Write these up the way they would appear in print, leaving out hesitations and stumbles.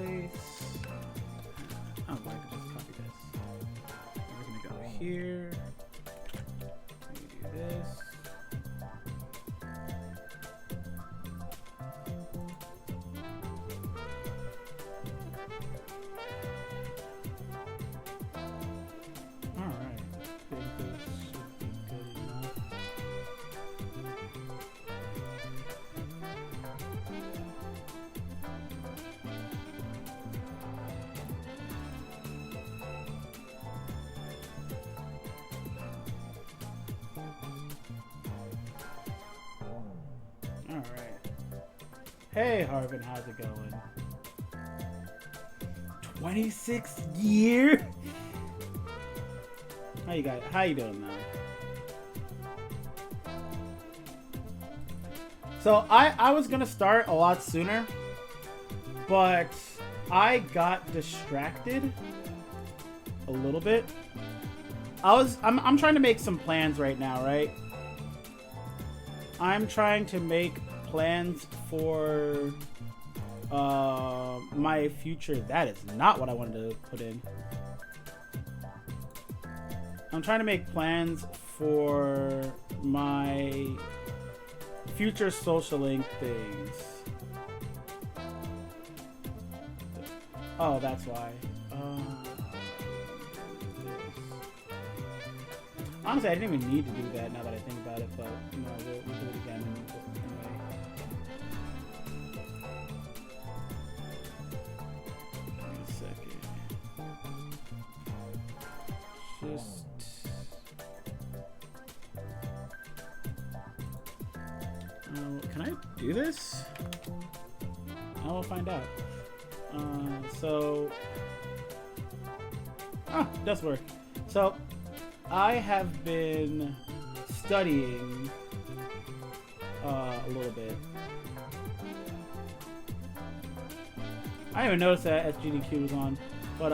place. Oh, I can just copy this. We're gonna go here. Let me do this. Hey Harvin, how's it going? 26 years? How you doing now? So I was gonna start a lot sooner, but I got distracted a little bit. I'm trying to make some plans right now, right? I'm trying to make plans for my future. That is not what I wanted to put in. I'm trying to make plans for my future social link things. Oh, that's why. Honestly, I didn't even need to do that now that I think about it, but you know, we'll do it again anyway. Give me a second. Can I do this? I will find out. It does work. So, I have been studying a little bit. I didn't even notice that SGDQ was on, but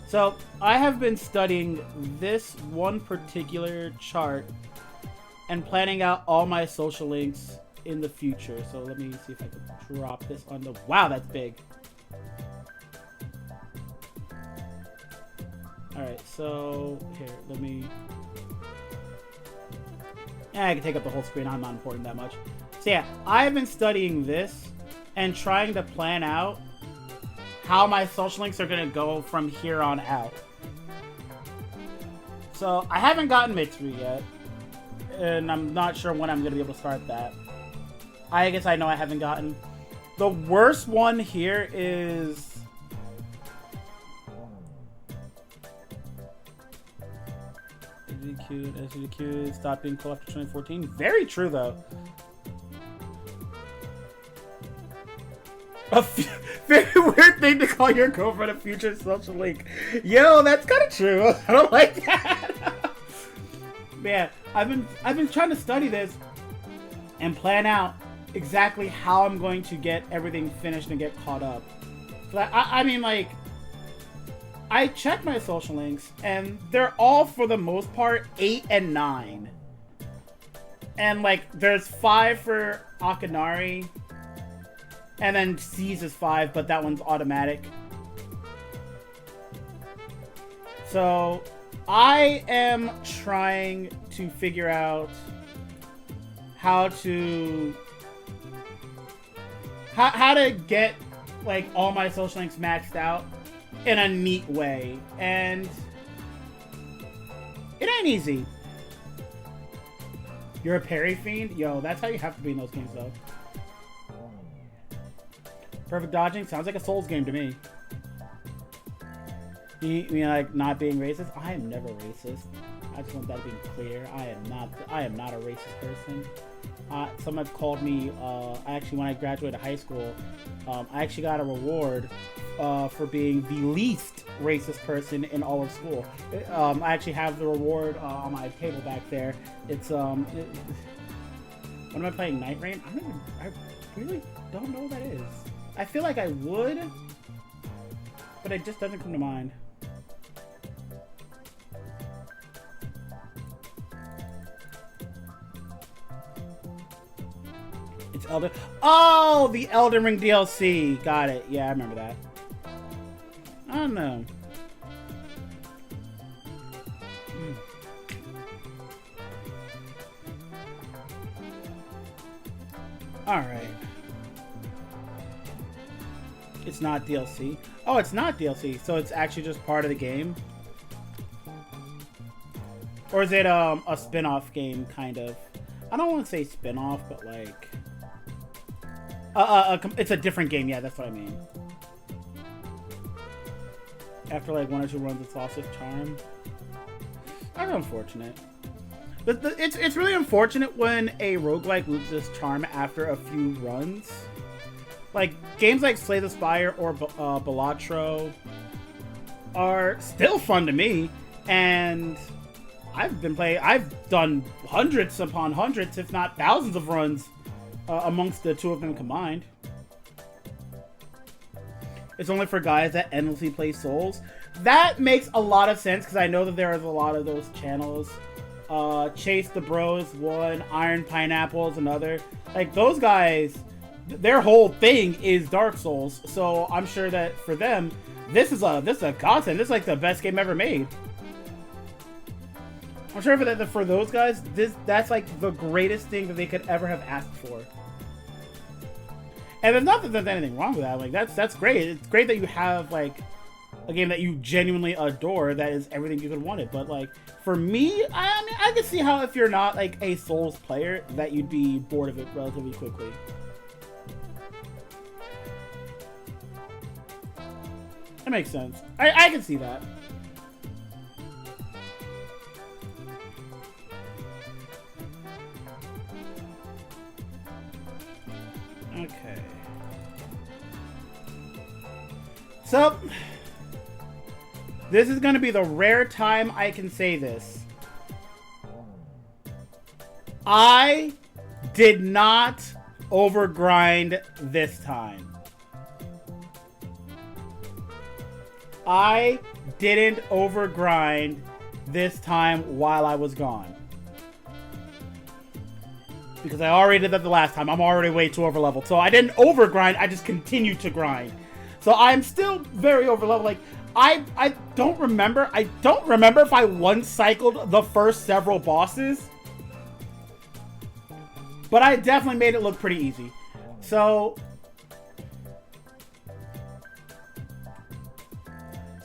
so I have been studying this one particular chart and planning out all my social links in the future. So let me see if I can drop this on the... Wow, that's big. Alright, so here, let me... I can take up the whole screen. I'm not important that much. So yeah, I've been studying this and trying to plan out how my social links are going to go from here on out. So I haven't gotten Mixer yet, and I'm not sure when I'm going to be able to start that. I guess I know I haven't gotten. The worst one here is... SGDQ stopped being cool after 2014. Very true, though. A very weird thing to call your girlfriend a future social link. Yo, that's kind of true. I don't like that. Man, I've been trying to study this and plan out exactly how I'm going to get everything finished and get caught up. But I mean, like, I checked my social links and they're all, for the most part, 8 and 9. And like, there's 5 for Akanari. And then C's is 5, but that one's automatic. So, I am trying to figure out how to get like all my social links maxed out in a neat way, and it ain't easy. You're a parry fiend? Yo, that's how you have to be in those games, though. Perfect dodging sounds like a Souls game to me. You mean like not being racist? I am never racist. I just want that to be clear. I am not a racist person. Some have called me. Actually, when I graduated high school, I actually got a reward for being the least racist person in all of school. I actually have the reward on my table back there. It's when am I playing Night Rain? I really don't know what that is. I feel like I would, but it just doesn't come to mind. It's Elden. Oh, the Elden Ring DLC. Got it. Yeah, I remember that. I don't know. Alright. It's not DLC. Oh, it's not DLC, so it's actually just part of the game? Or is it a spin-off game, kind of? I don't want to say spin-off, but like... it's a different game, yeah, that's what I mean. After like 1 or 2 runs, it's lost its charm. That's unfortunate. It's really unfortunate when a roguelike loses its charm after a few runs. Like, games like Slay the Spire or Balatro are still fun to me, and I've done hundreds upon hundreds, if not thousands of runs amongst the two of them combined. It's only for guys that endlessly play Souls. That makes a lot of sense, because I know that there is a lot of those channels. Chase the Bros one, Iron Pineapple's another. Like, those guys, their whole thing is Dark Souls. So I'm sure that for them, this is a godsend. This is like the best game ever made. I'm sure for those guys, that's like the greatest thing that they could ever have asked for. And there's not that there's anything wrong with that. Like, that's great. It's great that you have like a game that you genuinely adore that is everything you could want it. But like, for me, I mean, I can see how if you're not like a Souls player, that you'd be bored of it relatively quickly. That makes sense. I can see that. Okay. So, this is going to be the rare time I can say this. I did not overgrind this time. I didn't overgrind this time while I was gone. Because I already did that the last time. I'm already way too overleveled. So I didn't overgrind, I just continued to grind. So I'm still very overleveled. Like, I don't remember. I don't remember if I one-cycled the first several bosses. But I definitely made it look pretty easy. So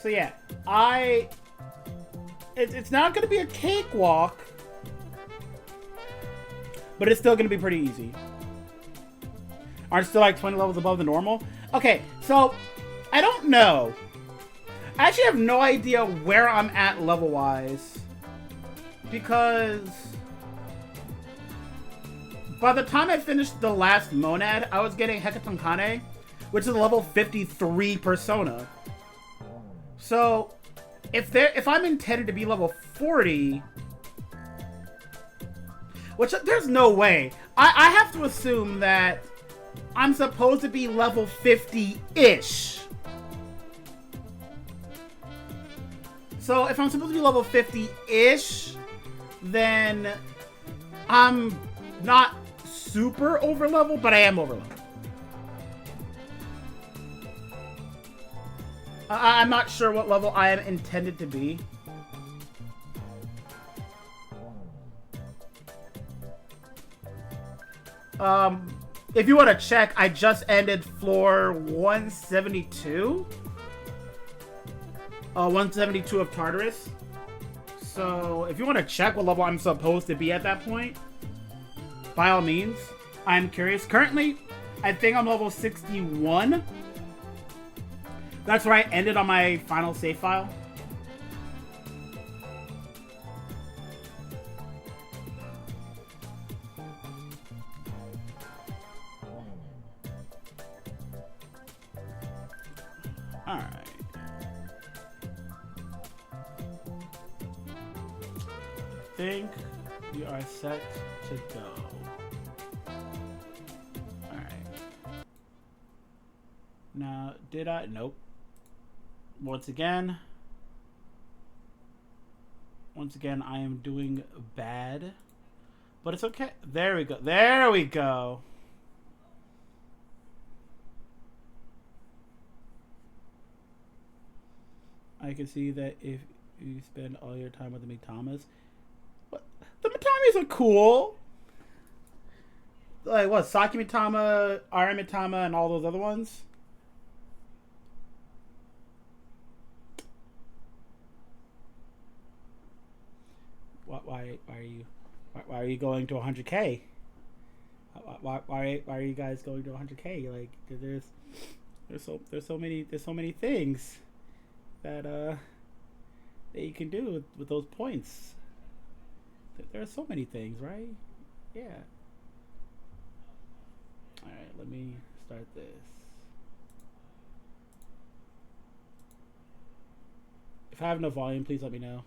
yeah, it's not going to be a cakewalk, but it's still going to be pretty easy. Aren't still like 20 levels above the normal? Okay, so I don't know. I actually have no idea where I'm at level-wise, because by the time I finished the last Monad, I was getting Hekatonkane, which is a level 53 persona. So, if I'm intended to be level 40, which there's no way. I have to assume that I'm supposed to be level 50-ish. So if I'm supposed to be level 50-ish, then I'm not super over level, but I am over level. I'm not sure what level I am intended to be. If you want to check, I just ended floor 172. 172 of Tartarus. So, if you want to check what level I'm supposed to be at that point, by all means, I'm curious. Currently, I think I'm level 61. That's where I ended on my final save file. Alright. I think we are set to go. Alright. Now, did I? Nope. Once again, I am doing bad. But it's okay. There we go. There we go. I can see that if you spend all your time with the Mitamas. What? The Mitamas are cool. Like what? Saki Mitama, Ara Mitama, and all those other ones. Why are you going to 100K? Why are you guys going to 100K? Like there's so many things that that you can do with those points. There are so many things, right? Yeah. All right, let me start this. If I have no volume, please let me know.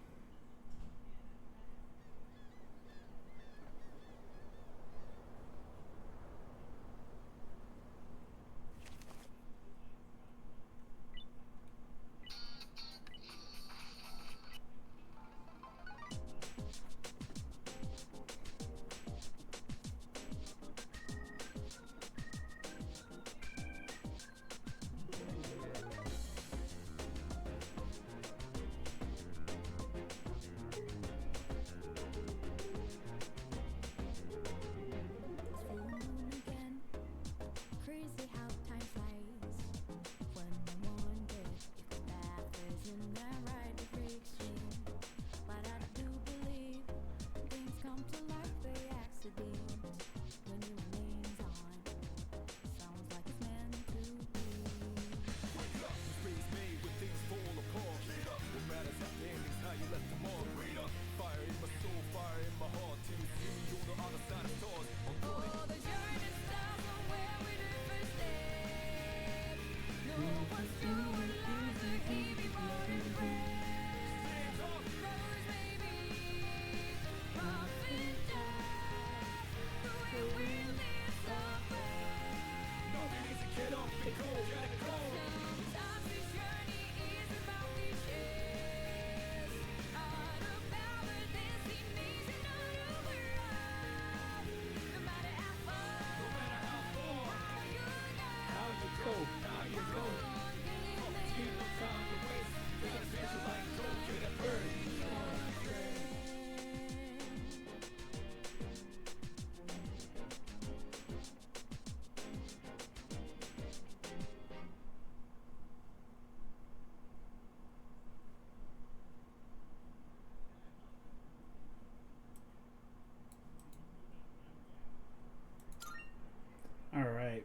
All right.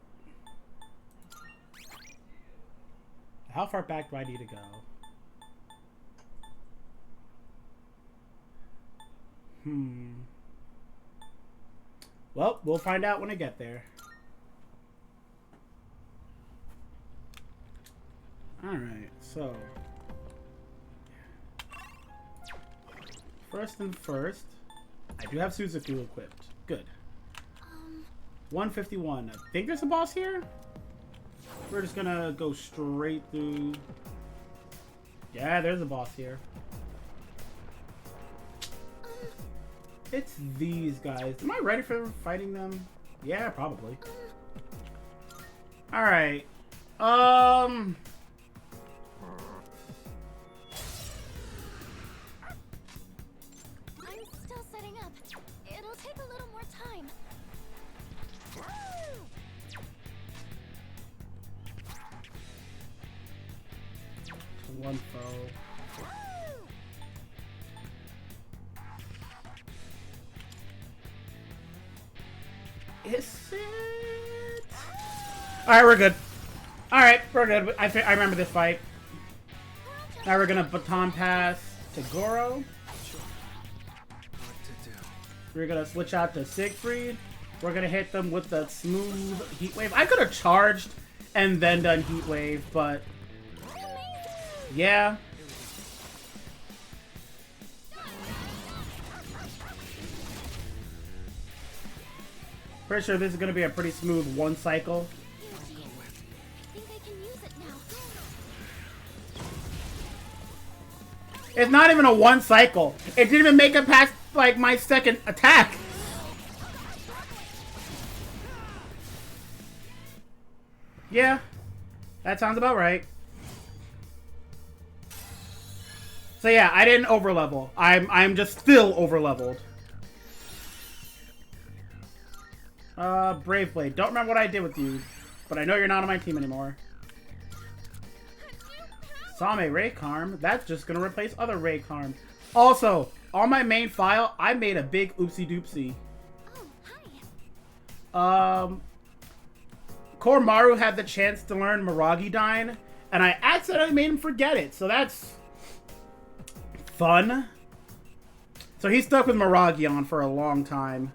How far back do I need to go? Well, we'll find out when I get there. Alright, so first and first, I do have Suzuku equipped. Good. 151. I think there's a boss here? We're just gonna go straight through. Yeah, there's a boss here. It's these guys. Am I ready for fighting them? Yeah, probably. Alright. I'm still setting up. It'll take a little more time. One foe. Is it? Alright, we're good. Alright, we're good. I remember this fight. Now we're gonna baton pass to Goro. We're gonna switch out to Siegfried. We're gonna hit them with the smooth heat wave. I could have charged and then done heat wave, but yeah. Pretty sure this is gonna be a pretty smooth one cycle. It's not even a one cycle. It didn't even make it past like my second attack. Yeah, that sounds about right. So yeah, I didn't overlevel. I'm just still overleveled. Brave Blade. Don't remember what I did with you, but I know you're not on my team anymore. Same Raycarm. That's just gonna replace other Raycarm. Also, on my main file, I made a big oopsie doopsie. Oh, hi. Koromaru had the chance to learn Miragidyne, and I accidentally made him forget it, so that's fun. So he's stuck with Miragion for a long time.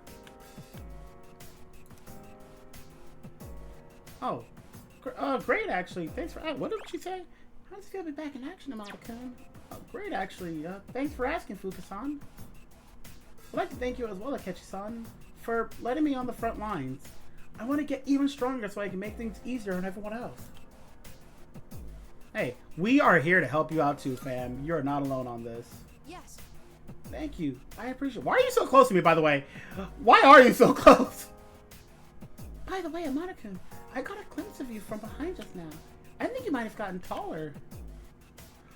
Oh, great actually. Thanks for what did she say? How does it feel to be back in action, Amada-kun? Oh, great actually. Thanks for asking, Fuka-san. I'd like to thank you as well, Akechi-san, for letting me on the front lines. I want to get even stronger so I can make things easier on everyone else. Hey, we are here to help you out too, fam. You're not alone on this. Yes. Thank you. I appreciate it. Why are you so close to me, by the way? Why are you so close? By the way, Amada-kun, I got a glimpse of you from behind just now. I think you might have gotten taller.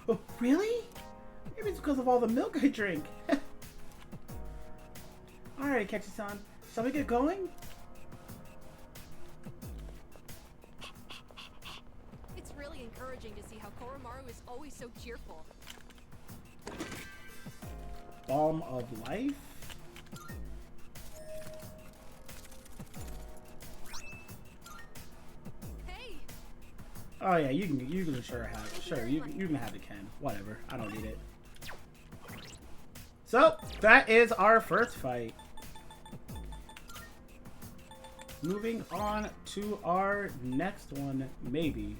Oh, really? Maybe it's because of all the milk I drink. Alright, Akechi-san. Shall we get going? It's really encouraging to see how Koromaru is always so cheerful. Balm of Life? Hey! Oh yeah, you can sure have it. Sure, you can have it, Ken. Whatever. I don't need it. So, that is our first fight. Moving on to our next one, maybe.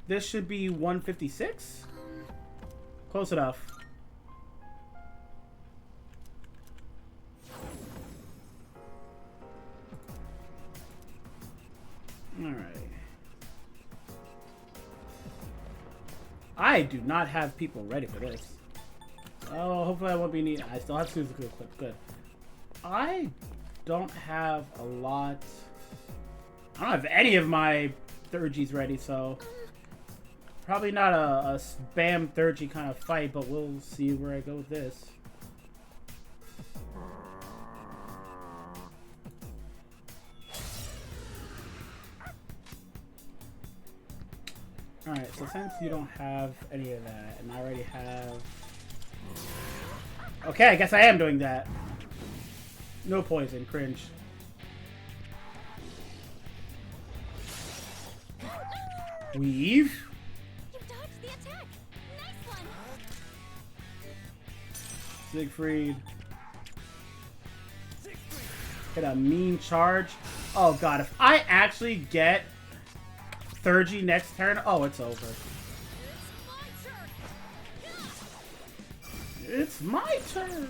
This should be 156? Close enough. Alright. I do not have people ready for this. Oh, hopefully I won't be needing. I still have Suzuki equipped. Good. I don't have a lot. I don't have any of my 3Gs ready, so probably not a spam 3G kind of fight, but we'll see where I go with this. Alright, so since you don't have any of that, and I already have... Okay, I guess I am doing that. No poison, cringe. Weave. You dodged the attack. Nice one. Siegfried. Get a mean charge. Oh god, if I actually get 3G next turn, oh, it's over. It's my turn.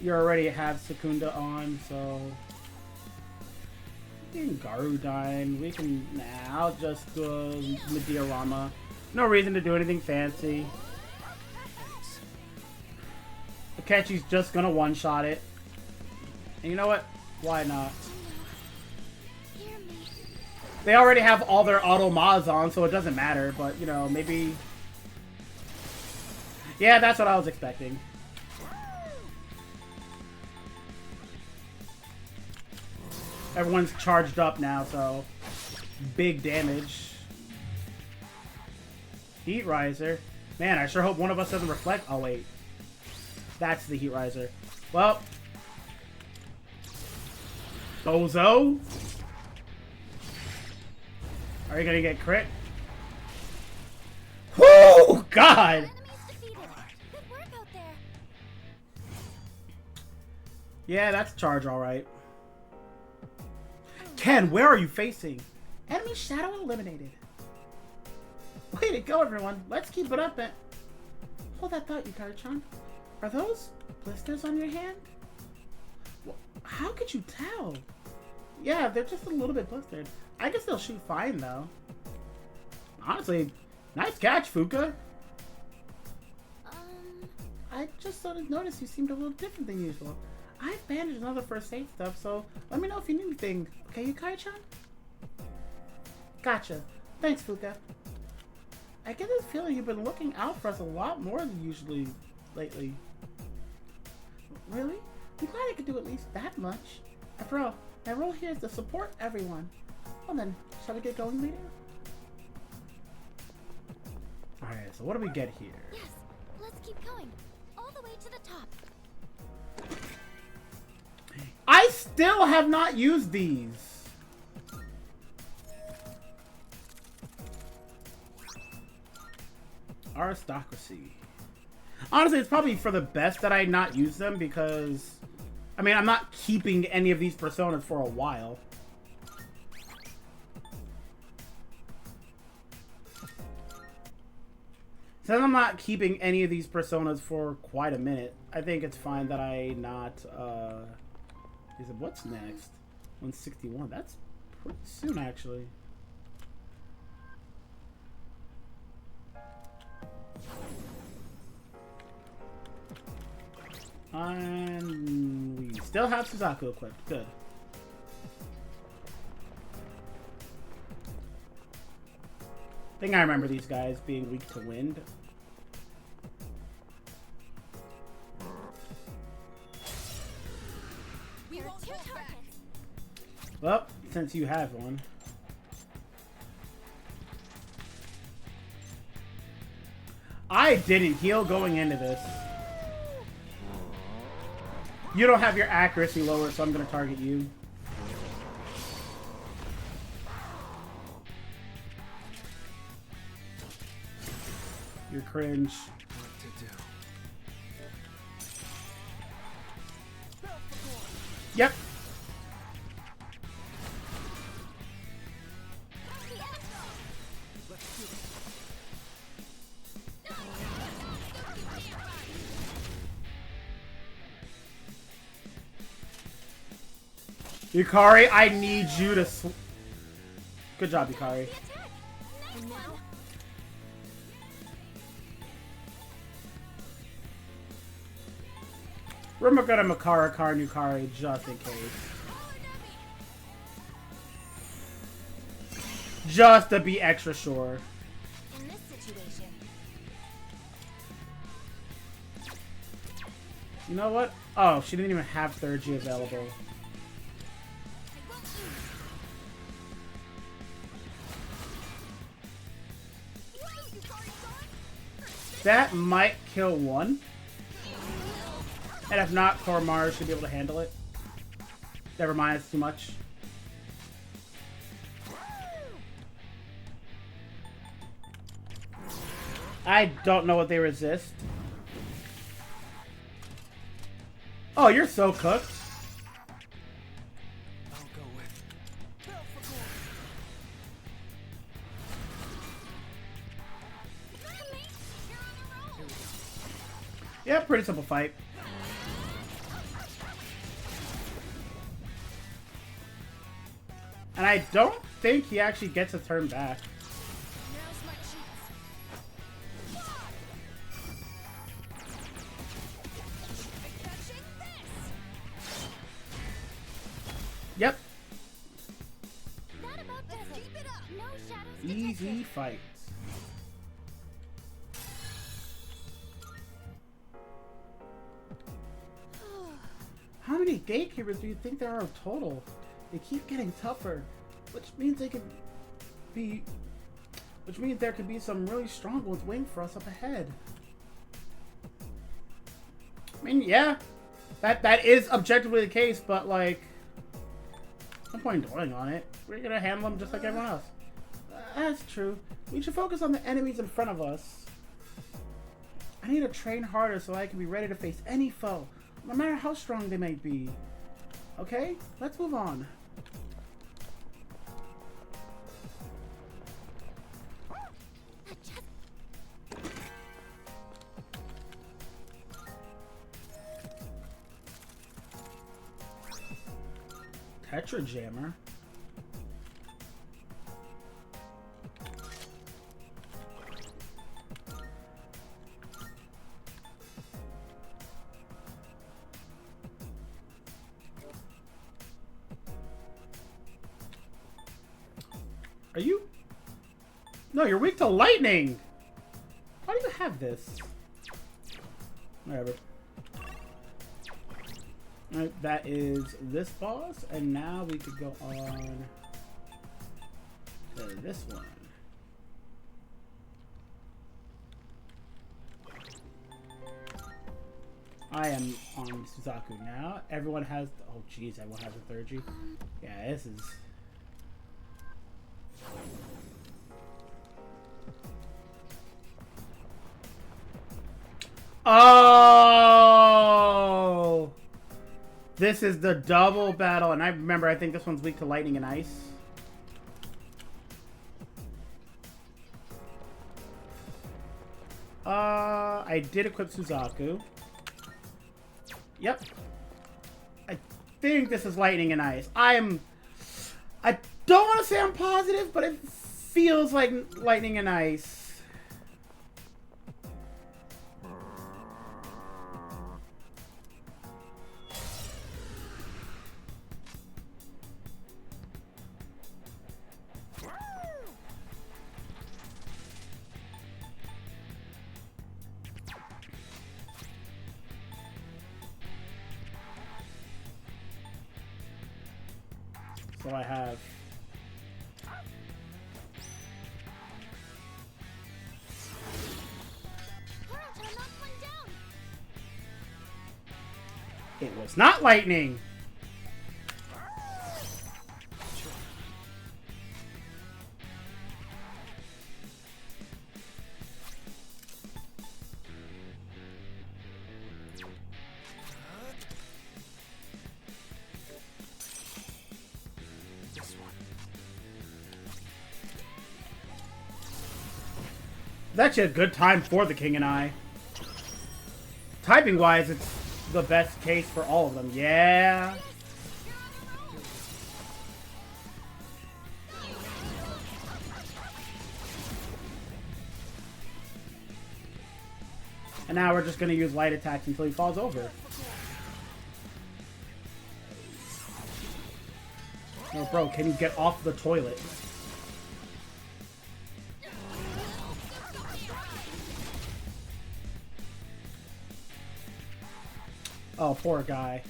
You already have Secunda on, so we can Garudine. We can. Nah, I'll just do Meteorama. No reason to do anything fancy. Akechi's just gonna one-shot it. And you know what? Why not? Hear me. They already have all their auto mods on, so it doesn't matter. But, you know, maybe... Yeah, that's what I was expecting. Everyone's charged up now, so... Big damage. Heat Riser. Man, I sure hope one of us doesn't reflect. Oh, wait. That's the Heat Riser. Well. Bozo. Are you gonna get crit? Whoo! God! Enemies defeated. Good work out there. Yeah, that's charge alright. Ken, where are you facing? Enemy shadow eliminated. Way to go, everyone. Let's keep it up and... Hold that thought, Yukari-chan. Are those blisters on your hand? Well, how could you tell? Yeah, they're just a little bit blistered. I guess they'll shoot fine, though. Honestly, nice catch, Fuka. I just sort of noticed you seemed a little different than usual. I've bandaged another first aid stuff, so let me know if you need anything. Okay, Yukari-chan? Gotcha. Thanks, Fuka. I get this feeling you've been looking out for us a lot more than usually lately. Really? I'm glad I could do at least that much. After all, my role here is to support everyone. Well then, shall we get going, leader? Alright, so what do we get here? Yes, let's keep going. All the way to the top. I still have not used these. Aristocracy. Honestly, it's probably for the best that I not use them because, I mean, I'm not keeping any of these personas for a while. Since I'm not keeping any of these personas for quite a minute, I think it's fine that I not, what's next? 161. That's pretty soon, actually. And we still have Suzaku equipped. Good. I think I remember these guys being weak to wind. We won't hold back. Well, since you have one. I didn't heal going into this. You don't have your accuracy lower, so I'm going to target you. You're cringe. What to do? Yep. Yukari, I need you to Good job, Yukari. And now, We're gonna Makara Yukari just in case. Just to be extra sure. in this situation, You know what? Oh, she didn't even have 3rd-G available. That might kill one. And if not, Koromaru should be able to handle it. Never mind, it's too much. I don't know what they resist. Oh, you're so cooked. I'll go with. Yeah, pretty simple fight. And I don't think he actually gets a turn back. Now's my chance. Catching this. Yep. that about does it. Keep it up. No shadows Easy detected. fights. How many gatekeepers do you think there are total? They keep getting tougher, which means there could be some really strong ones waiting for us up ahead. I mean, yeah, that is objectively the case, but like, no point in dwelling on it. We're gonna handle them just like everyone else. That's true. We should focus on the enemies in front of us. I need to train harder so I can be ready to face any foe, no matter how strong they may be. Okay, let's move on. Tetra Jammer. Are you? No, you're weak to lightning. Why do you have this? Whatever. Alright, that is this boss, and now we could go on to this one. I am on Suzaku now. Everyone has... Oh, jeez, everyone has a third G. Yeah, this is... Oh! This is the double battle, and I remember, I think this one's weak to lightning and ice. I did equip Suzaku. Yep. I think this is lightning and ice. I don't want to say I'm positive, but it feels like lightning and ice. So I have... It was not lightning! It's actually a good time for the King and I. Typing wise, it's the best case for all of them. Yeah. And now we're just going to use light attacks until he falls over. Oh, bro, can you get off the toilet? Oh, poor guy.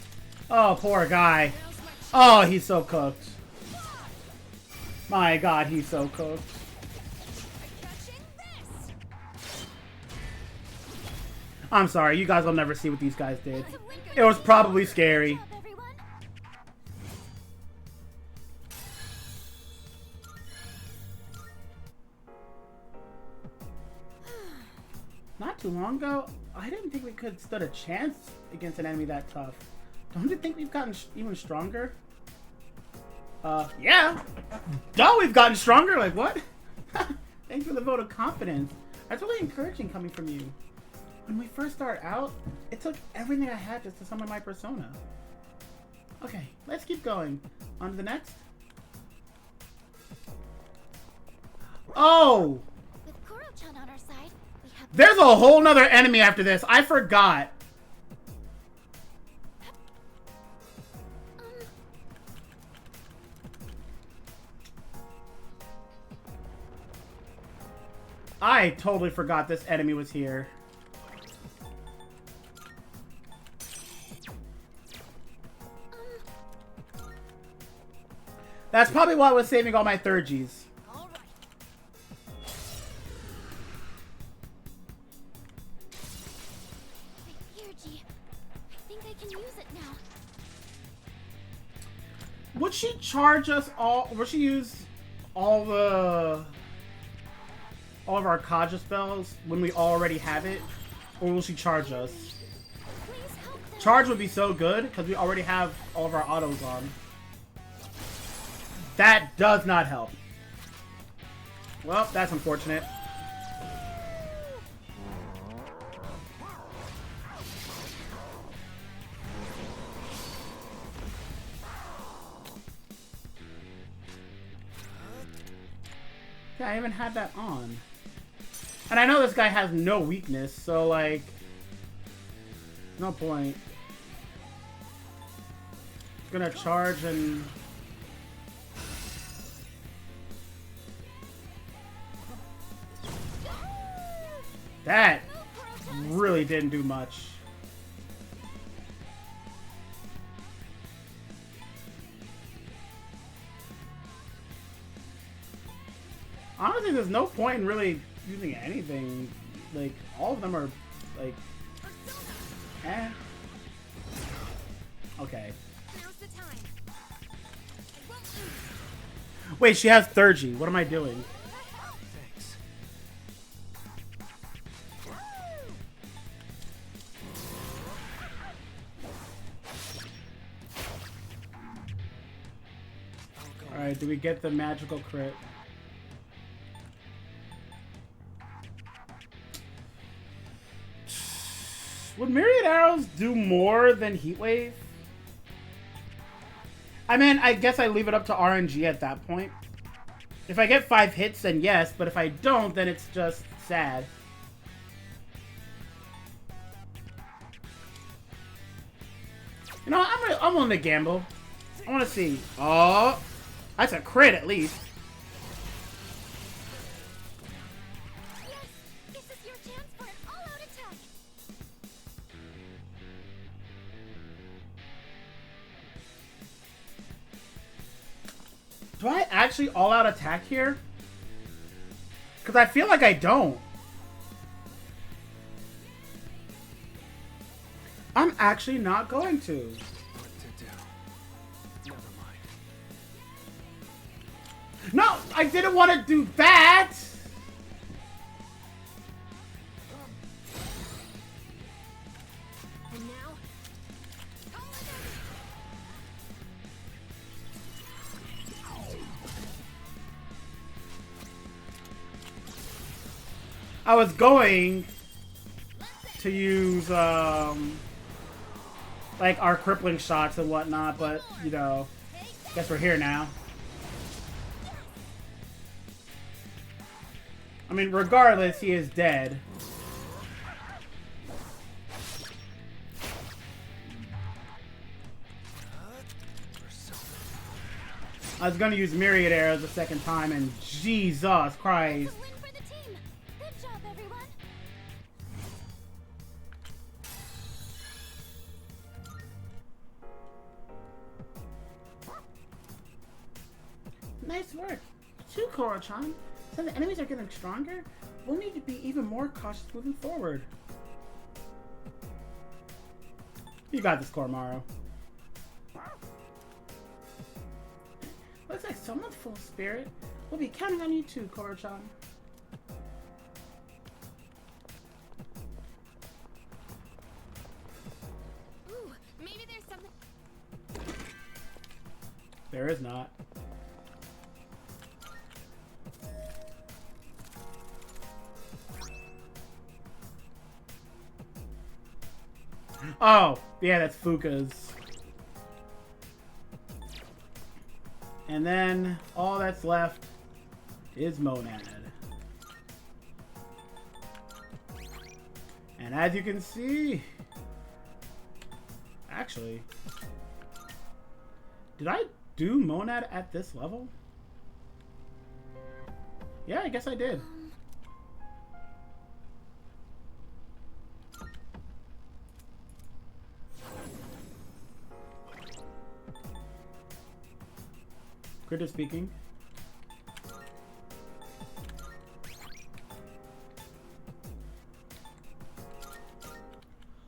Oh, poor guy. Oh, he's so cooked. My god, he's so cooked. I'm sorry, you guys will never see what these guys did. It was probably scary. Not too long ago, I didn't think we could have stood a chance against an enemy that tough. Don't you think we've gotten even stronger? Yeah. Duh, we've gotten stronger. Like, what? Thanks for the vote of confidence. That's really encouraging coming from you. When we first started out, it took everything I had just to summon my persona. Okay, let's keep going. On to the next. Oh! With Koro-chan on our side, we have... There's a whole nother enemy after this. I forgot. I totally forgot this enemy was here. That's probably why I was saving all my third Gs. Would she charge us all? Would she use all of our Kaja spells when we already have it? Or will she charge us? Charge would be so good because we already have all of our autos on. That does not help. Well, that's unfortunate. Yeah, I even had that on. And I know this guy has no weakness, so like... no point. Gonna charge and... That really didn't do much. Honestly, there's no point in really using anything. Like, all of them are, like, eh. Okay. Now's the time. I won't lose. Wait, she has Thurgy. What am I doing? Thanks. Alright, do we get the magical crit? Would Myriad Arrows do more than Heat Wave? I mean, I guess I leave it up to RNG at that point. If I get 5 hits, then yes, but if I don't, then it's just sad. You know, I'm willing to gamble. I want to see. Oh, that's a crit at least. Yes, this is your chance for an all-out attack. Do I actually all-out attack here? Because I feel like I don't. I'm actually not going to. What to do? Never mind. No, I didn't want to do that. And now, come with I was going to use like our crippling shots and whatnot, but you know, guess we're here now. I mean, regardless, he is dead. I was gonna use Myriad Arrows a second time, and Jesus Christ. It's a win for the team. Good job, everyone. Nice work. Too, Koro-chan. So the enemies are getting stronger? We'll need to be even more cautious moving forward. You got this, Koromaru. Looks like someone's full of spirit. We'll be counting on you too, Koro-chan. Ooh, maybe there's something. There is not. Oh, yeah, that's Fuka's. And then all that's left is Monad. And as you can see, actually, did I do Monad at this level? Yeah, I guess I did. Critter speaking.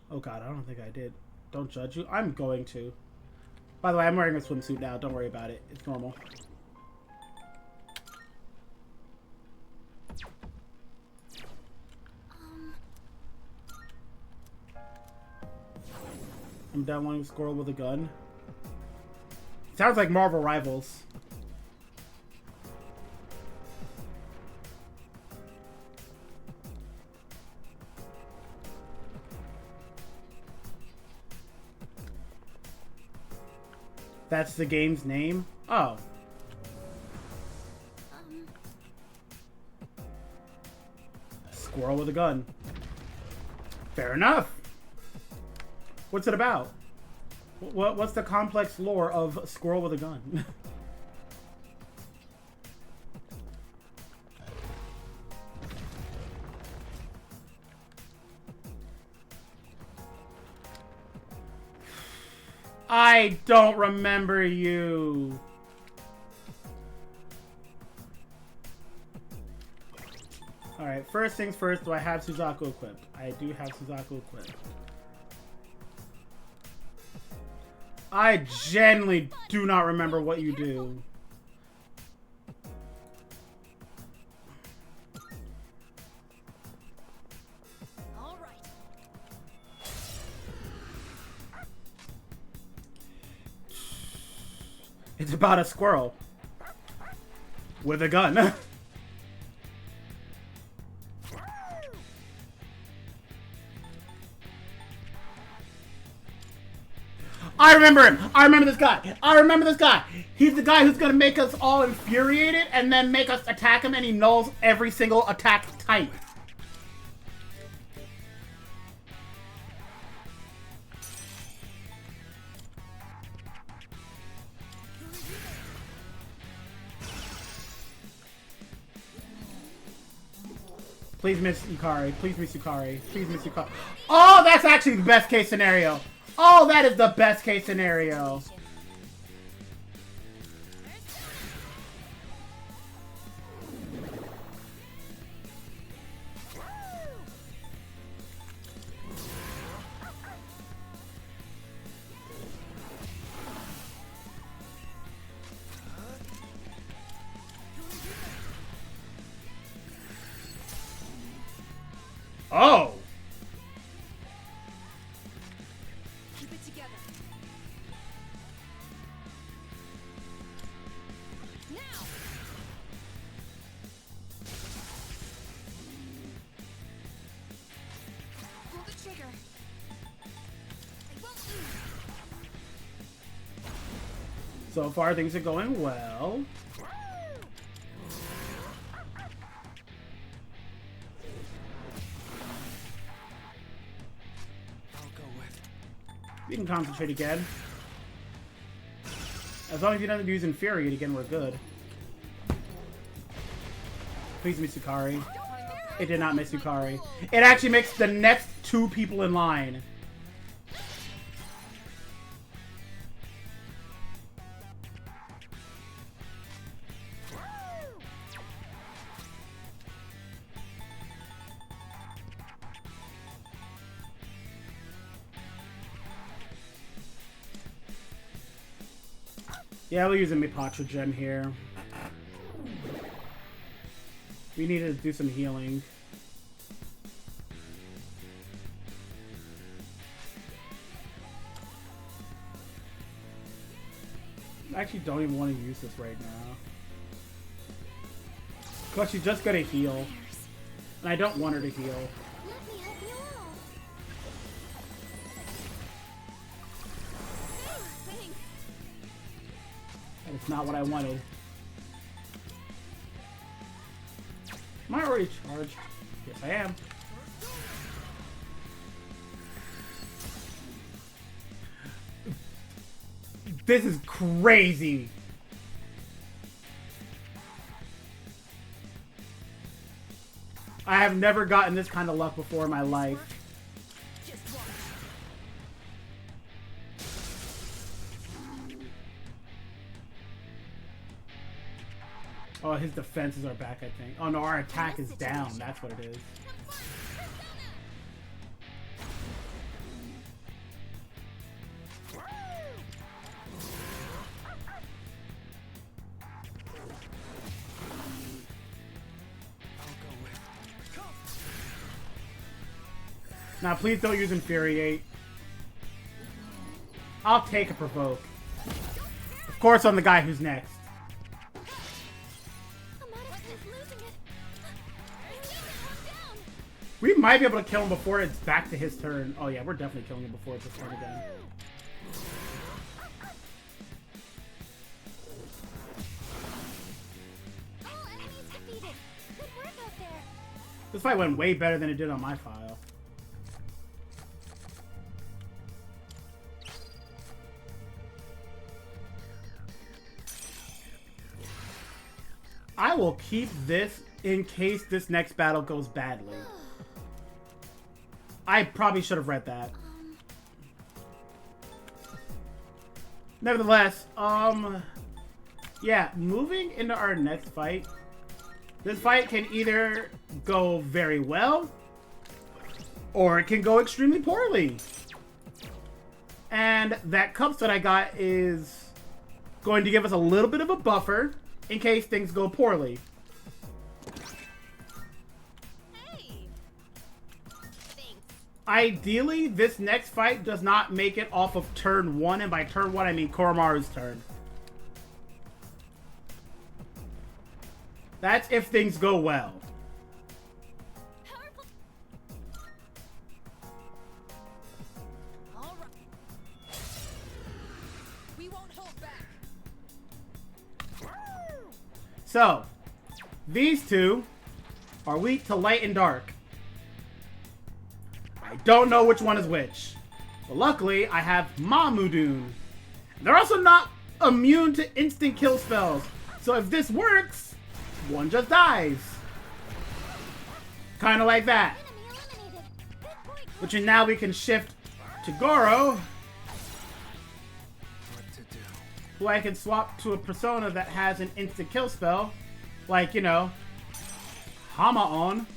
Oh god, I don't think I did. Don't judge you. I'm going to. By the way, I'm wearing a swimsuit now. Don't worry about it. It's normal. I'm downloading a squirrel with a gun. Sounds like Marvel Rivals. That's the game's name? Oh. Squirrel with a gun. Fair enough. What's it about? What's the complex lore of Squirrel with a Gun? I don't remember you. Alright, first things first, do I have Suzaku equipped? I do have Suzaku equipped. I genuinely do not remember what you do. All right. It's about a squirrel. With a gun. I remember him! I remember this guy! I remember this guy! He's the guy who's gonna make us all infuriated and then make us attack him, and he nulls every single attack type. Please miss Yukari. Please miss Yukari. Please miss Yukari. Oh, that's actually the best case scenario. Oh, that is the best case scenario. Oh! Keep it together. Now. Pull the trigger. I won't lose. So far, things are going well. I'll go with. We can concentrate again. As long as he doesn't use Infuriate again, we're good. Please miss Yukari. It did not miss Yukari. It actually makes the next two people in line. Yeah, we're using Mipatra Gem here. We need to do some healing. I actually don't even want to use this right now. Because she's just gonna heal. And I don't want her to heal. Let me help you out. Thanks. That is not what I wanted. Am I already charged? Yes, I am. This is crazy. I have never gotten this kind of luck before in my life. Just watch. Oh, his defenses are back, I think. Oh no, our attack is down. That's what it is. I'll go with. Now, please don't use Infuriate. I'll take a Provoke. Of course, I'm the guy who's next. Amonix is losing it. You need to calm down. We might be able to kill him before it's back to his turn. Oh yeah, we're definitely killing him before it's his turn again. All enemies defeated. Good work out there. This fight went way better than it did on my file. I will keep this in case this next battle goes badly. I probably should have read that. Nevertheless, yeah, moving into our next fight. This fight can either go very well, or it can go extremely poorly. And that cups that I got is going to give us a little bit of a buffer in case things go poorly. Hey. Thanks. Ideally, this next fight does not make it off of turn 1, and by turn 1 I mean Koromaru's turn. That's if things go well. Powerful. All right. We won't hold back. So, these two are weak to light and dark. I don't know which one is which. But luckily, I have Mamudun. They're also not immune to instant kill spells. So if this works, one just dies. Kind of like that. Enemy eliminated. Good point. Which now we can shift to Goro, What to do? who I can swap to a persona that has an instant kill spell. Like, you know, Hama-on.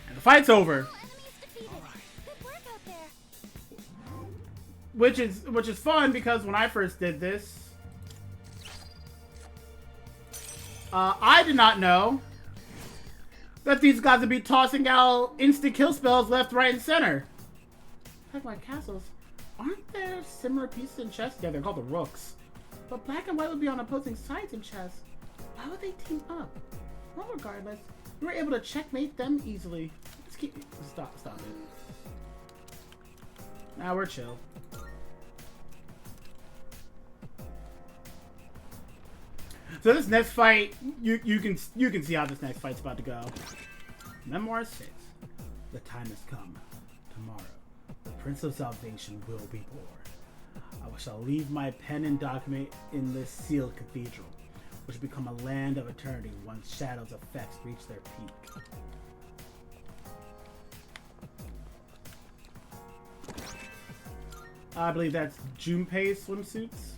And the fight's over. All enemies defeated. Good work out there. Which is fun because when I first did this, I did not know that these guys would be tossing out instant kill spells left, right, and center. Like my castles, aren't there similar pieces in chess? Yeah, they're called the rooks. But black and white would be on opposing sides in chess. Why would they team up? Well, regardless, we were able to checkmate them easily. Let's keep stop it. Now we're chill. So this next fight, you can see how this next fight's about to go. Memoir 6. The time has come. Tomorrow, the Prince of Salvation will be born. I shall leave my pen and document in this sealed cathedral, which will become a land of eternity once Shadow's effects reach their peak. I believe that's Junpei swimsuits.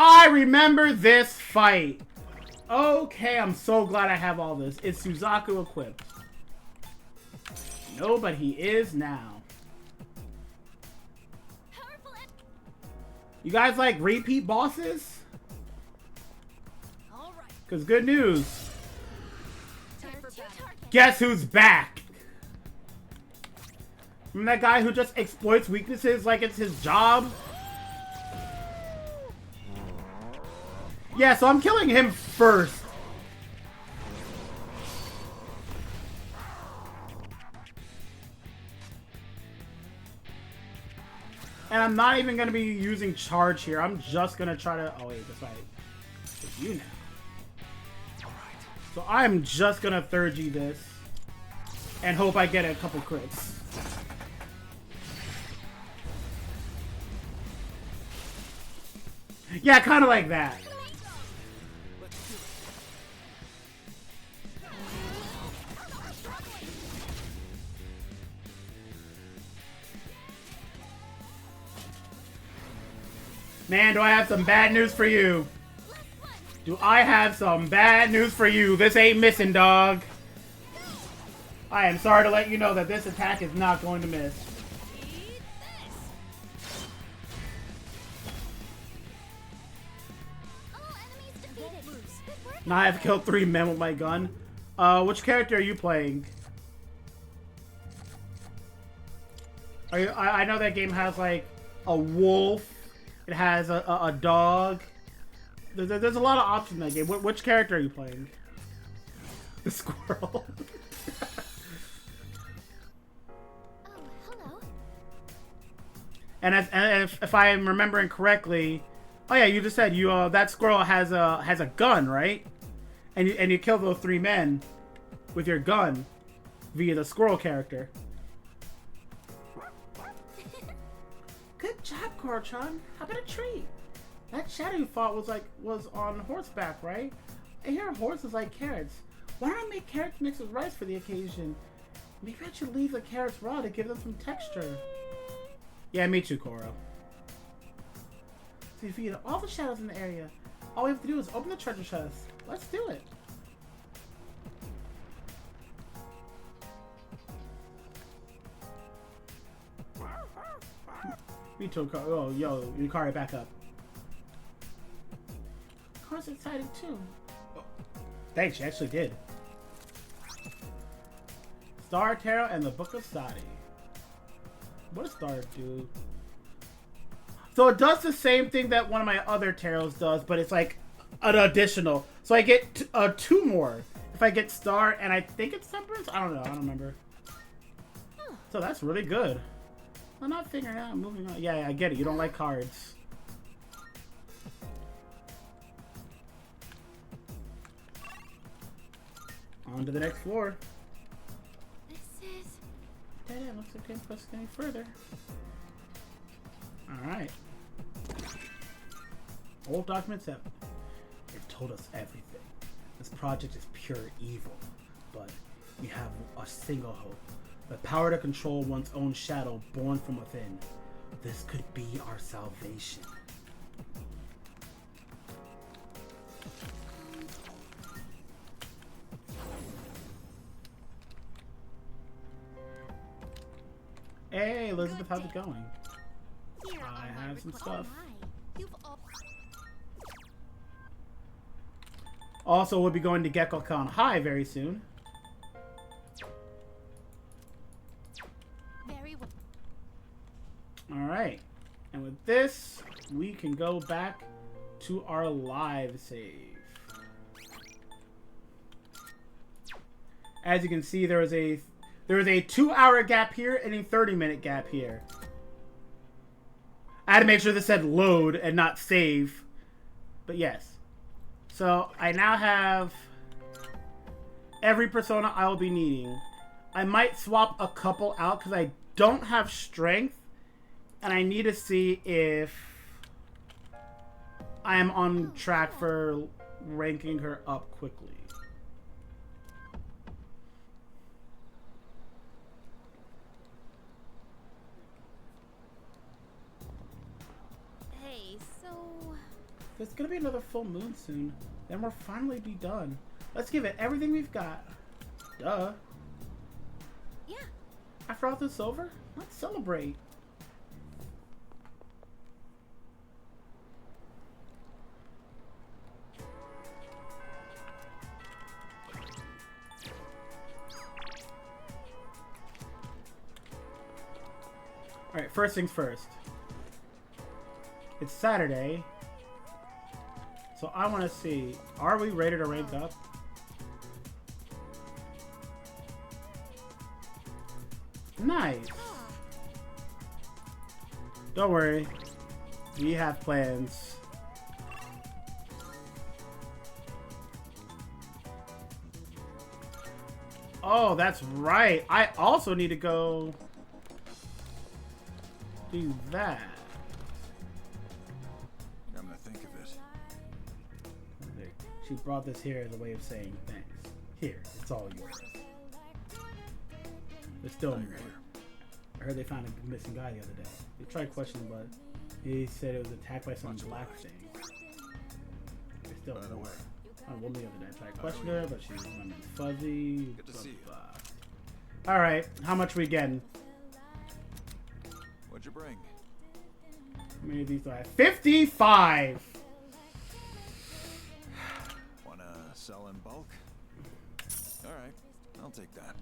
I remember this fight. Okay, I'm so glad I have all this. Is Suzaku equipped? No, but he is now. Powerful. You guys like repeat bosses? All right. Because good news. Time for Two battle. targets. Guess who's back? Remember that guy who just exploits weaknesses like it's his job? Yeah, so I'm killing him first. And I'm not even going to be using charge here. I'm just going to try to... Oh, wait, that's right. It's you now. So I'm just going to third G this. And hope I get a couple crits. Yeah, kind of like that. Man, do I have some bad news for you. Do I have some bad news for you. This ain't missing, dog. I am sorry to let you know that this attack is not going to miss. Eat this. All enemies defeated. Good work. Now I have killed 3 men with my gun. Which character are you playing? Are you? I know that game has like a wolf. It has a dog. There's a lot of options in that game. Which character are you playing? The squirrel. Oh, hello. And if I am remembering correctly, oh yeah, you just said you that squirrel has a gun, right? And you kill those 3 men with your gun via the squirrel character. Good job, Korchan. How about a treat? That shadow you fought was on horseback, right? I hear horses like carrots. Why not make carrots mixed with rice for the occasion? Maybe I should leave the carrots raw to give them some texture. Yeah, me too, Koro. So if you get all the shadows in the area, all we have to do is open the treasure chest. Let's do it. Me too, Koro. Oh, yo, Yukari, back up. Koro's excited too. Oh, thanks, she actually did. Star Tarot and the Book of Sadi. What does Star do? So it does the same thing that one of my other tarots does, but it's like an additional. So I get 2 more if I get Star, and I think it's Temperance? I don't know, I don't remember. So that's really good. I'm not figuring out, moving on. Yeah, I get it, you don't like cards. On to the next floor. Dead end. Looks like we can't push any further. Alright. Old documents have they've told us everything. This project is pure evil, but we have a single hope. The power to control one's own shadow born from within. This could be our salvation. Hey, Elizabeth, how's it going? I have some stuff. Also, we'll be going to GeckoCon High very soon. Very well. Alright. And with this, we can go back to our live save. As you can see, there is a 2-hour gap here and a 30-minute gap here. I had to make sure this said load and not save. But yes. So I now have every persona I will be needing. I might swap a couple out because I don't have strength. And I need to see if I am on track for ranking her up quickly. There's gonna be another full moon soon. Then we'll finally be done. Let's give it everything we've got. Duh. Yeah. After all this is over, let's celebrate. Alright, first things first. It's Saturday. So I want to see, are we ready to rank up? Nice. Don't worry. We have plans. Oh, that's right. I also need to go do that. I'm gonna think of it. She brought this here as a way of saying thanks. Here, it's all yours. There's still more. I heard they found a missing guy the other day. They tried questioning, but he said it was attacked by some black thing. There's still more. I won the other day. I tried questioning her, but she was fuzzy. Good to see you. Alright, how much we getting? What'd you bring? How many of these do I have? 55! Wanna sell in bulk? Alright, I'll take that.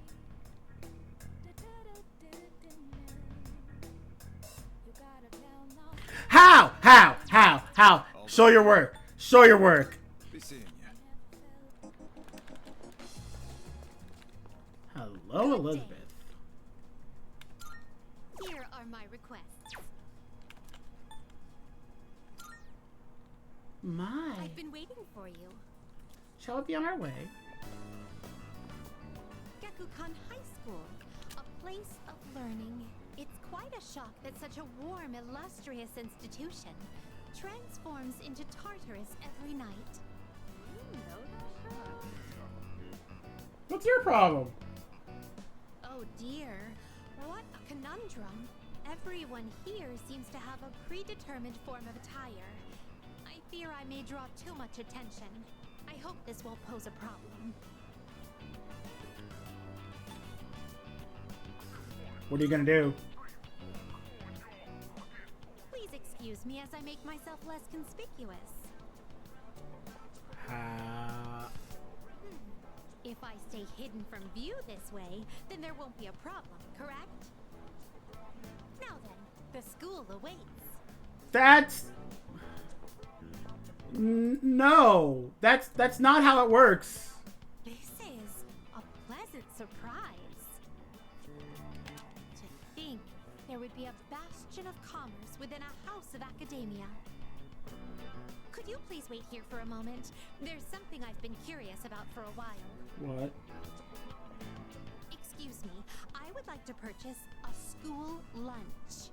How? Show your work. Show your work. Be seeing you. Hello, Elizabeth. Here are my requests. My. I've been waiting for you. Shall we be on our way? Gekukan High School, a place of learning. It's quite a shock that such a warm, illustrious institution transforms into Tartarus every night. You know that? What's your problem? Oh dear, what a conundrum. Everyone here seems to have a predetermined form of attire. I fear I may draw too much attention. I hope this won't pose a problem. What are you gonna do? Please excuse me as I make myself less conspicuous. If I stay hidden from view this way, then there won't be a problem, correct? Now then, the school awaits. That's... No. That's not how it works. This is a pleasant surprise. To think there would be a bastion of commerce within a house of academia. Could you please wait here for a moment? There's something I've been curious about for a while. What? Excuse me, I would like to purchase a school lunch.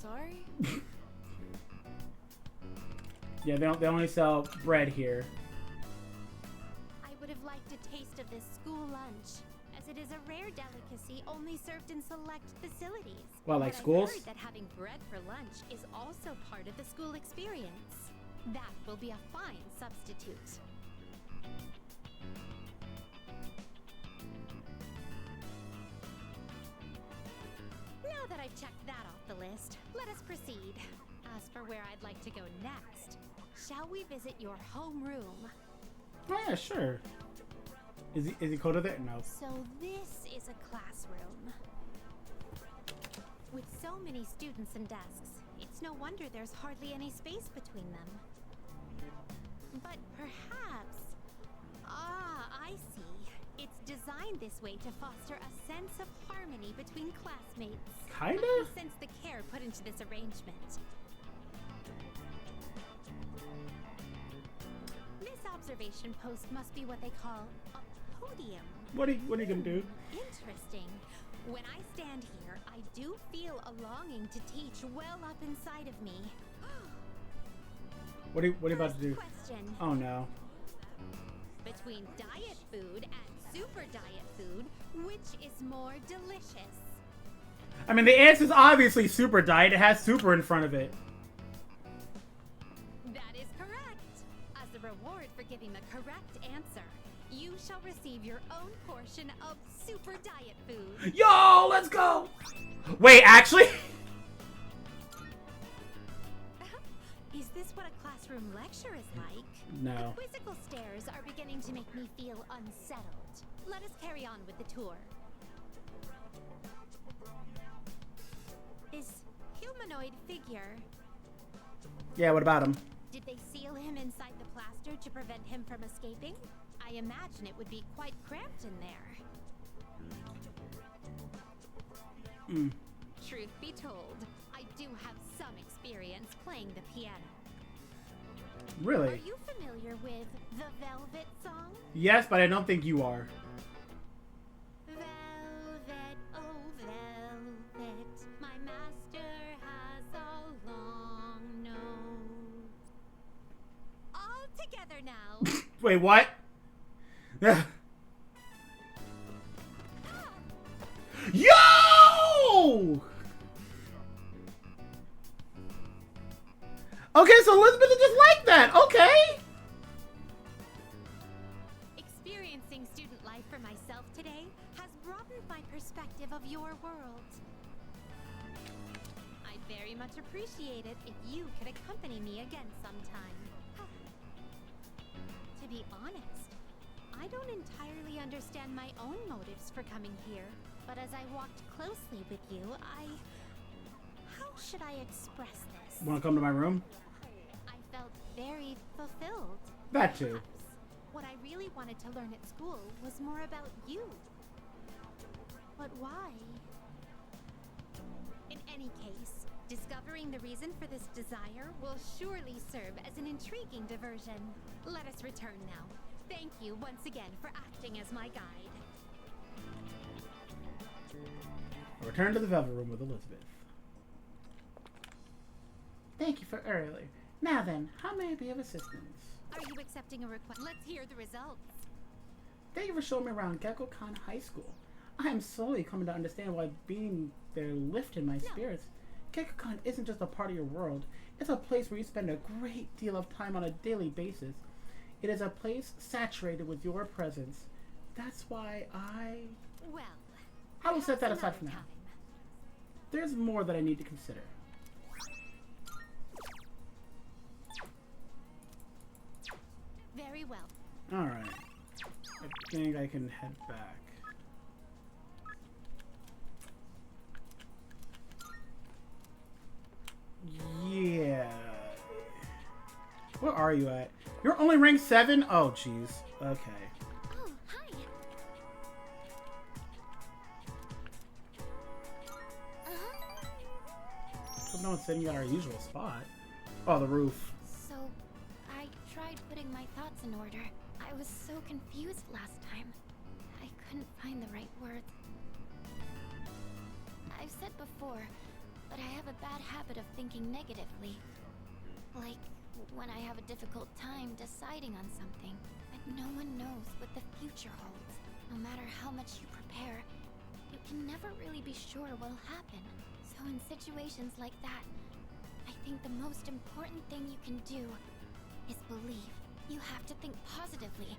Sorry? Yeah, they only sell bread here. I would have liked a taste of this school lunch, as it is a rare delicacy only served in select facilities. Well, like But schools? I've heard that having bread for lunch is also part of the school experience. That will be a fine substitute. Now that I've checked that off the list, let us proceed. As for where I'd like to go next, shall we visit your homeroom? Oh, yeah, sure. Is he coded there? No. So this is a classroom. With so many students and desks, it's no wonder there's hardly any space between them. But perhaps... Ah, I see. It's designed this way to foster a sense of harmony between classmates. Kinda? I can sense the care put into this arrangement. This observation post must be what they call a podium. What are you gonna do? Interesting. When I stand here, I do feel a longing to teach well up inside of me. What are you about to do? Question. Oh no. Between diet food and super diet food, which is more delicious? I mean, the answer's obviously super diet. It has super in front of it. That is correct. As a reward for giving the correct answer, you shall receive your own portion of super diet food. Yo, let's go! Wait, actually? Is this what a classroom lecture is like? No. The quizzical stares are beginning to make me feel unsettled. Let us carry on with the tour. This humanoid figure, Yeah, what about him? did they seal him inside the plaster to prevent him from escaping? I imagine it would be quite cramped in there. Truth be told, I do have some experience playing the piano. Are Really? you familiar with the Velvet song? Yes, but I don't think you are. Velvet, oh velvet, my master has a long nose. All together now. Wait, what? Yo! Okay, so Elizabeth is just like that. Okay. Experiencing student life for myself today has broadened my perspective of your world. I'd very much appreciate it if you could accompany me again sometime. To be honest, I don't entirely understand my own motives for coming here, but as I walked closely with you, how should I express this? Want to come to my room? I felt very fulfilled. That too. Perhaps what I really wanted to learn at school was more about you. But why? In any case, discovering the reason for this desire will surely serve as an intriguing diversion. Let us return now. Thank you once again for acting as my guide. Return to the Velvet Room with Elizabeth. Thank you for earlier. Now then, how may I be of assistance? Are you accepting a request? Let's hear the results. Thank you for showing me around Gecko-Con High School. I am slowly coming to understand why being there lifted my spirits. Gecko-Con isn't just a part of your world. It's a place where you spend a great deal of time on a daily basis. It is a place saturated with your presence. That's why Well, I will set that perhaps aside for now. another time. There's more that I need to consider. Very well. Alright. I think I can head back. Yeah. Where are you at? You're only rank 7? Oh, jeez. Okay. Oh, hi. Hope no one's sitting at our usual spot. Oh, the roof. So, I tried putting my thoughts in order. I was so confused last time. I couldn't find the right words. I've said before, but I have a bad habit of thinking negatively. Like, when I have a difficult time deciding on something. But no one knows what the future holds. No matter how much you prepare, you can never really be sure what'll happen. So in situations like that, I think the most important thing you can do is believe. You have to think positively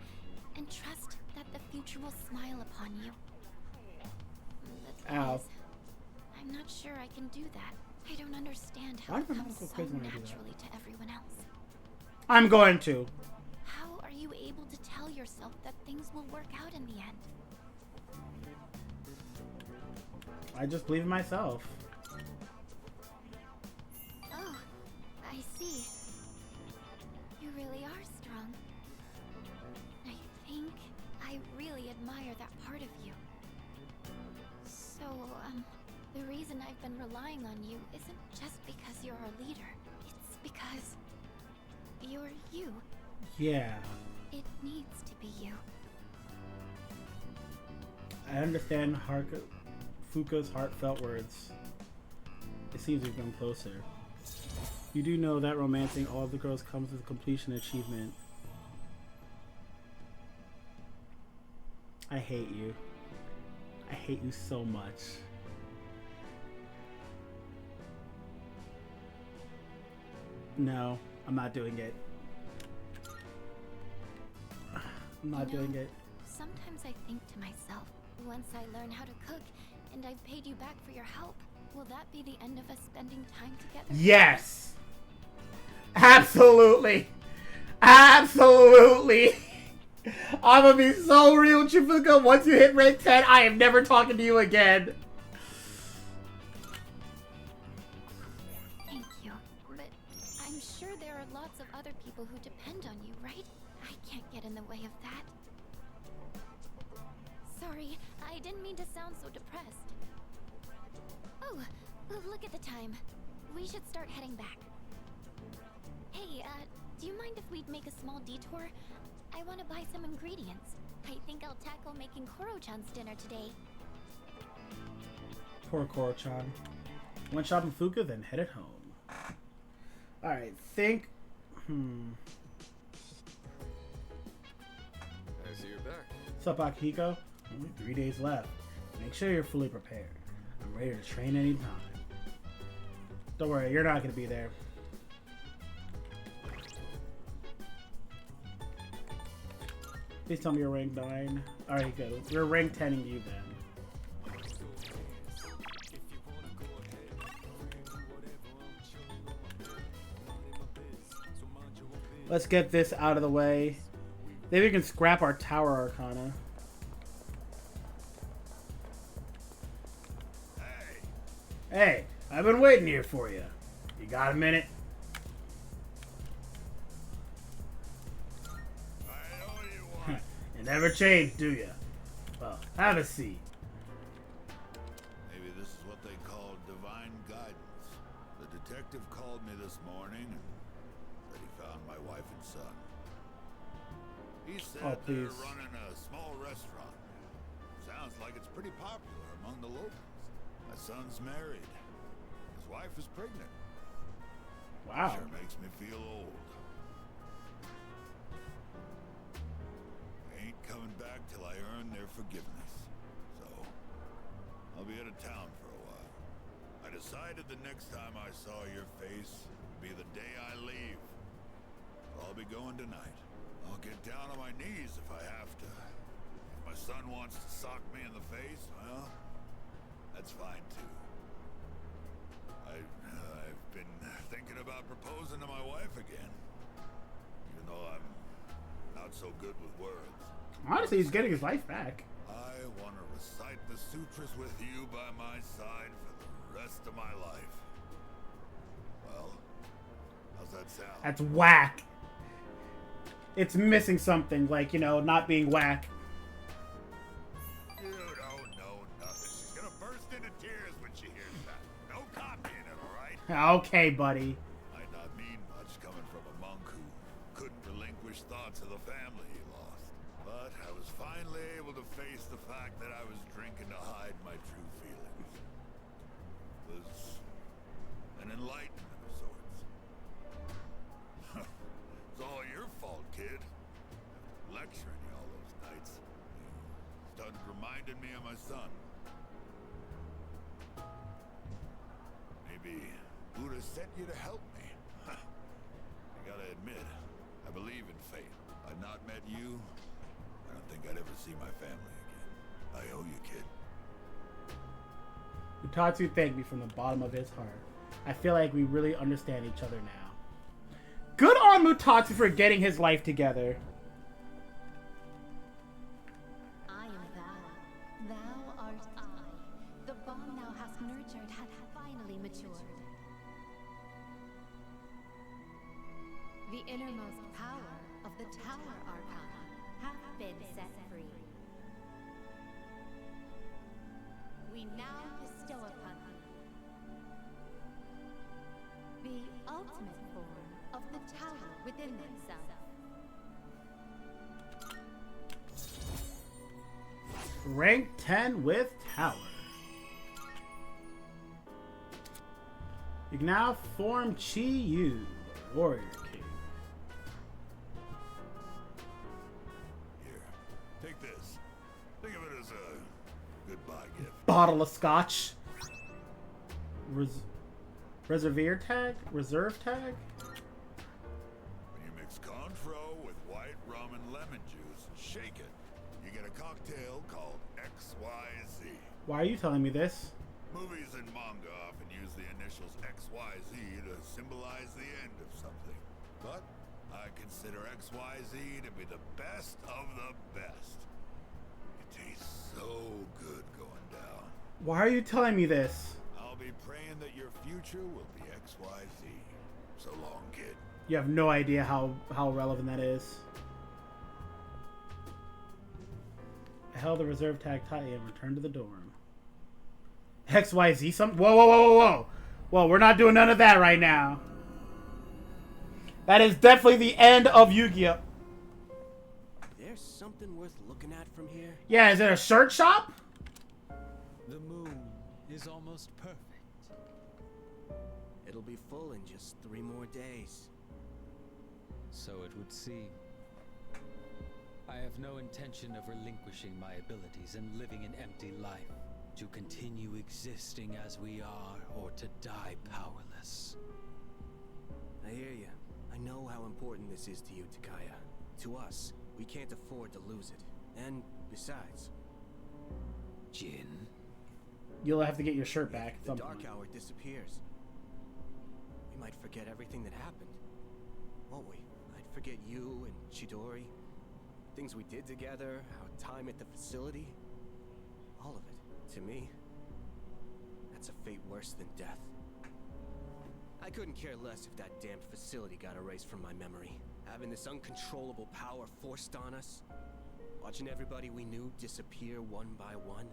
and trust that the future will smile upon you. The thing Ow. is, I'm not sure I can do that. I don't understand how Why it do my comes mouth go so crazy when I do that? naturally to everyone else. I'm going to. How are you able to tell yourself that things will work out in the end? I just believe in myself. Oh, I see. You really are strong. I think I really admire that part of you. So, the reason I've been relying on you isn't just because you're our leader. It's because you're you. Yeah. It needs to be you. I understand Fuka's heartfelt words. It seems we've come closer. You do know that romancing all of the girls comes with completion and achievement. I hate you. I hate you so much. No, I'm not doing it. I'm not doing it. Sometimes I think to myself, once I learn how to cook and I've paid you back for your help, will that be the end of us spending time together? Yes! Absolutely! Absolutely! I'm gonna be so real with you, Fuka. Once you hit rank 10, I am never talking to you again. Thank you. But I'm sure there are lots of other people who depend on you, right? I can't get in the way of that. Sorry, I didn't mean to sound so depressed. Oh, look at the time. We should start heading back. Hey, do you mind if we'd make a small detour? I want to buy some ingredients. I think I'll tackle making Koro-chan's dinner today. Poor Koro-chan. Went shopping Fuka, then headed home. Alright, think... I see you're back. What's up, Akihiko? Only 3 days left. Make sure you're fully prepared. I'm ready to train anytime. Don't worry, you're not going to be there. Please tell me you're rank 9. Alright, good. We're rank 10ing you then. Let's get this out of the way. Maybe we can scrap our Tower Arcana. Hey, I've been waiting here for you. You got a minute? You never change, do you? Well, have a seat. Maybe this is what they call divine guidance. The detective called me this morning and said he found my wife and son. He said Oh, they're please. running a small restaurant. Sounds like it's pretty popular among the locals. My son's married. His wife is pregnant. Wow. Sure makes me feel old. I ain't coming back till I earn their forgiveness. So, I'll be out of town for a while. I decided the next time I saw your face would be the day I leave. So I'll be going tonight. I'll get down on my knees if I have to. If my son wants to sock me in the face, well, that's fine too. I've been thinking about proposing to my wife again. Even though I'm not so good with words. Honestly, he's getting his life back. I want to recite the sutras with you by my side for the rest of my life. Well, how's that sound? That's whack. It's missing something, like, you know, not being whack. You don't know nothing. She's gonna burst into tears when she hears that. No copying it, alright? Okay, buddy. Might not mean much coming from a monk who couldn't relinquish thoughts of the family he lost. But I was finally able to face the fact that I was drinking to hide my true feelings. It was an enlightenment of sorts. It's all your fault, kid. After lecturing you all those nights, you started reminding me of my son. Maybe Buddha sent you to help me. I gotta admit, I believe in fate. If I'd not met you, I don't think I'd ever see my family again. I owe you, kid. Mutatsu thanked me from the bottom of his heart. I feel like we really understand each other now. Good on Mutatsu for getting his life together. I am thou. Thou art I. The bond thou hast nurtured hath finally matured. The innermost power of the Tower Archon hath been set free. We now bestow upon thee the ultimate form of the tower within thyself. Rank 10 with Tower. You can now form Chi Yu, Warrior King. Here, take this. Think of it as a goodbye gift. Bottle of scotch. Reserve tag? Reserve tag? When you mix Cointreau with white rum and lemon juice and shake it, you get a cocktail called XYZ. Why are you telling me this? Movies and manga often use the initials XYZ to symbolize the end of something. But I consider XYZ to be the best of the best. It tastes so good going down. Why are you telling me this? I'll be praying that your future will be XYZ. So long, kid. You have no idea how relevant that is. I held the reserve tag tightly and returned to the dorm. XYZ some whoa. Whoa, we're not doing none of that right now. That is definitely the end of Yu-Gi-Oh! There's something worth looking at from here. Yeah, is it a shirt shop? The moon is almost perfect. It'll be full in just 3 more days. So it would seem. I have no intention of relinquishing my abilities and living an empty life. To continue existing as we are, or to die powerless. I hear you. I know how important this is to you, Takaya. To us, we can't afford to lose it. And besides, Jin? You'll have to get your shirt back at the some Dark point. Hour disappears. We might forget everything that happened. Won't we? I'd forget you and Chidori. Things we did together, our time at the facility. All of it. To me, that's a fate worse than death. I couldn't care less if that damned facility got erased from my memory. Having this uncontrollable power forced on us. Watching everybody we knew disappear one by one.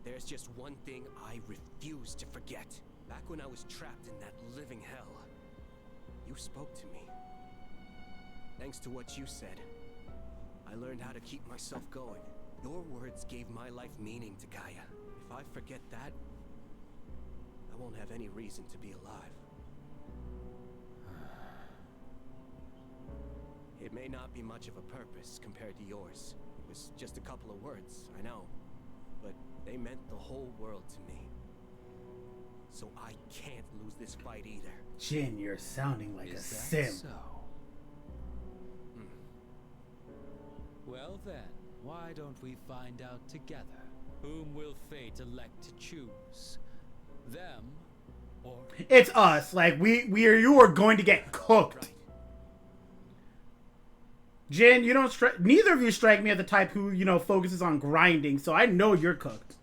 There's just one thing I refuse to forget. Back when I was trapped in that living hell, you spoke to me. Thanks to what you said, I learned how to keep myself going. Your words gave my life meaning, Takaya. If I forget that, I won't have any reason to be alive. It may not be much of a purpose compared to yours. It was just a couple of words, I know. But they meant the whole world to me. So I can't lose this fight either. Jin, you're sounding like a Is that sim. so? Well then, why don't we find out together? Whom will fate elect to choose? Them or It's us. Like you are going to get cooked. Right. Jin, you don't strike. Neither of you strike me as the type who, you know, focuses on grinding. So I know you're cooked.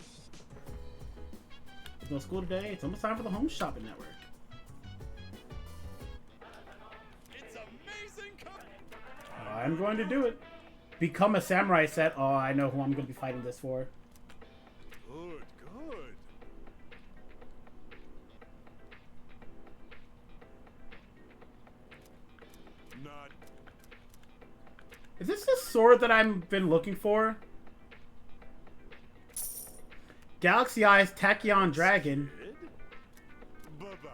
There's no school today. It's almost time for the Home Shopping Network. It's amazing. I'm going to do it. Become a samurai set. Oh, I know who I'm going to be fighting this for. Good, good. Not Is this the sword that I've been looking for? Galaxy Eyes Tachyon Dragon. good. Bye-bye.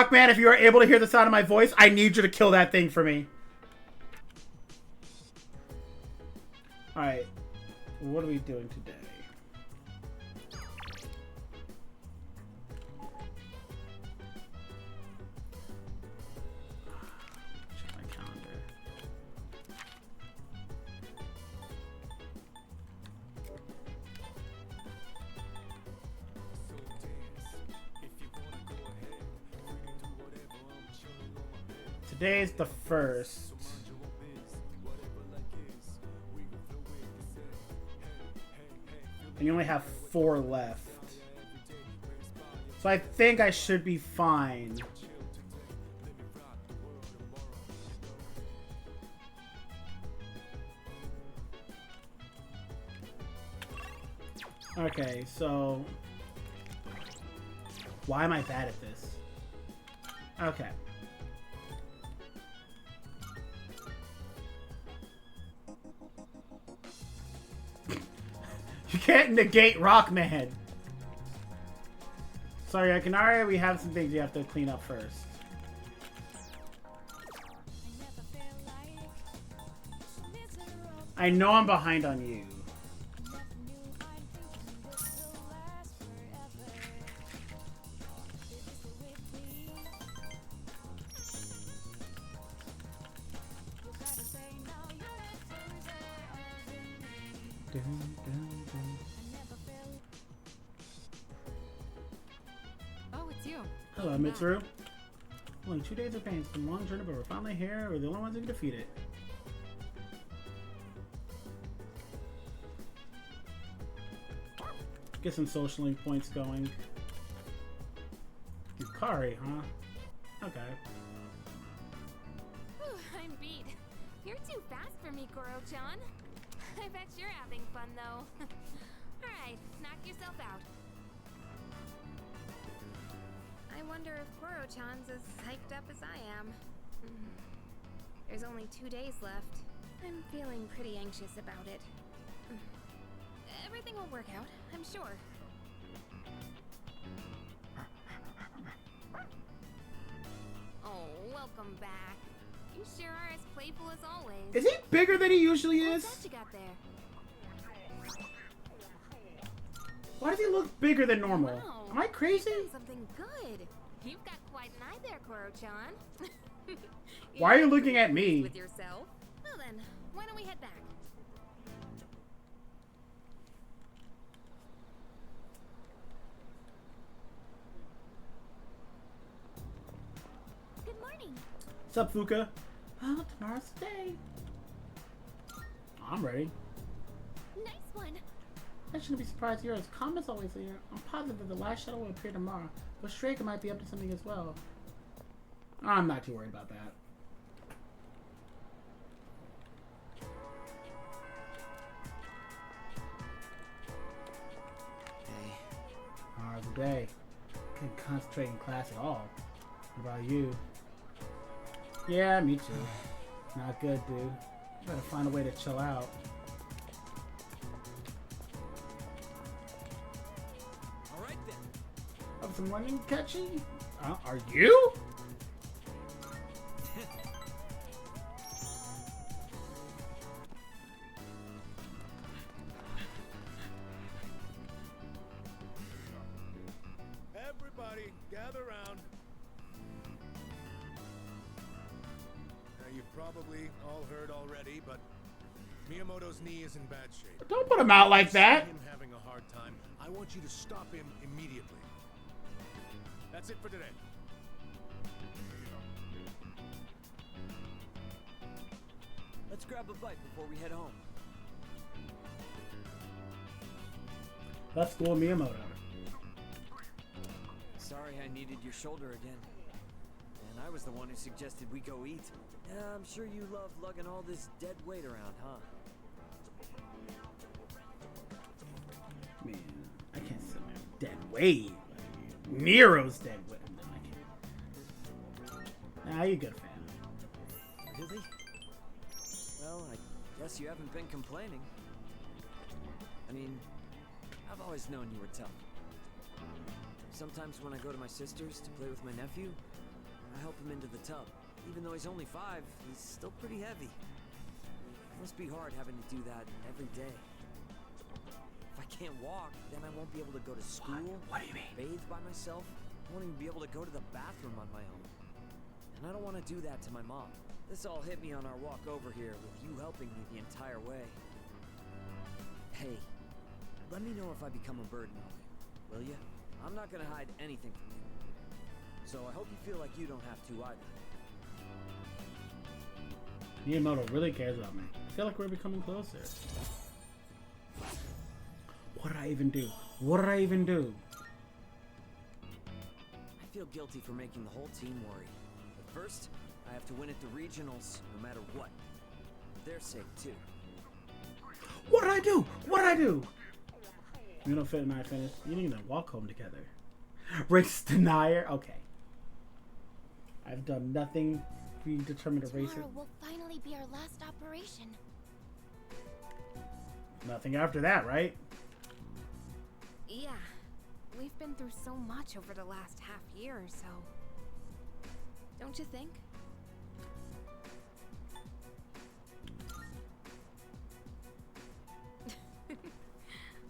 Rockman, if you are able to hear the sound of my voice, I need you to kill that thing for me. Alright. What are we doing today? Check my calendar. Today's the 1st. And you only have 4 left. So I think I should be fine. Okay, so... Why am I bad at this? Okay. You can't negate Rockman. Sorry, Akinari, we have some things you have to clean up first. I know I'm behind on you. Oh, it's you. Hello, Mitsuru. Only 2 days of pain. It's been a long journey, but we're finally here. We're the only ones who can defeat it. Get some social link points going. Yukari, huh? Okay. Whew, I'm beat. You're too fast for me, Koro-chan. I bet you're having fun, though. Alright, knock yourself out. I wonder if Koro-chan's as hyped up as I am. There's only 2 days left. I'm feeling pretty anxious about it. Everything will work out, I'm sure. Oh, welcome back. You sure are as playful as always. Is he bigger than he usually is? What's that you got there? Why does he look bigger than normal? Wow. Am I crazy? You're doing something good. You've got quite an eye there, Koro-chan. Why are you looking at me? With yourself? Well then, why don't we head back? Good morning. What's up, Fuka? Well, tomorrow's the day. I'm ready. Nice one. I shouldn't be surprised here, as calm as always here. I'm positive that the last shadow will appear tomorrow, but Straker might be up to something as well. I'm not too worried about that. Hey, Tomorrow's the day. Can't concentrate in class at all. What about you? Yeah, me too. Not good, dude. Gotta find a way to chill out. alright then. Have some running catchy? Are you? gather round. Now, you've probably all heard already, but Miyamoto's knee is in bad shape. Don't put him out like that. See him having a hard time. I want you to stop him immediately. That's it for today. Let's grab a bite before we head home. Let's school Miyamoto. Sorry I needed your shoulder again. And I was the one who suggested we go eat. I'm sure you love lugging all this dead weight around, huh? Man, I can't sit there. Dead weight. Like, Nero's dead weight. Nah, you good, fam. Really? Well, I guess you haven't been complaining. I mean, I've always known you were tough. Sometimes when I go to my sister's to play with my nephew, I help him into the tub. Even though he's only 5, he's still pretty heavy. It must be hard having to do that every day. If I can't walk, then I won't be able to go to school. What do you mean? Bathe by myself. I won't even be able to go to the bathroom on my own. And I don't want to do that to my mom. This all hit me on our walk over here, with you helping me the entire way. Hey, let me know if I become a burden on you, will you? I'm not gonna hide anything from you. So I hope you feel like you don't have to either. Miyamoto really cares about me. I feel like we're becoming closer. What did I even do? What did I even do? I feel guilty for making the whole team worry. But first, I have to win at the regionals, no matter what. For their sake, too. What did I do? What did I do? You know, Fit and I finished. You didn't even walk home together. Race denier? Okay. I've done nothing predetermined to race it. Tomorrow will finally be our last operation. Nothing after that, right? Yeah. We've been through so much over the last half year or so. Don't you think?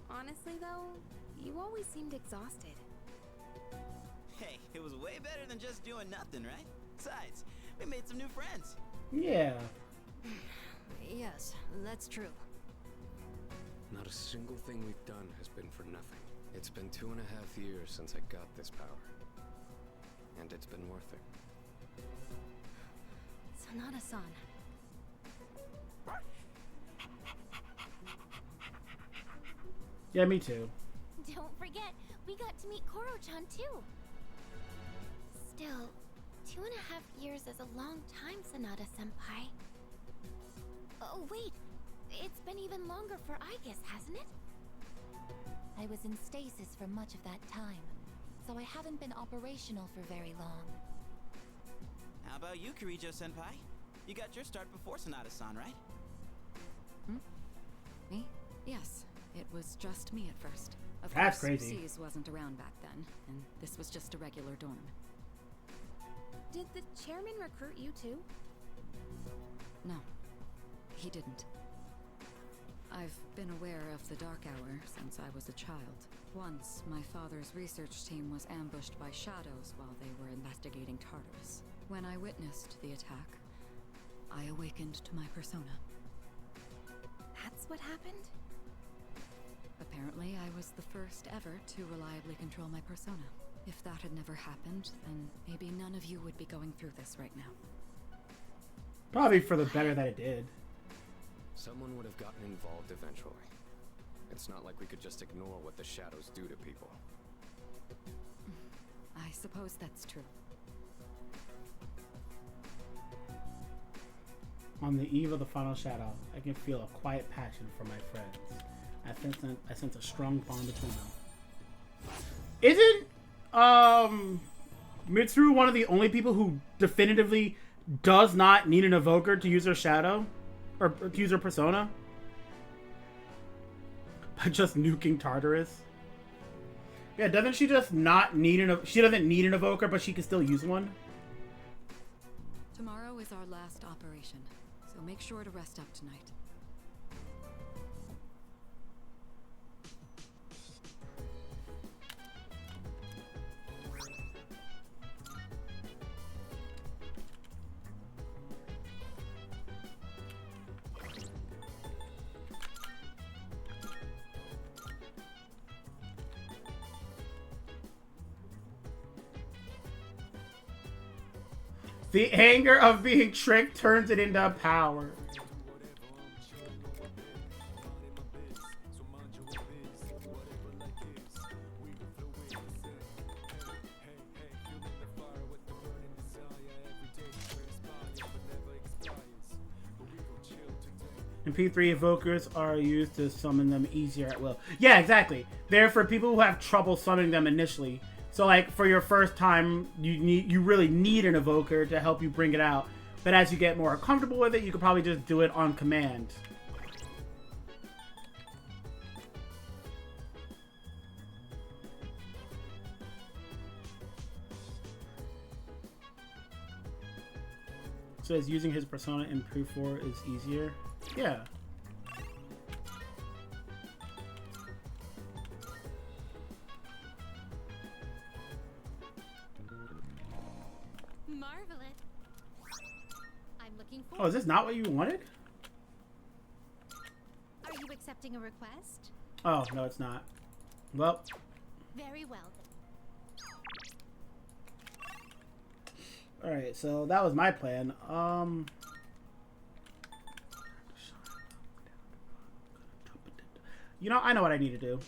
Honestly, though, you always seemed exhausted. Hey, it was way better than just doing nothing, right? Besides, we made some new friends. Yeah. Yes, that's true. Not a single thing we've done has been for nothing. It's been 2.5 years since I got this power. And it's been worth it. Sanada-san. Yeah, me too. Don't forget, we got to meet Koro-chan too. Still, 2.5 years is a long time, Sanada-senpai. Oh wait, it's been even longer for Aigis, hasn't it? I was in stasis for much of that time, so I haven't been operational for very long. How about you, Kirijo-senpai? You got your start before Sanada-san, right? Me? Yes. It was just me at first. Of That's course, crazy. C's wasn't around back then, and this was just a regular dorm. Did the chairman recruit you too? No, he didn't. I've been aware of the Dark Hour since I was a child. Once, my father's research team was ambushed by shadows while they were investigating Tartarus. When I witnessed the attack, I awakened to my persona. That's what happened? Apparently, I was the first ever to reliably control my persona. If that had never happened, then maybe none of you would be going through this right now. Probably for the better that it did. Someone would have gotten involved eventually. It's not like we could just ignore what the shadows do to people. I suppose that's true. On the eve of the final shadow, I can feel a quiet passion for my friends. I sense a strong bond between them. Isn't Mitsuru one of the only people who definitively does not need an evoker to use her shadow? Or to use her persona? By just nuking Tartarus? Yeah, doesn't she just not need she doesn't need an evoker, but she can still use one? Tomorrow is our last operation, so make sure to rest up tonight. The anger of being tricked turns it into power. And P3 evokers are used to summon them easier at will. Yeah, exactly. They're for people who have trouble summoning them initially. So like for your first time, you really need an evoker to help you bring it out. But as you get more comfortable with it, you could probably just do it on command. So as using his persona in P4 is easier. Yeah. Marvelous. I'm looking forward. Oh, is this not what you wanted? Are you accepting a request? Oh, no, it's not. Well. Very well. Alright, so that was my plan. You know, I know what I need to do.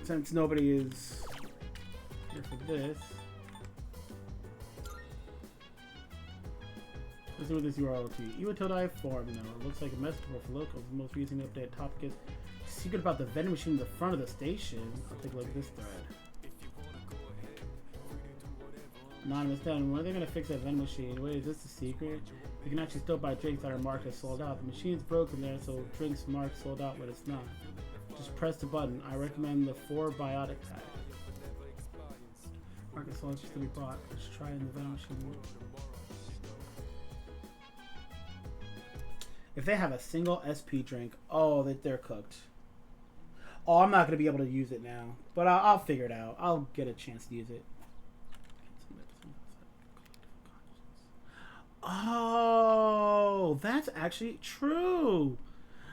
Since nobody is here for this. Let's see what this URL to. Iwatodai form, you know. It looks like a message for locals. The most recently updated topic is secret about the vending machine in the front of the station. I'll take a look at this thread. Anonymous down. When are they gonna fix that vending machine? Wait, is this the secret? You can actually still buy drinks that are marked as sold out. The machine's broken there, so drinks marked sold out when it's not. Just press the button. I recommend the 4 biotic pack. Market sold just to be bought. Let's try in the vending machine. If they have a single SP drink, oh, that they're cooked. Oh, I'm not gonna be able to use it now, but I'll figure it out. I'll get a chance to use it. Oh, that's actually true.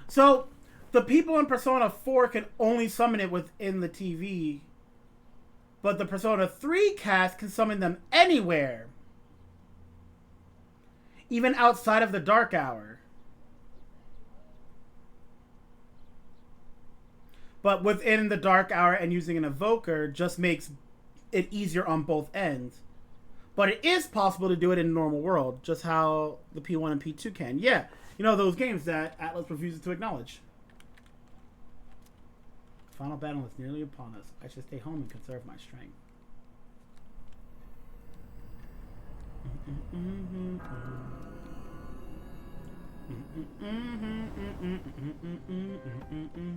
So, the people in Persona 4 can only summon it within the TV. But the Persona 3 cast can summon them anywhere. Even outside of the dark hour. But within the dark hour and using an evoker just makes it easier on both ends. But it is possible to do it in the normal world, just how the P1 and P2 can. Yeah, you know, those games that Atlas refuses to acknowledge. Final battle is nearly upon us. I should stay home and conserve my strength.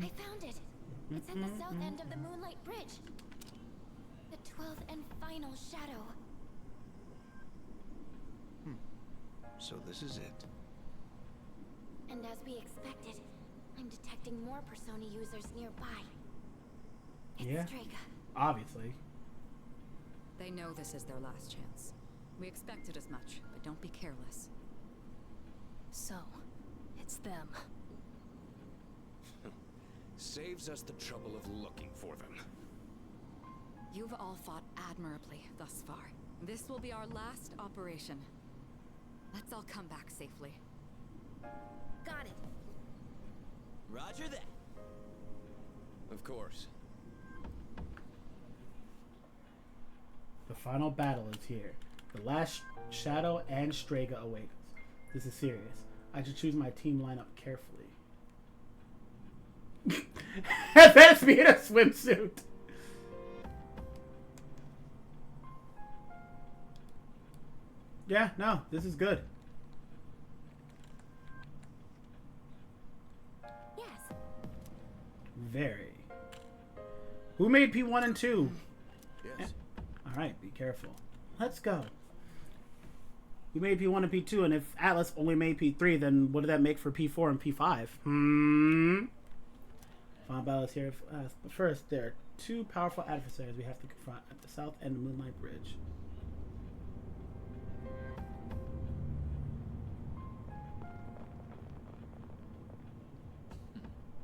I found it. It's at the south end of the Moonlight Bridge. The 12th and final shadow. So this is it. And as we expected, I'm detecting more Persona users nearby. It's Yeah, Strega. obviously. They know this is their last chance. We expected as much, but don't be careless. So, it's them. Saves us the trouble of looking for them. You've all fought admirably thus far. This will be our last operation. Let's all come back safely. Got it. Roger that. Of course. The final battle is here. The last shadow and Strega awakens. This is serious. I should choose my team lineup carefully. That's me in a swimsuit. Yeah, no, this is good. Yes. Very. Who made P1 and 2? Yes. Alright, be careful. Let's go. We made P1 and P2, and if Atlas only made P3, then what did that make for P4 and P5? Final battle is here. But first, there are 2 powerful adversaries we have to confront at the south end of Moonlight Bridge.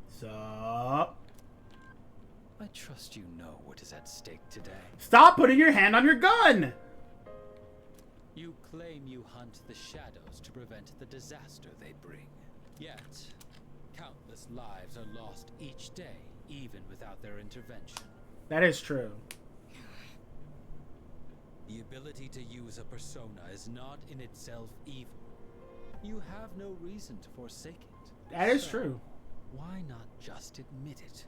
So, I I trust you know what is at stake today. Stop putting your hand on your gun! You claim you hunt the shadows to prevent the disaster they bring. Yet, countless lives are lost each day, even without their intervention. That is true. The ability to use a persona is not in itself evil. You have no reason to forsake it. That is true. Why not just admit it?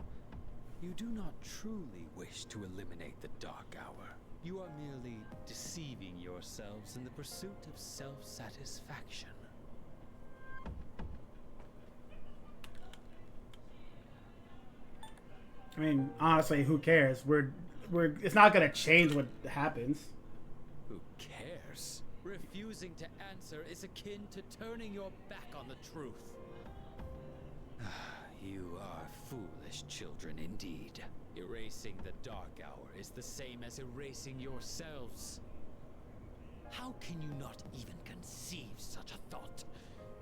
You do not truly wish to eliminate the Dark Hour. You are merely deceiving yourselves in the pursuit of self-satisfaction. I mean, honestly, who cares? It's not gonna change what happens. Who cares? Refusing to answer is akin to turning your back on the truth. You are foolish children indeed. Erasing the Dark Hour is the same as erasing yourselves. How can you not even conceive such a thought?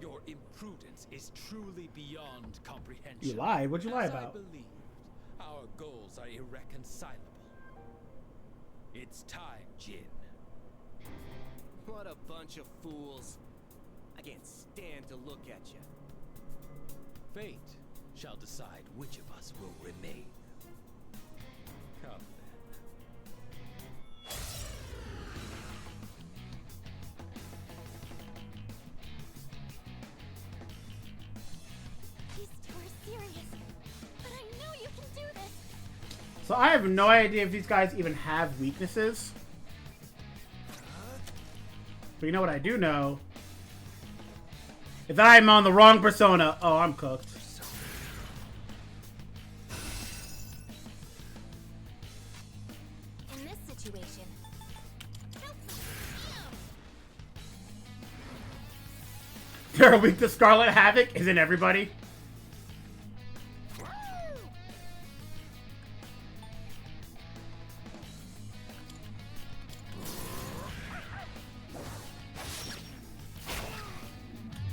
Your imprudence is truly beyond comprehension. You lied. What'd you lie about? I believed, our goals are irreconcilable. It's time, Jin. What a bunch of fools. I can't stand to look at you. Fate shall decide which of us will remain. Come then. These two are serious, but I know you can do this. So I have no idea if these guys even have weaknesses. But you know what I do know? If I'm on the wrong persona, oh, I'm cooked. In this situation, They're weak to Scarlet Havoc, isn't everybody?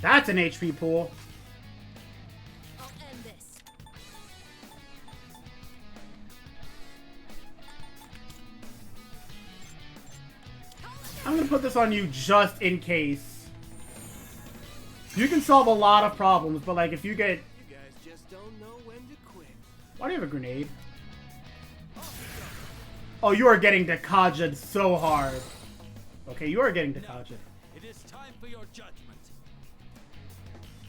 That's an HP pool. I'll end this. I'm gonna put this on you just in case. You can solve a lot of problems, but like if you get... You guys just don't know when to quit. Why do you have a grenade? Oh, you are getting Dekaja'd so hard. Okay, you are getting Dekaja'd. It is time for your judgment.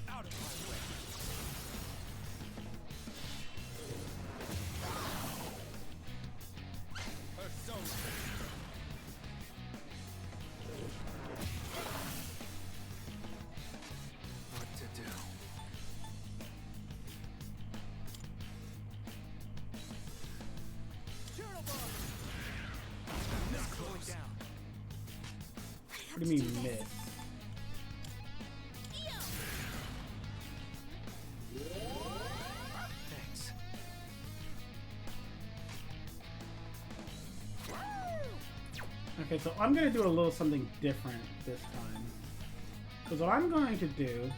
Out of my way. Persona. What to do? What do you mean miss? Thanks. Okay, so I'm gonna do a little something different this time. Because what I'm going to do...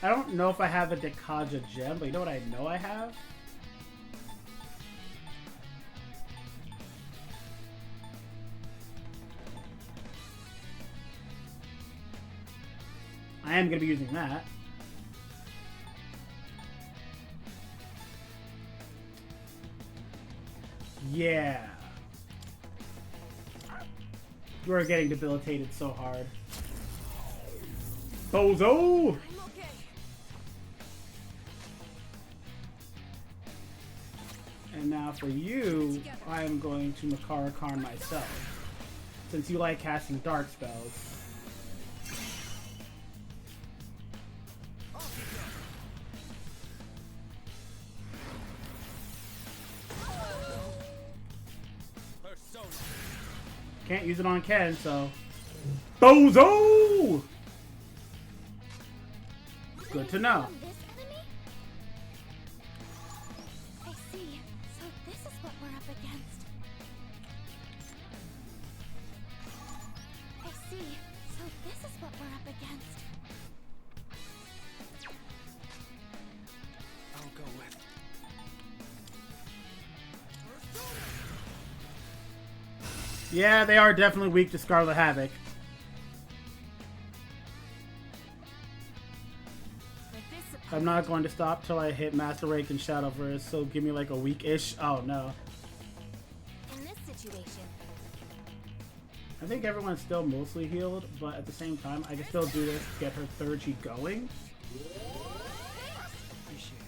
I don't know if I have a Dekaja gem, but you know what I know I have? I am going to be using that. Yeah. You are getting debilitated so hard. Bozo! I'm okay. And now for you, I am going to Makara Karn myself. Since you like casting dark spells. Can't use it on Ken, so... Bozo! Good to know. this enemy? I see. So this is what we're up against. I see. So this is what we're up against. Yeah, they are definitely weak to Scarlet Havoc. I'm not going to stop till I hit Master Rake and Shadowverse, so give me like a week-ish. Oh no. In this situation, I think everyone's still mostly healed, but at the same time, I can still do this to get her third G going. Appreciate it.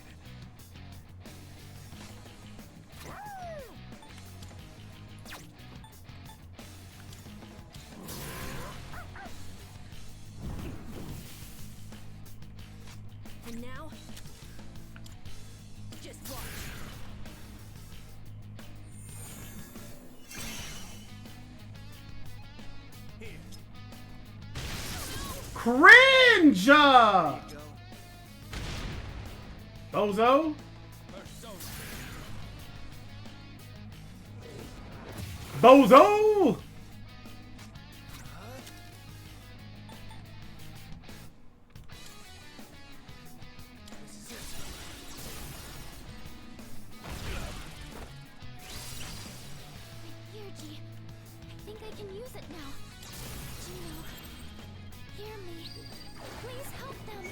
And now, just watch. Cringe! Bozo? Bozo! Yuji, I think I can use it now. Gino, hear me. Please help them.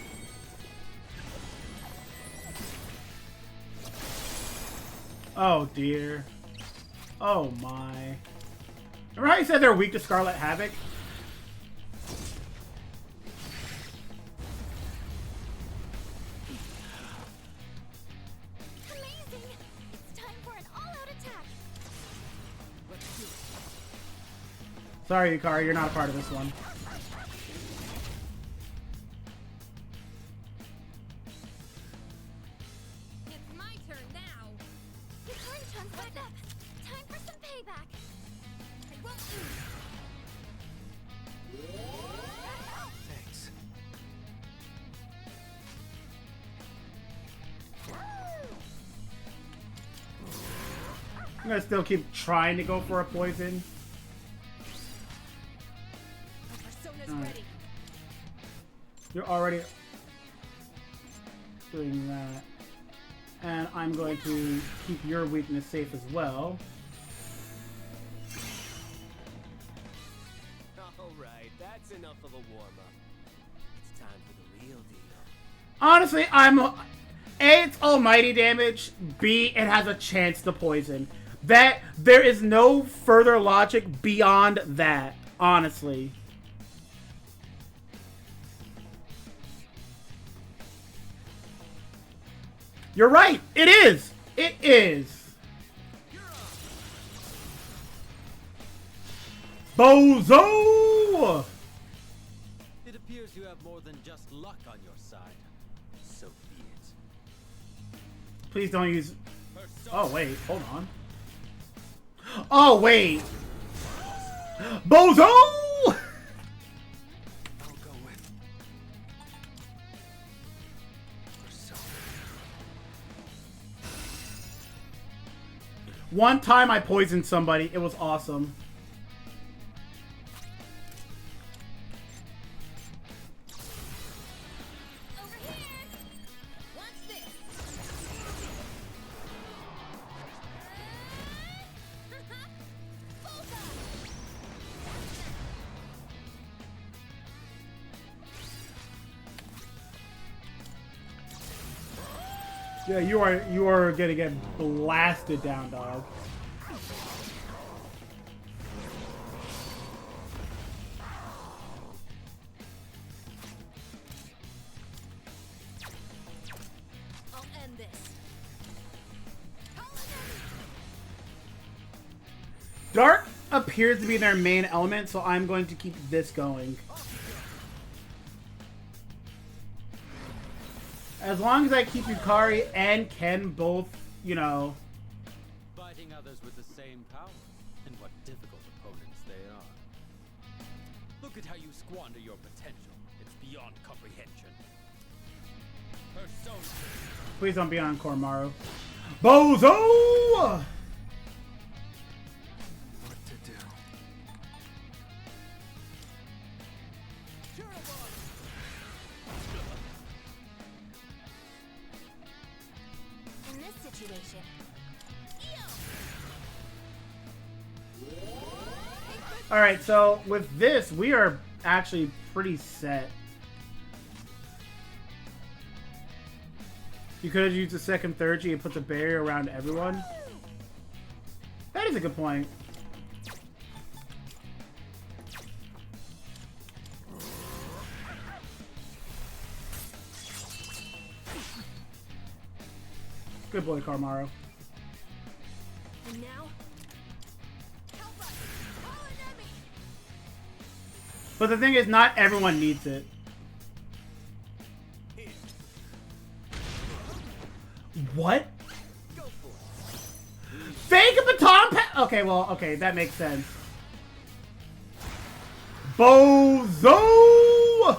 Oh dear. Oh my. Remember how you said they're weak to Scarlet Havoc? Amazing! It's time for an all-out attack. Sorry, Yukari, you're not a part of this one. It's my turn now. Hikari-chan's back up. Time for some payback. I won't Thanks. I'm gonna still keep trying to go for a poison. My persona's Alright. ready. You're already doing that. And I'm going to keep your weakness safe as well. Alright, that's enough of a warm-up. It's time for the real deal. Honestly, A, it's almighty damage. B, it has a chance to poison. That, there is no further logic beyond that, honestly. You're right! It is! It is! Bozo! It appears you have more than just luck on your side. So be it. Please don't use... Oh, wait. Hold on. Oh, wait. Bozo! I'll go with Persona. One time I poisoned somebody. It was awesome. Over here. Watch this. Yeah, you are gonna get blasted down, dog. I'll end this. Dark appears to be their main element, so I'm going to keep this going. As long as I keep Yukari and Ken both, you know... Fighting others with the same power, and what difficult opponents they are. Look at how you squander your potential. It's beyond comprehension. Persona. Please don't be on Koromaru. Bozo! What to do? in this situation, Alright, so with this, we are actually pretty set. You could have used the second third G and put the barrier around everyone. That is a good point. Good boy, Carmaro. And now, help us! Call an enemy! But the thing is, not everyone needs it. What? Fake a baton pa- Okay, well, okay, that makes sense. Bozo!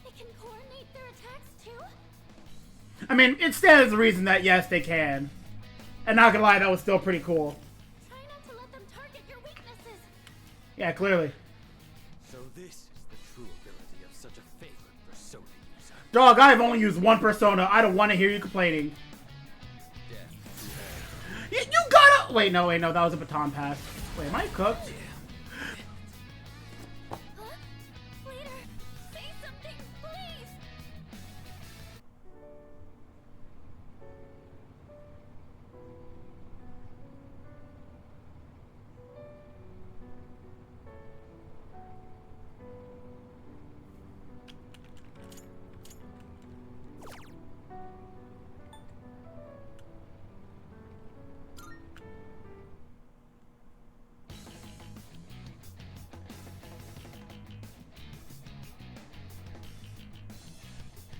They can coordinate their attacks too? I mean, it stands to reason that yes, they can. And not gonna lie, that was still pretty cool. Try not to let them target your weaknesses. Yeah, clearly. So this is the true ability of such a favorite persona user. Dog, I have only used one persona. I don't want to hear you complaining. You gotta... Wait, no, that was a baton pass. Wait, am I cooked? Huh? Leader, say something, please!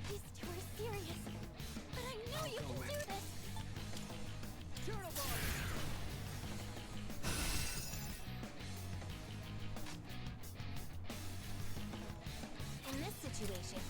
These two are serious, but I know you can do this. In this situation,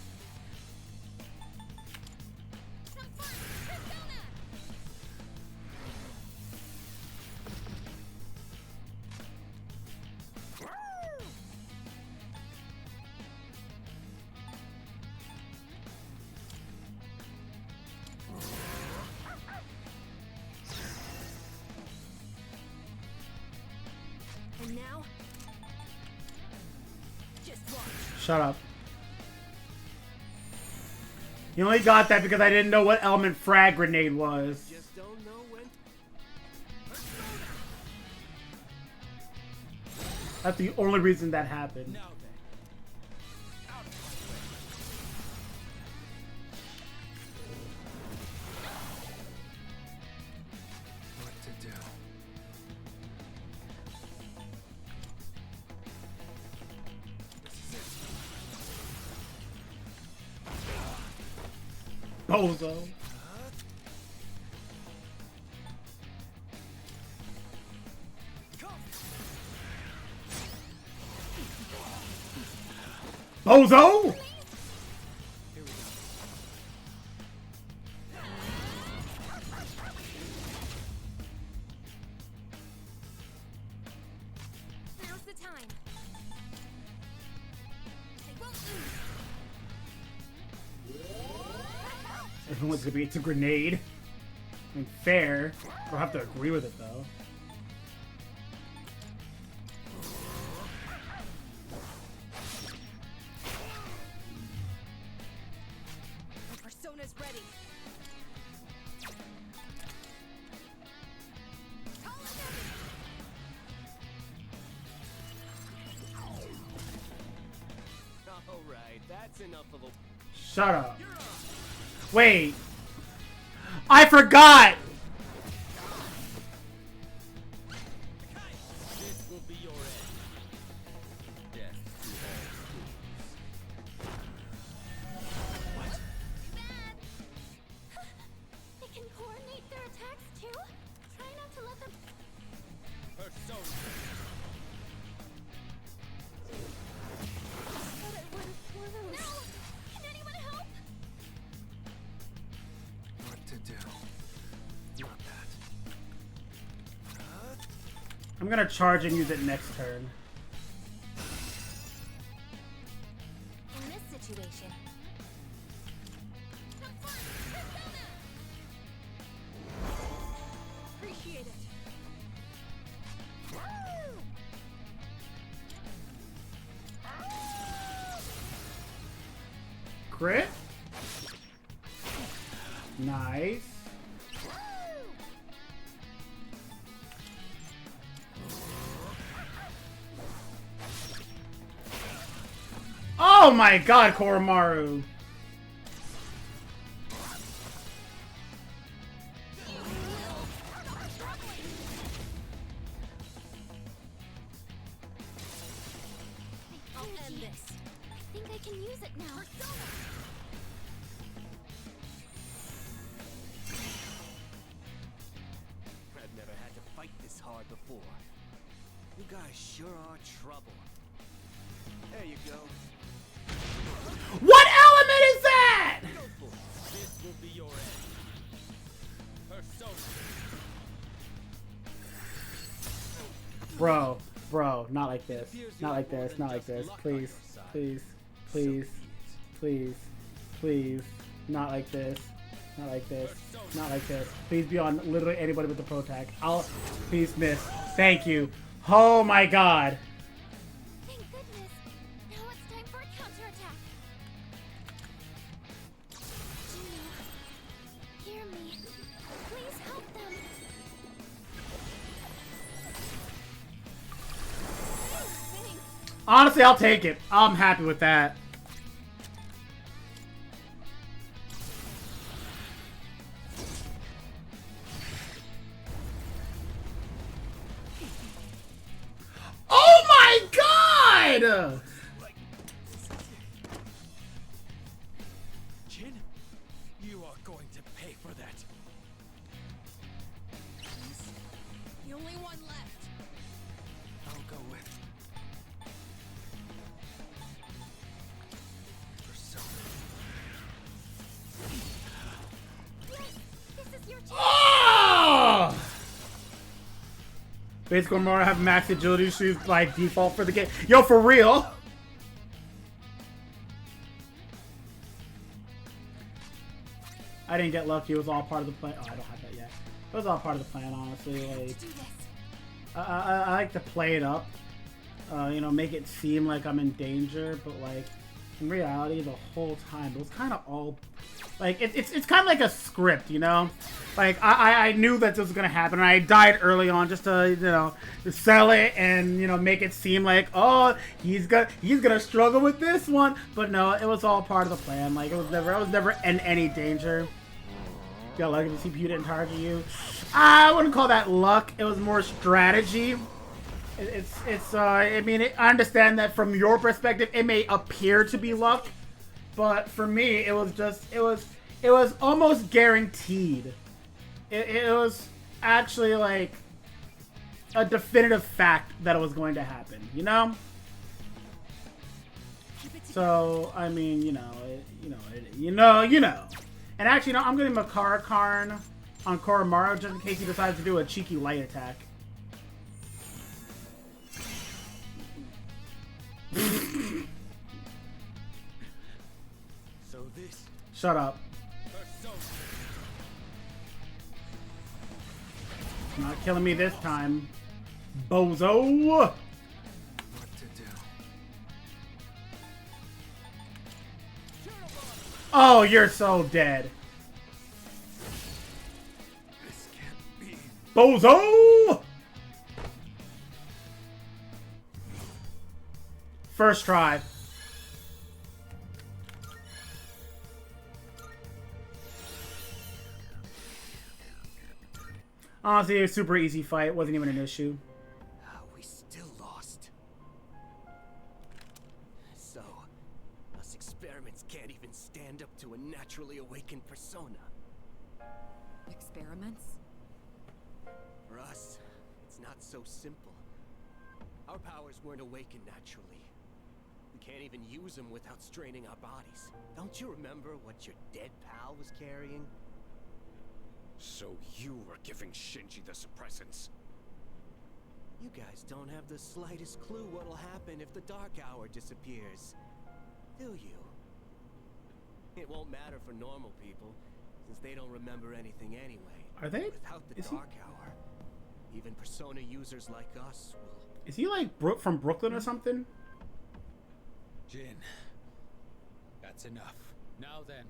And now, just watch. Shut up. You only got that because I didn't know what element frag grenade was. Just don't know when. That's the only reason that happened. What to do? Bozo. Bozo! now's the time. They won't lose. Everyone's gonna be it's a grenade. I mean, fair. I'll have to agree with it though. The persona's ready. Call an enemy! Alright, that's enough of a... Shut up. Wait. I forgot! This will be your end. Death to all. What? They can coordinate their attacks too? Try not to let them... Persona. But I wouldn't lose. No! Can anyone help? What to do? Not that. I'm gonna charge and use it next turn. In this situation, Appreciate it. crit. Nice. Oh my god, Koromaru. I'll end this. I think I can use it now. I've never had to fight this hard before. You guys sure are trouble. There you go. What element is that? This will be your end. Persona. Bro, not like this. Not like this, not like this. Please, please, please, please, please. Not like this. Not like this. Not like this. Please be on literally anybody with the pro tag. Please miss. Thank you. Oh my god. Thank goodness. Now it's time for a counterattack. Gino, hear me. Please help them. Thanks. Honestly, I'll take it. I'm happy with that. Oh my god! Jin, you are going to pay for that. The only one left. I'll go with Persona. Yes, this is your chance. Oh! Basically, Koromaru have max agility shoes by default for the game. Yo, for real? I didn't get lucky. It was all part of the plan. Oh, I don't have that yet. It was all part of the plan, honestly. Like, I like to play it up. You know, make it seem like I'm in danger, but like in reality, the whole time it was kind of all like it's kind of like a script, you know. Like I knew that this was gonna happen, and I died early on just to to sell it and make it seem like, oh, he's gonna struggle with this one, but no, it was all part of the plan. Like I was never in any danger. Got lucky the CPU didn't target you. I wouldn't call that luck. It was more strategy. I mean, I understand that from your perspective, it may appear to be luck, but for me, it was almost guaranteed. It was actually like a definitive fact that it was going to happen, you know? So, I mean, you know. And actually, no, I'm getting Makara Karn on Koromaru just in case he decides to do a cheeky light attack. So this. Shut up. Not killing me this time, bozo. What to do? Oh, you're so dead. This can't be. Bozo! First try. Honestly, it was a super easy fight. Wasn't even an issue. We still lost. So, us experiments can't even stand up to a naturally awakened persona. Experiments? For us, it's not so simple. Our powers weren't awakened naturally. We can't even use them without straining our bodies. Don't you remember what your dead pal was carrying? So you were giving Shinji the suppressants? You guys don't have the slightest clue what'll happen if the Dark Hour disappears, do you? It won't matter for normal people, since they don't remember anything anyway. Are they? Without the Dark Hour, even Persona users like us will... Is he like from Brooklyn or something? Jin, that's enough. Now then,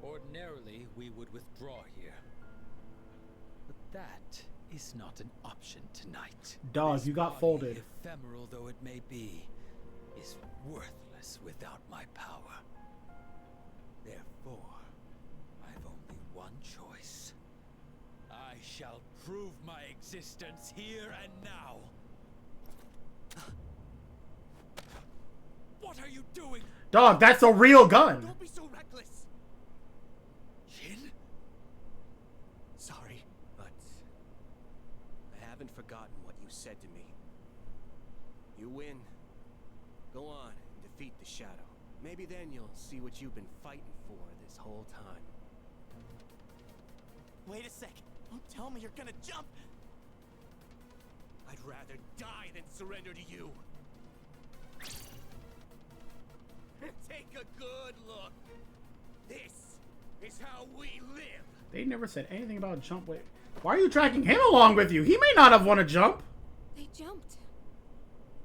ordinarily we would withdraw here. But that is not an option tonight. Dog, This you got body, folded. ephemeral though it may be, is worthless without my power. Therefore, I've only one choice. I shall prove my existence here and now. What are you doing? Dog, that's a real gun. Don't be so reckless. Jin? Sorry, but I haven't forgotten what you said to me. You win. Go on and defeat the Shadow. Maybe then you'll see what you've been fighting for this whole time. Wait a sec. Don't tell me you're gonna jump. I'd rather die than surrender to you. Take a good look. This is how we live. They never said anything about jump. Wait, why are you dragging him along with you? He may not have wanted to jump. They jumped.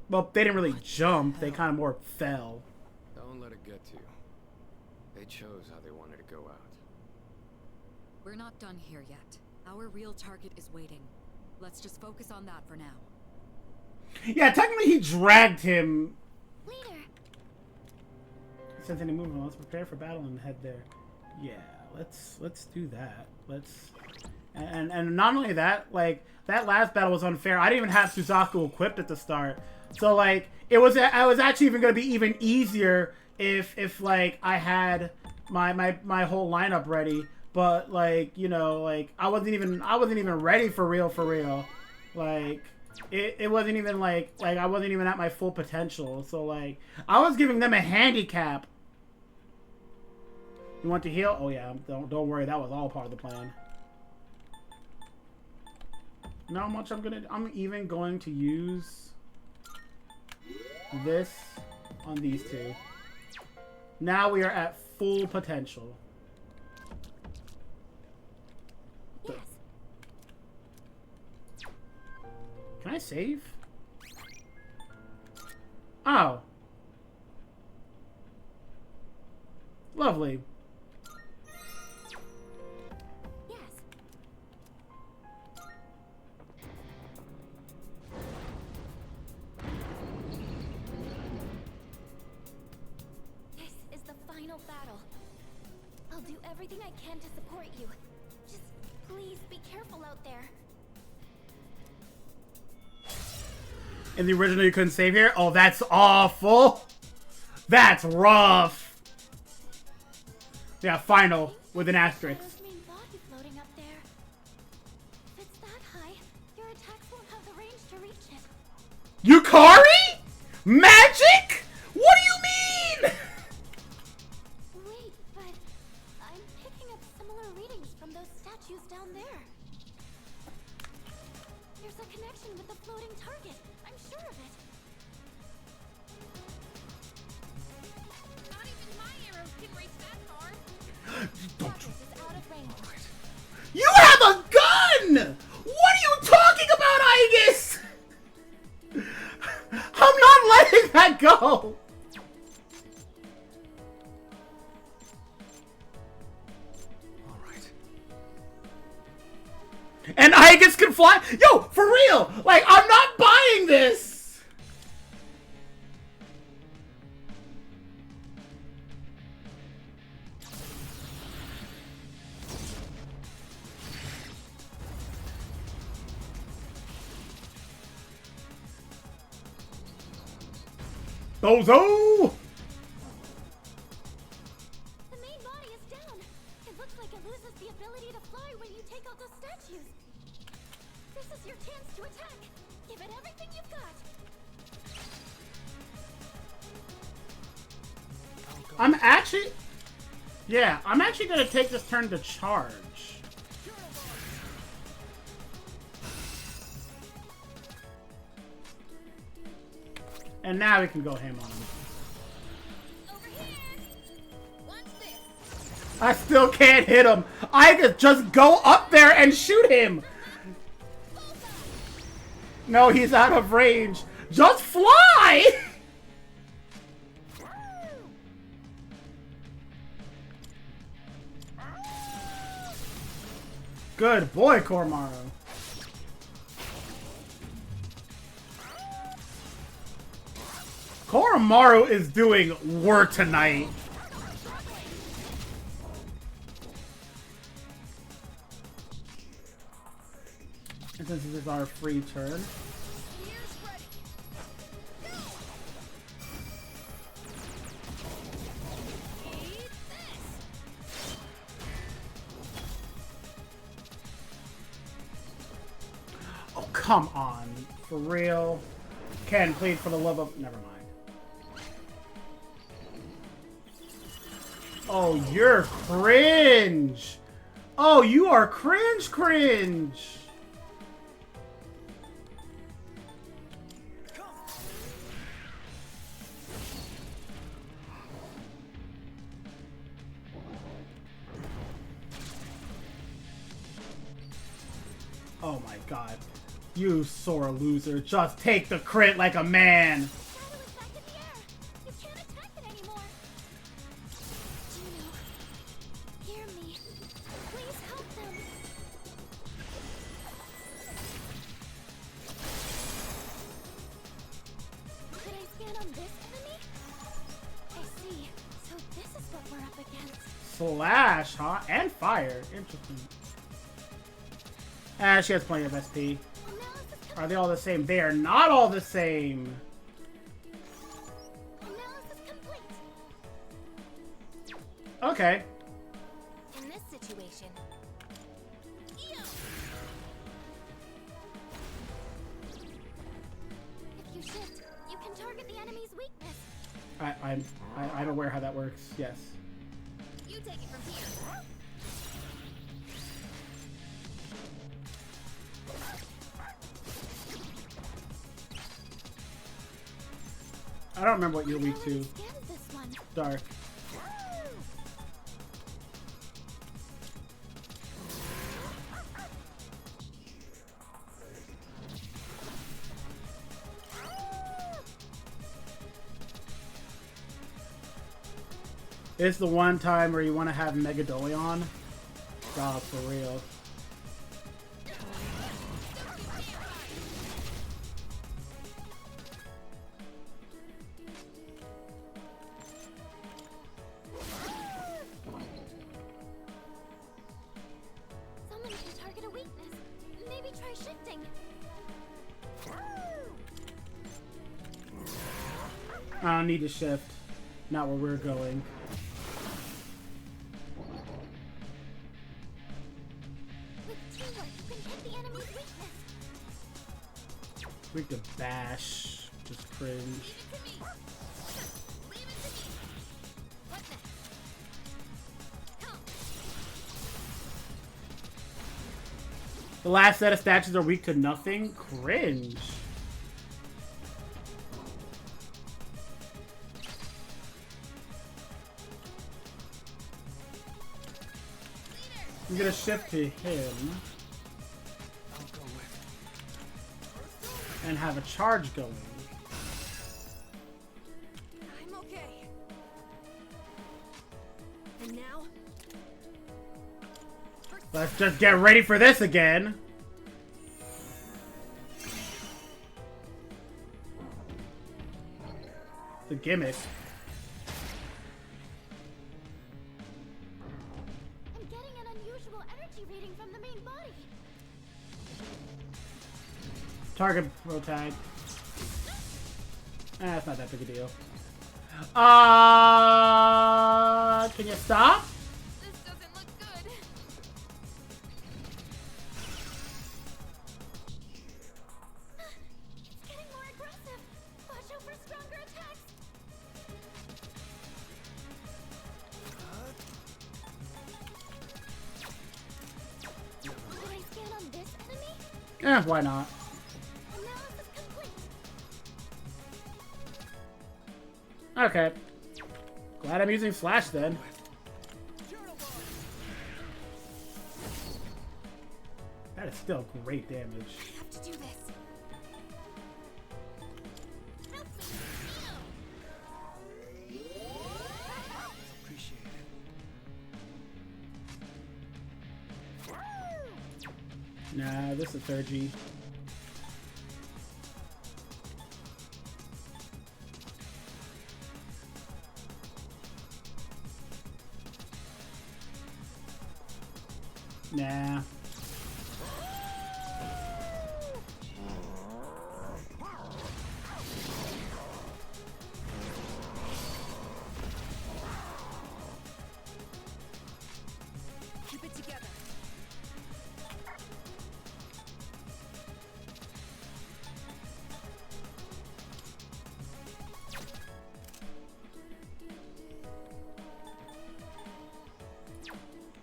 Well, they didn't really jump. They kind of more fell. Don't let it get to you. They chose how they wanted to go out. We're not done here yet. Our real target is waiting. Let's just focus on that for now. Yeah, technically he dragged him. Leader. Since any movement, let's prepare for battle and head there. Yeah, let's do that. And not only that, like that last battle was unfair. I didn't even have Suzaku equipped at the start, so like I was actually even gonna be even easier if like I had my whole lineup ready. But like, you know, like I wasn't even ready for real. Like it wasn't even like I wasn't even at my full potential. So like I was giving them a handicap. You want to heal? Oh yeah, don't worry, that was all part of the plan. You know how much I'm even going to use this on these two. Now we are at full potential. Yes. Can I save? Oh. Lovely. Yes. This is the final battle. I'll do everything I can to support you. Just please be careful out there. In the original, you couldn't save here? Oh, that's awful. That's rough. Yeah, final with an asterisk. Main body floating up there. If it's that high, your attacks won't have the range to reach it. Yukari? Magic? What do you mean? Wait, but I'm picking up similar readings from those statues down there. There's a connection with the floating target. I'm sure of it. Not even my arrows can reach that far. Target is out of range. You have a gun! What are you talking about, Aegis? I'm not letting that go! Alright. And Aegis can fly? Yo, for real! Like, I'm not buying this! Bozo! The main body is down. It looks like it loses the ability to fly when you take out those statues. This is your chance to attack. Give it everything you've got. I'm actually gonna take this turn to charge. And now we can go ham on him. Over here. Watch this. I still can't hit him. I could just go up there and shoot him. No, he's out of range. Just fly! Good boy, Koromaru. Koromaru is doing work tonight. And since this is our free turn. Oh, come on. For real. Ken, please, for the love of... Never mind. Oh, you're cringe. Oh, you are cringe. Oh my god. You sore loser. Just take the crit like a man. Slash, huh? And fire. Interesting. Ah, she has plenty of SP. Are they all the same? They are not all the same. Okay. In this situation, if you shift, you can target the enemy's weakness. I'm aware how that works. Yes. You take it from here. I don't remember what you're weak to. Dark. It's the one time where you want to have Megadolion. God, for real. Someone can target a weakness. Maybe try shifting. I don't need to shift. Not where we're going. Weak to bash. Just cringe. The last set of statues are weak to nothing? Cringe. I'm gonna shift to him. And have a charge going. I'm okay. And now? Let's just get ready for this again. The gimmick. I'm getting an unusual energy reading from the main body. Target pro tag. It's not that big a deal. Can you stop? This doesn't look good. It's getting more aggressive. Watch out for stronger attacks. Should I scan on this enemy? Why not? Okay. Glad I'm using Slash then. That is still great damage. I have to do this. Appreciate it. Nah, this is 3G. Nah. Keep it together.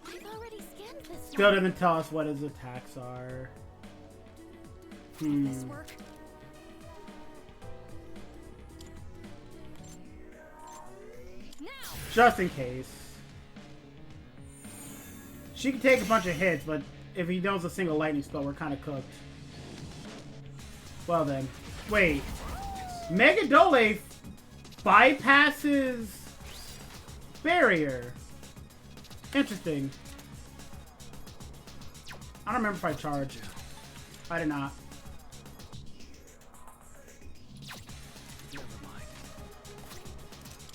I've already scanned this. Still didn't tell us what his attacks are. This work? Now. Just in case. She can take a bunch of hits, but if he knows a single lightning spell, we're kind of cooked. Well then. Wait. Mega Dole bypasses barrier. Interesting. I don't remember if I charged. I did not. Never mind.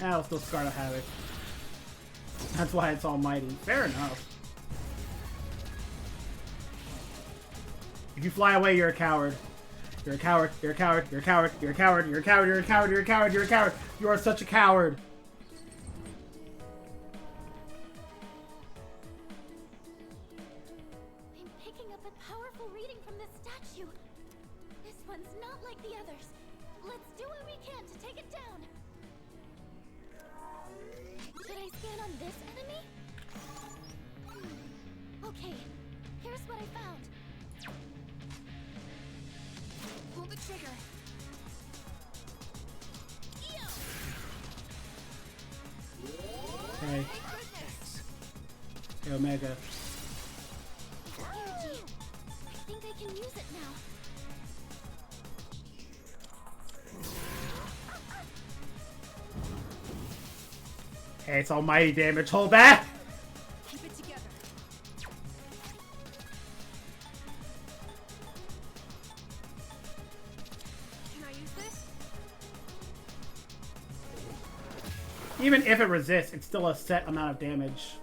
I'll still Scar to Havoc. That's why it's almighty. Fair enough. If you fly away, you're a coward. You're a coward. You're a coward. You're a coward. You're a coward. You're a coward. You're a coward. You're a coward. You're a coward. You are such a coward. I'm picking up a powerful reading from this statue. This one's not like the others. Let's do what we can to take it down. Should I scan on this enemy? Okay, here's what I found. Pull the trigger. Okay. Hey, Omega. Energy. I think I can use it now. Hey, it's almighty damage. Hold that. Keep it together. Can I use this? Even if it resists, it's still a set amount of damage.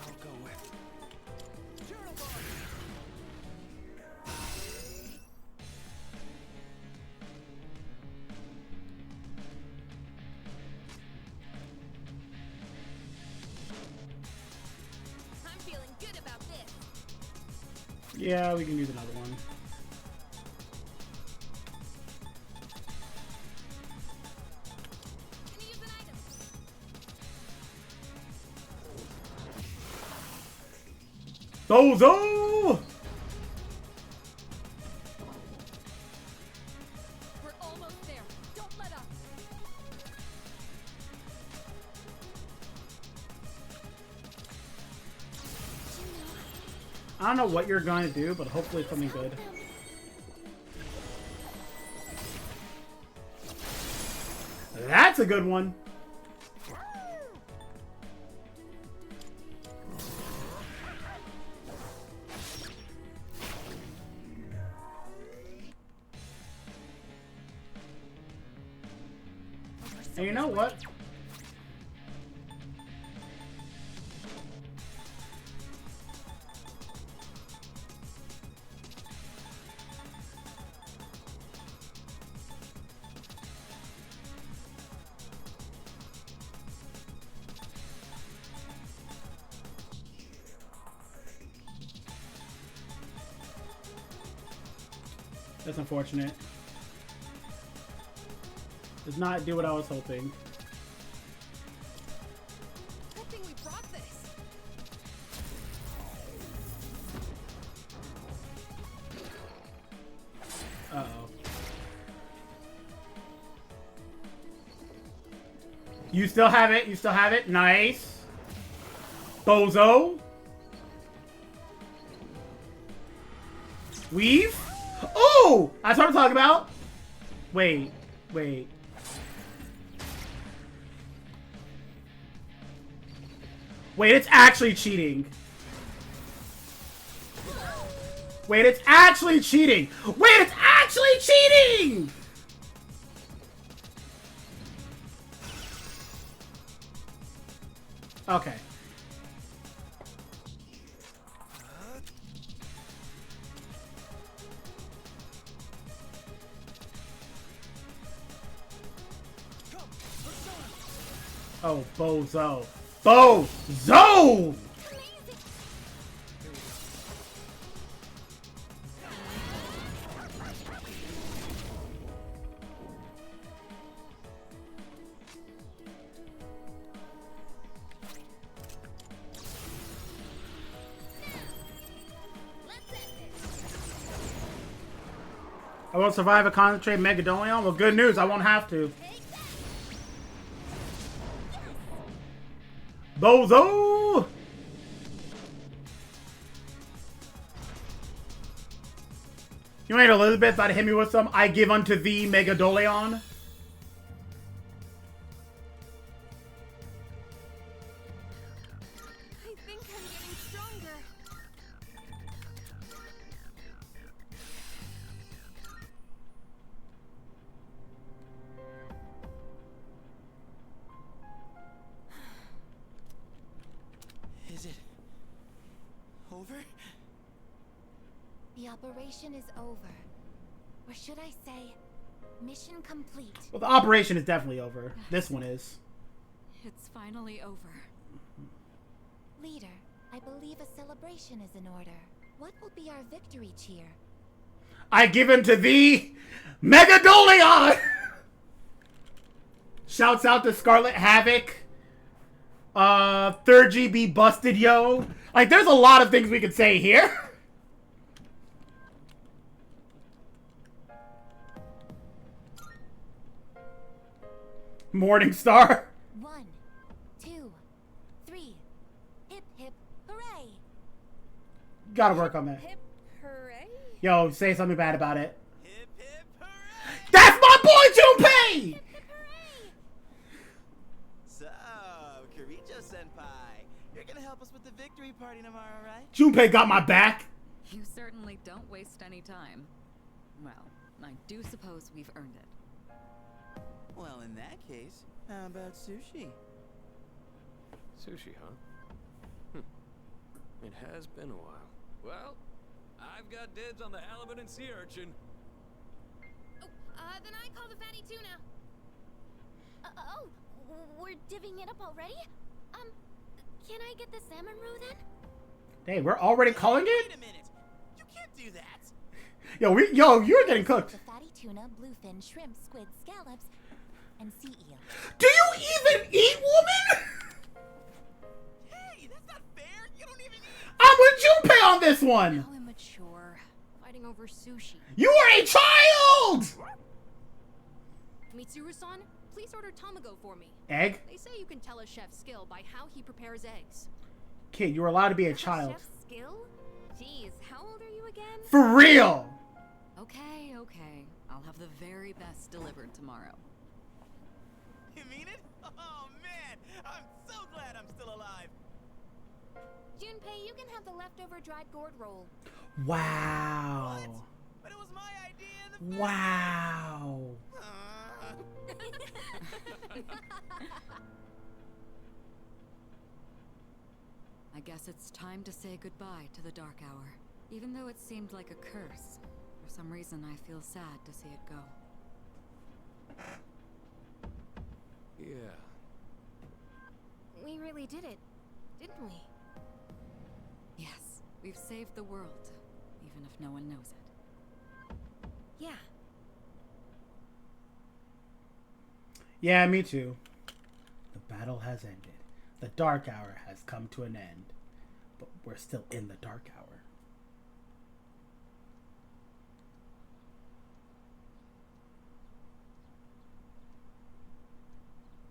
I'll go with. I'm feeling good about this. Yeah, we can use another one. Gonna use an item. Bozo! We're almost there. Don't let up. I don't know what you're going to do, but hopefully it's something good. That's a good one. And you know what? That's unfortunate. Does not do what I was hoping. Good thing we brought this. Uh-oh. You still have it. You still have it. Nice. Bozo. Weave. Oh! That's what I'm talking about. Wait. Wait. Wait, it's actually cheating. Wait, it's actually cheating. Wait, it's actually cheating! Okay. Oh, Bozo. Bozo! I won't survive a concentrate Megadolion? Well, good news, I won't have to. Bozo! You ain't Elizabeth about to hit me with some I give unto thee Megadolion? I think I'm getting stronger. Is it over? The operation is over. Or should I say, mission complete. Well, the operation is definitely over. This one is. It's finally over. Leader, I believe a celebration is in order. What will be our victory cheer? I give unto thee Megadolion! Shouts out to Scarlet Havoc. 3rd GB busted, yo. Like, there's a lot of things we could say here. Morningstar. 1, 2, 3. Hip hip hooray! Gotta work on that. Hip hooray? Yo, say something bad about it. Hip hip hooray! That's my boy Junpei! So, Kirijo-senpai, you're gonna help us with the victory party tomorrow, right? Junpei got my back. You certainly don't waste any time. Well, I do suppose we've earned it. Well, in that case, how about sushi? Sushi, huh? It has been a while. Well, I've got dibs on the halibut and sea urchin. Then I call the fatty tuna. Oh, we're divvying it up already? Can I get the salmon roe then? Hey, we're already calling it? Wait a minute! You can't do that! Yo, you're getting cooked. The fatty tuna, bluefin, shrimp, squid, scallops, and sea eel. Do you even eat, woman? Hey, that's not fair! You don't even eat! I'm with Junpei on this one. How immature. Fighting over sushi. You are a child! Mitsuru-san, please order tamago for me. Egg? They say you can tell a chef's skill by how he prepares eggs. Kid, you're allowed to be a child. Chef's skill? Jeez, how old are you again? For real! Okay, okay. I'll have the very best delivered tomorrow. You mean it? Oh man, I'm so glad I'm still alive. Junpei, you can have the leftover dried gourd roll. Wow. But it was my idea in the Wow. I guess it's time to say goodbye to the Dark Hour. Even though it seemed like a curse, for some reason I feel sad to see it go. Yeah. We really did it, didn't we? Yes, we've saved the world, even if no one knows it. Yeah. Yeah, me too. The battle has ended. The Dark Hour has come to an end. But we're still in the Dark Hour.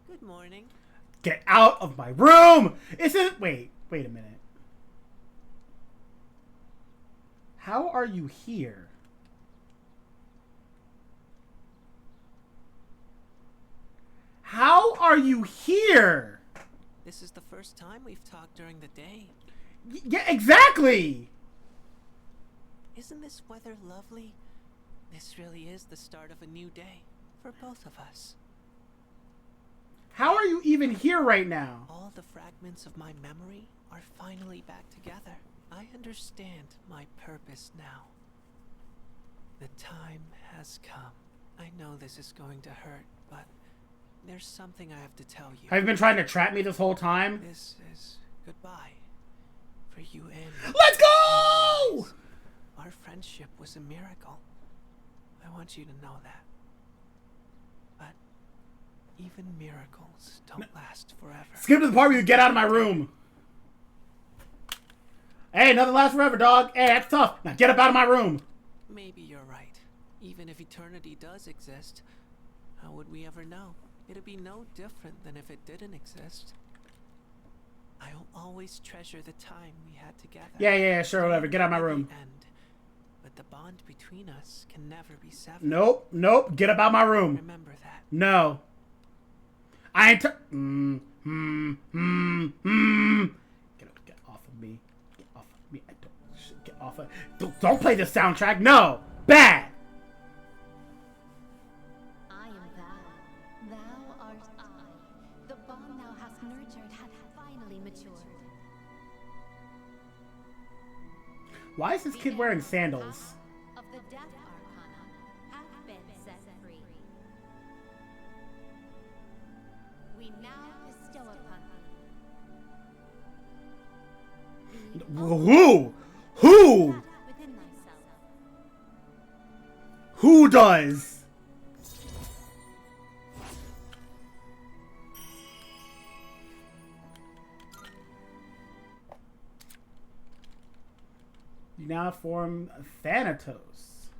Good morning. Get out of my room! Isn't... Wait a minute. How are you here? How are you here? This is the first time we've talked during the day. Yeah, exactly! Isn't this weather lovely? This really is the start of a new day for both of us. How are you even here right now? All the fragments of my memory are finally back together. I understand my purpose now. The time has come. I know this is going to hurt, but there's something I have to tell you. Have you been trying to trap me this whole time? This is goodbye. For you and... Let's go! Our friendship was a miracle. I want you to know that. But even miracles don't last forever. Skip to the part where you get out of my room. Hey, nothing lasts forever, dog. Hey, that's tough. Now get up out of my room. Maybe you're right. Even if eternity does exist, how would we ever know? It'd be no different than if it didn't exist. I'll always treasure the time we had together. Yeah, sure, whatever. Get out of my room. But the bond between us can never be severed. Nope. Get up out of my room. Remember that. No. I ain't Get off of me. Get off of me. Get off of... Don't play this soundtrack. No. Bad. I am thou. Thou art I. The bond thou hast nurtured hath finally matured. Why is this kid wearing sandals? Of the Death Arcana hath been set free. We now bestow upon Who? within thyself. Who does? You now form Thanatos,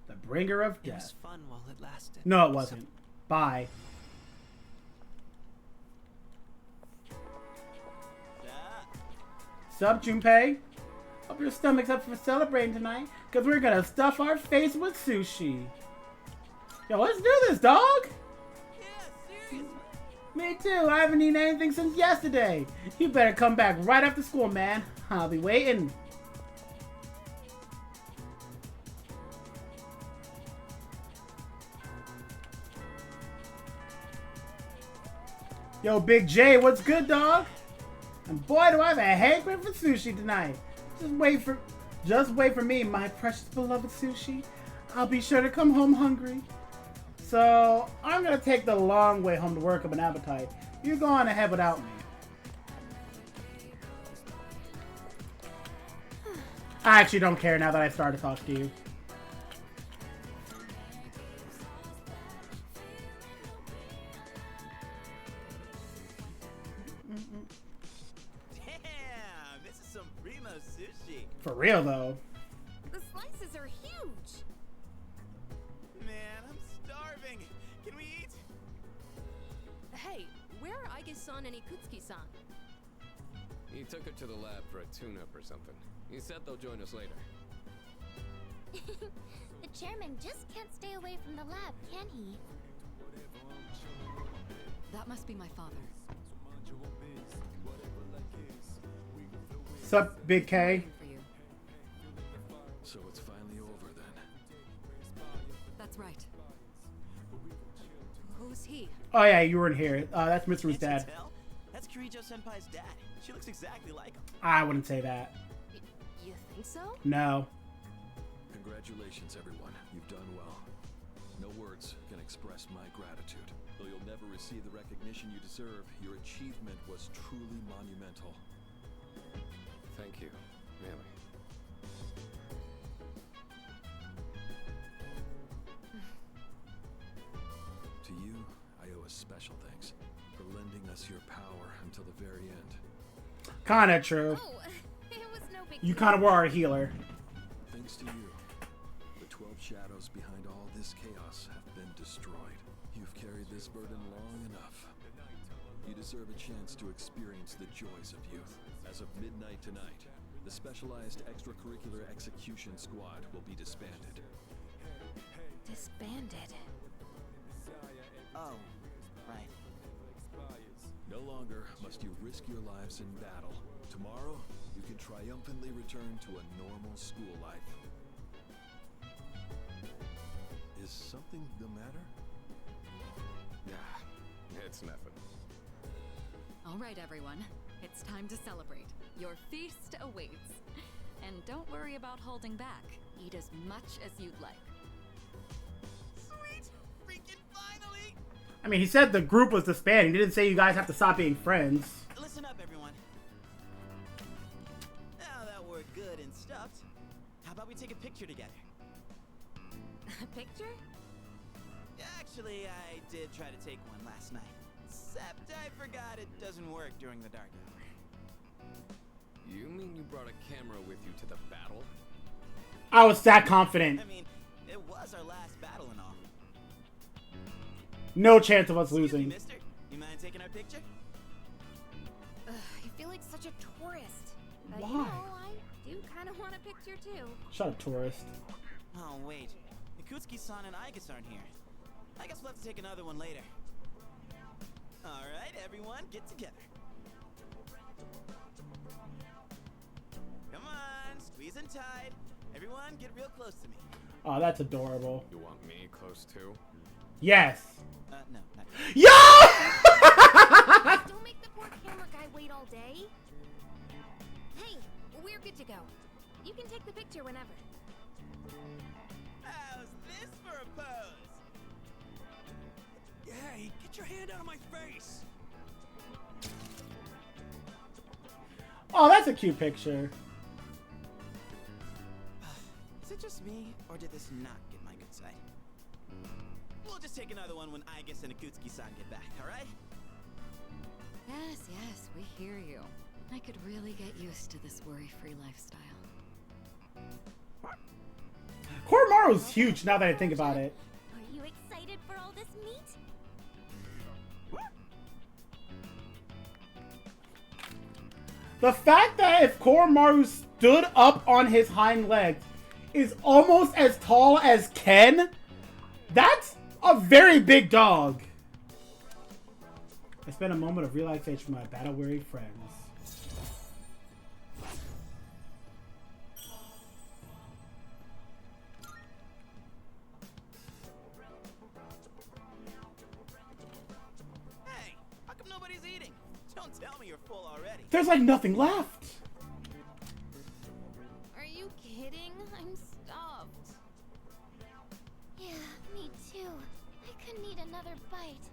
the bringer of death. It was fun while it lasted. No, it wasn't. Bye. Sup, Junpei? Hope your stomach's up for celebrating tonight, because we're gonna stuff our face with sushi. Yo, let's do this, dog! Me too. I haven't eaten anything since yesterday. You better come back right after school, man. I'll be waiting. Yo, Big J, what's good, dog? And boy, do I have a hankering for sushi tonight. Just wait for me, my precious beloved sushi. I'll be sure to come home hungry. So, I'm gonna take the long way home to work up an appetite. You go on ahead without me. I actually don't care now that I started to talk to you. For real, though. The slices are huge. Man, I'm starving. Can we eat? Hey, where are Aige-san and Ikutsuki-san? He took her to the lab for a tune-up or something. He said they'll join us later. The chairman just can't stay away from the lab, can he? That must be my father. Sup, Big K? So it's finally over then. That's right. Who's he? Oh yeah, you weren't here. That's Mitsuru's dad. That's Kirijo-senpai's dad. She looks exactly like him. I wouldn't say that. You think so? No. Congratulations, everyone. You've done well. No words can express my gratitude. Though you'll never receive the recognition you deserve, your achievement was truly monumental. Thank you, really. To you, I owe a special thanks for lending us your power until the very end. Kinda true. Oh, it was no big You deal. kinda were our healer. Thanks to you, the 12 shadows behind all this chaos have been destroyed. You've carried this burden long enough. You deserve a chance to experience the joys of youth. As of midnight tonight, the Specialized Extracurricular Execution Squad will be disbanded. Disbanded. Oh, right. No longer must you risk your lives in battle. Tomorrow, you can triumphantly return to a normal school life. Is something the matter? Nah, it's nothing. All right, everyone. It's time to celebrate. Your feast awaits. And don't worry about holding back. Eat as much as you'd like. Sweet! Freaking finally! I mean, he said the group was disbanding. He didn't say you guys have to stop being friends. Listen up, everyone. Now that we're good and stuffed, how about we take a picture together? A picture? Actually, I did try to take one last night. Except I forgot it doesn't work during the dark hour. You mean you brought a camera with you to the battle? I was that confident. I mean, it was our last battle and all. No chance of us Excuse losing. me, mister. You mind taking our picture? I feel like such a tourist. But Why? you know, I do kind of want a picture too. Shut up, tourist. Oh, wait. Ikutsuki-san and Igus aren't here. I guess we'll have to take another one later. Alright, everyone, get together. Come on, squeeze in tight. Everyone, get real close to me. Oh, that's adorable. You want me close too? Yes. No, not Yo! Don't make the poor camera guy wait all day. Hey, we're good to go. You can take the picture whenever. How's this for a pose? Hey, get your hand out of my face! Oh, that's a cute picture. Is it just me, or did this not get my good side? We'll just take another one when Igus and Ikutsuki-san get back, alright? Yes, yes, we hear you. I could really get used to this worry-free lifestyle. Koromaru's huge now that I think about it. Are you excited for all this meat? The fact that if Koromaru stood up on his hind legs is almost as tall as Ken, that's a very big dog. I spent a moment of relaxation with my battle-weary friends. Hey, how come nobody's eating? Don't tell me you're full already. There's like nothing left. Are you kidding? I'm stuffed. Yeah, me too. I could need another bite.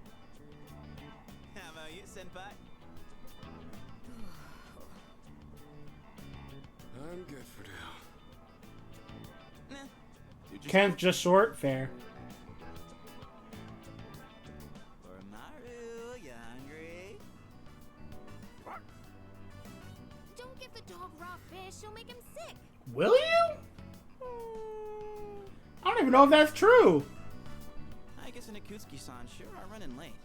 How about you, Senpai? I'm good for now. Ken's just short, fair. Koromaru, you hungry? Don't give the dog raw fish. You'll make him sick. Will you? I don't even know if that's true. Igus and Ikutsuki-san sure are running late.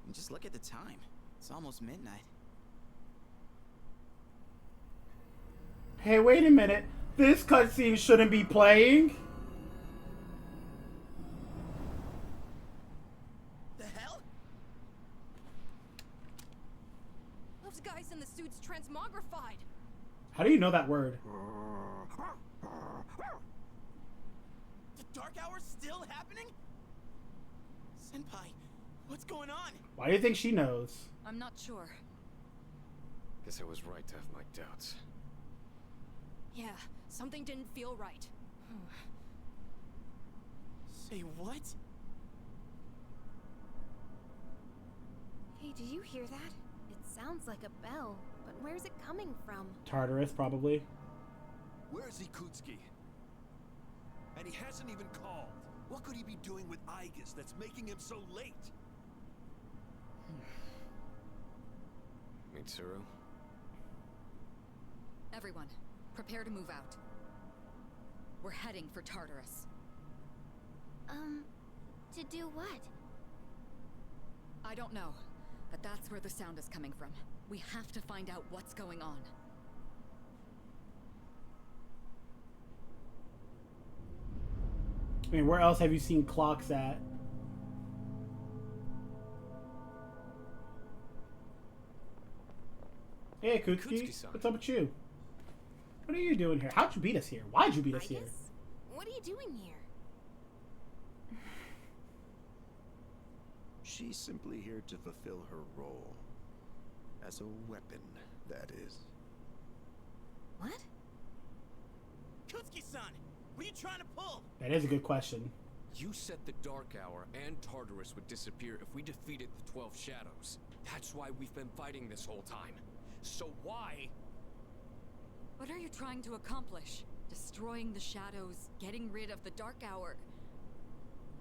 And just look at the time. It's almost midnight. Hey, wait a minute. This cutscene shouldn't be playing. The hell? Those guys in the suits transmogrified. How do you know that word? The Dark Hour's still happening? Senpai, what's going on? Why do you think she knows? I'm not sure. Guess I was right to have my doubts. Yeah, something didn't feel right. Say what? Hey, did you hear that? It sounds like a bell, but where's it coming from? Tartarus, probably. Where's Ikutsuki? And he hasn't even called. What could he be doing with Igus that's making him so late? Mitsuru? Everyone, prepare to move out. We're heading for Tartarus. To do what? I don't know, but that's where the sound is coming from. We have to find out what's going on. I mean, where else have you seen clocks at? Hey, Kutsuki. Kutsuki-san. What's up with you? What are you doing here? How'd you beat us here? Why'd you beat us here? What are you doing here? She's simply here to fulfill her role. As a weapon, that is. What? Kutsuki-san, what are you trying to pull? That is a good question. You said the Dark Hour and Tartarus would disappear if we defeated the 12 Shadows. That's why we've been fighting this whole time. So why? What are you trying to accomplish? Destroying the shadows, getting rid of the Dark Hour.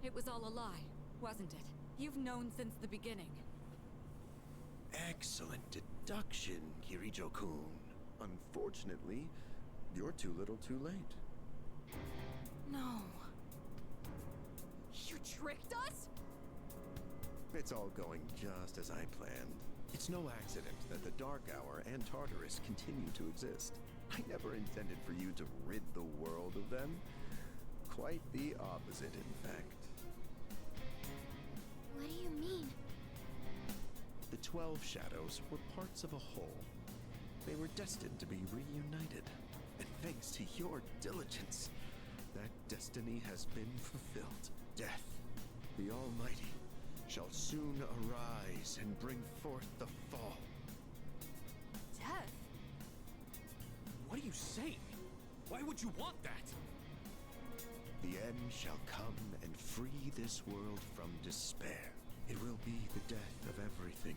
It was all a lie, wasn't it? You've known since the beginning. Excellent deduction, Kirijo-kun. Unfortunately, you're too little too late. No. You tricked us? It's all going just as I planned. It's no accident that the Dark Hour and Tartarus continue to exist. I never intended for you to rid the world of them. Quite the opposite, in fact. What do you mean? The 12 Shadows were parts of a whole. They were destined to be reunited. And thanks to your diligence, that destiny has been fulfilled. Death, the Almighty, shall soon arise and bring forth the fall. Death? What are you saying? Why would you want that? The end shall come and free this world from despair. It will be the death of everything,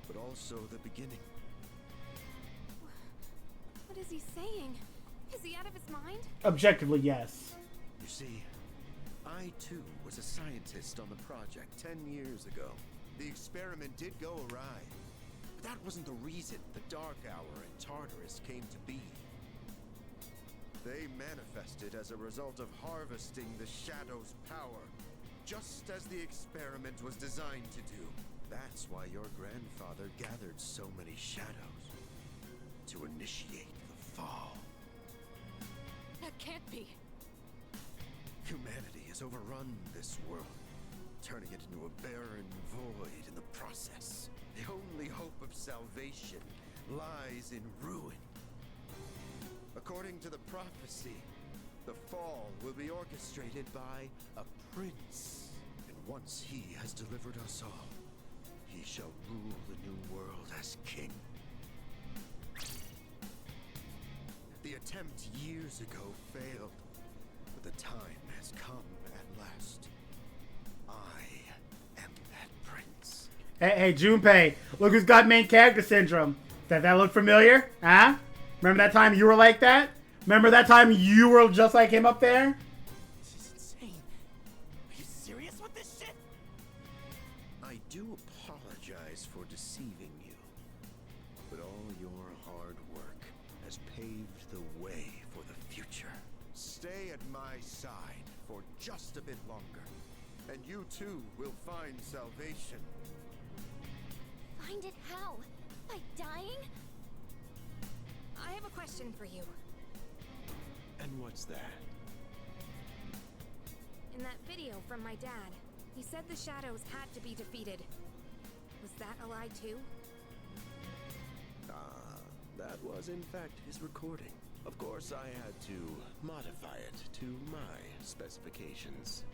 but also the beginning. What is he saying? Is he out of his mind? Objectively, yes. You see, I too was a scientist on the project 10 years ago. The experiment did go awry, but that wasn't the reason the Dark Hour and Tartarus came to be. They manifested as a result of harvesting the Shadow's power, just as the experiment was designed to do. That's why your grandfather gathered so many Shadows, to initiate the fall. That can't be. Humanity has overrun this world, turning it into a barren void in the process. The only hope of salvation lies in ruin. According to the prophecy, the fall will be orchestrated by a prince. And once he has delivered us all, he shall rule the new world as king. The attempt years ago failed, but the time has come at last. I am that prince. Hey, Junpei, look who's got main character syndrome. Does that look familiar? Huh? Remember that time you were like that? Remember that time you were just like him up there? This is insane. Are you serious with this shit? I do apologize for deceiving you, but all your hard work has paved the way for the future. Stay at my side for just a bit longer, and you too will find salvation. Find it how? By dying? I have a question for you. And what's that? In that video from my dad, he said the shadows had to be defeated. Was that a lie too? That was in fact his recording. Of course, I had to modify it to my specifications.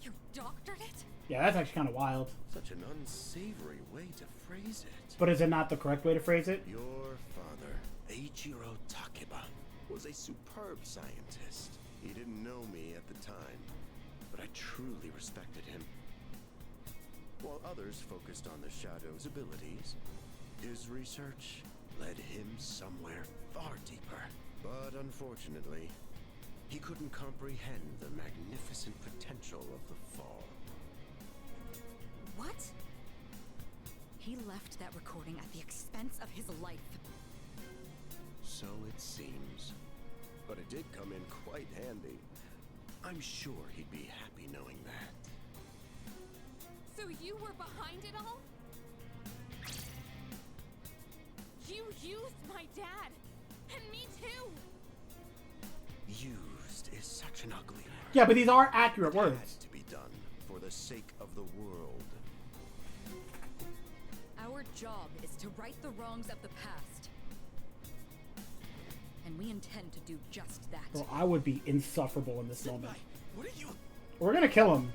You doctored it? Yeah, that's actually kind of wild. Such an unsavory way to phrase it. But is it not the correct way to phrase it? Your father, Eiichiro Takeba, was a superb scientist. He didn't know me at the time, but I truly respected him. While others focused on the Shadow's abilities, his research led him somewhere far deeper. But unfortunately, he couldn't comprehend the magnificent potential of the fall. What? He left that recording at the expense of his life. So it seems. But it did come in quite handy. I'm sure he'd be happy knowing that. So you were behind it all? You used my dad! And me too! Used is such an ugly word. Yeah, but these are accurate It had words. to be done for the sake of the world. Our Our job is to right the wrongs of the past. And we intend to do just that. Well, I would be insufferable in this moment. What are you? We're gonna kill him.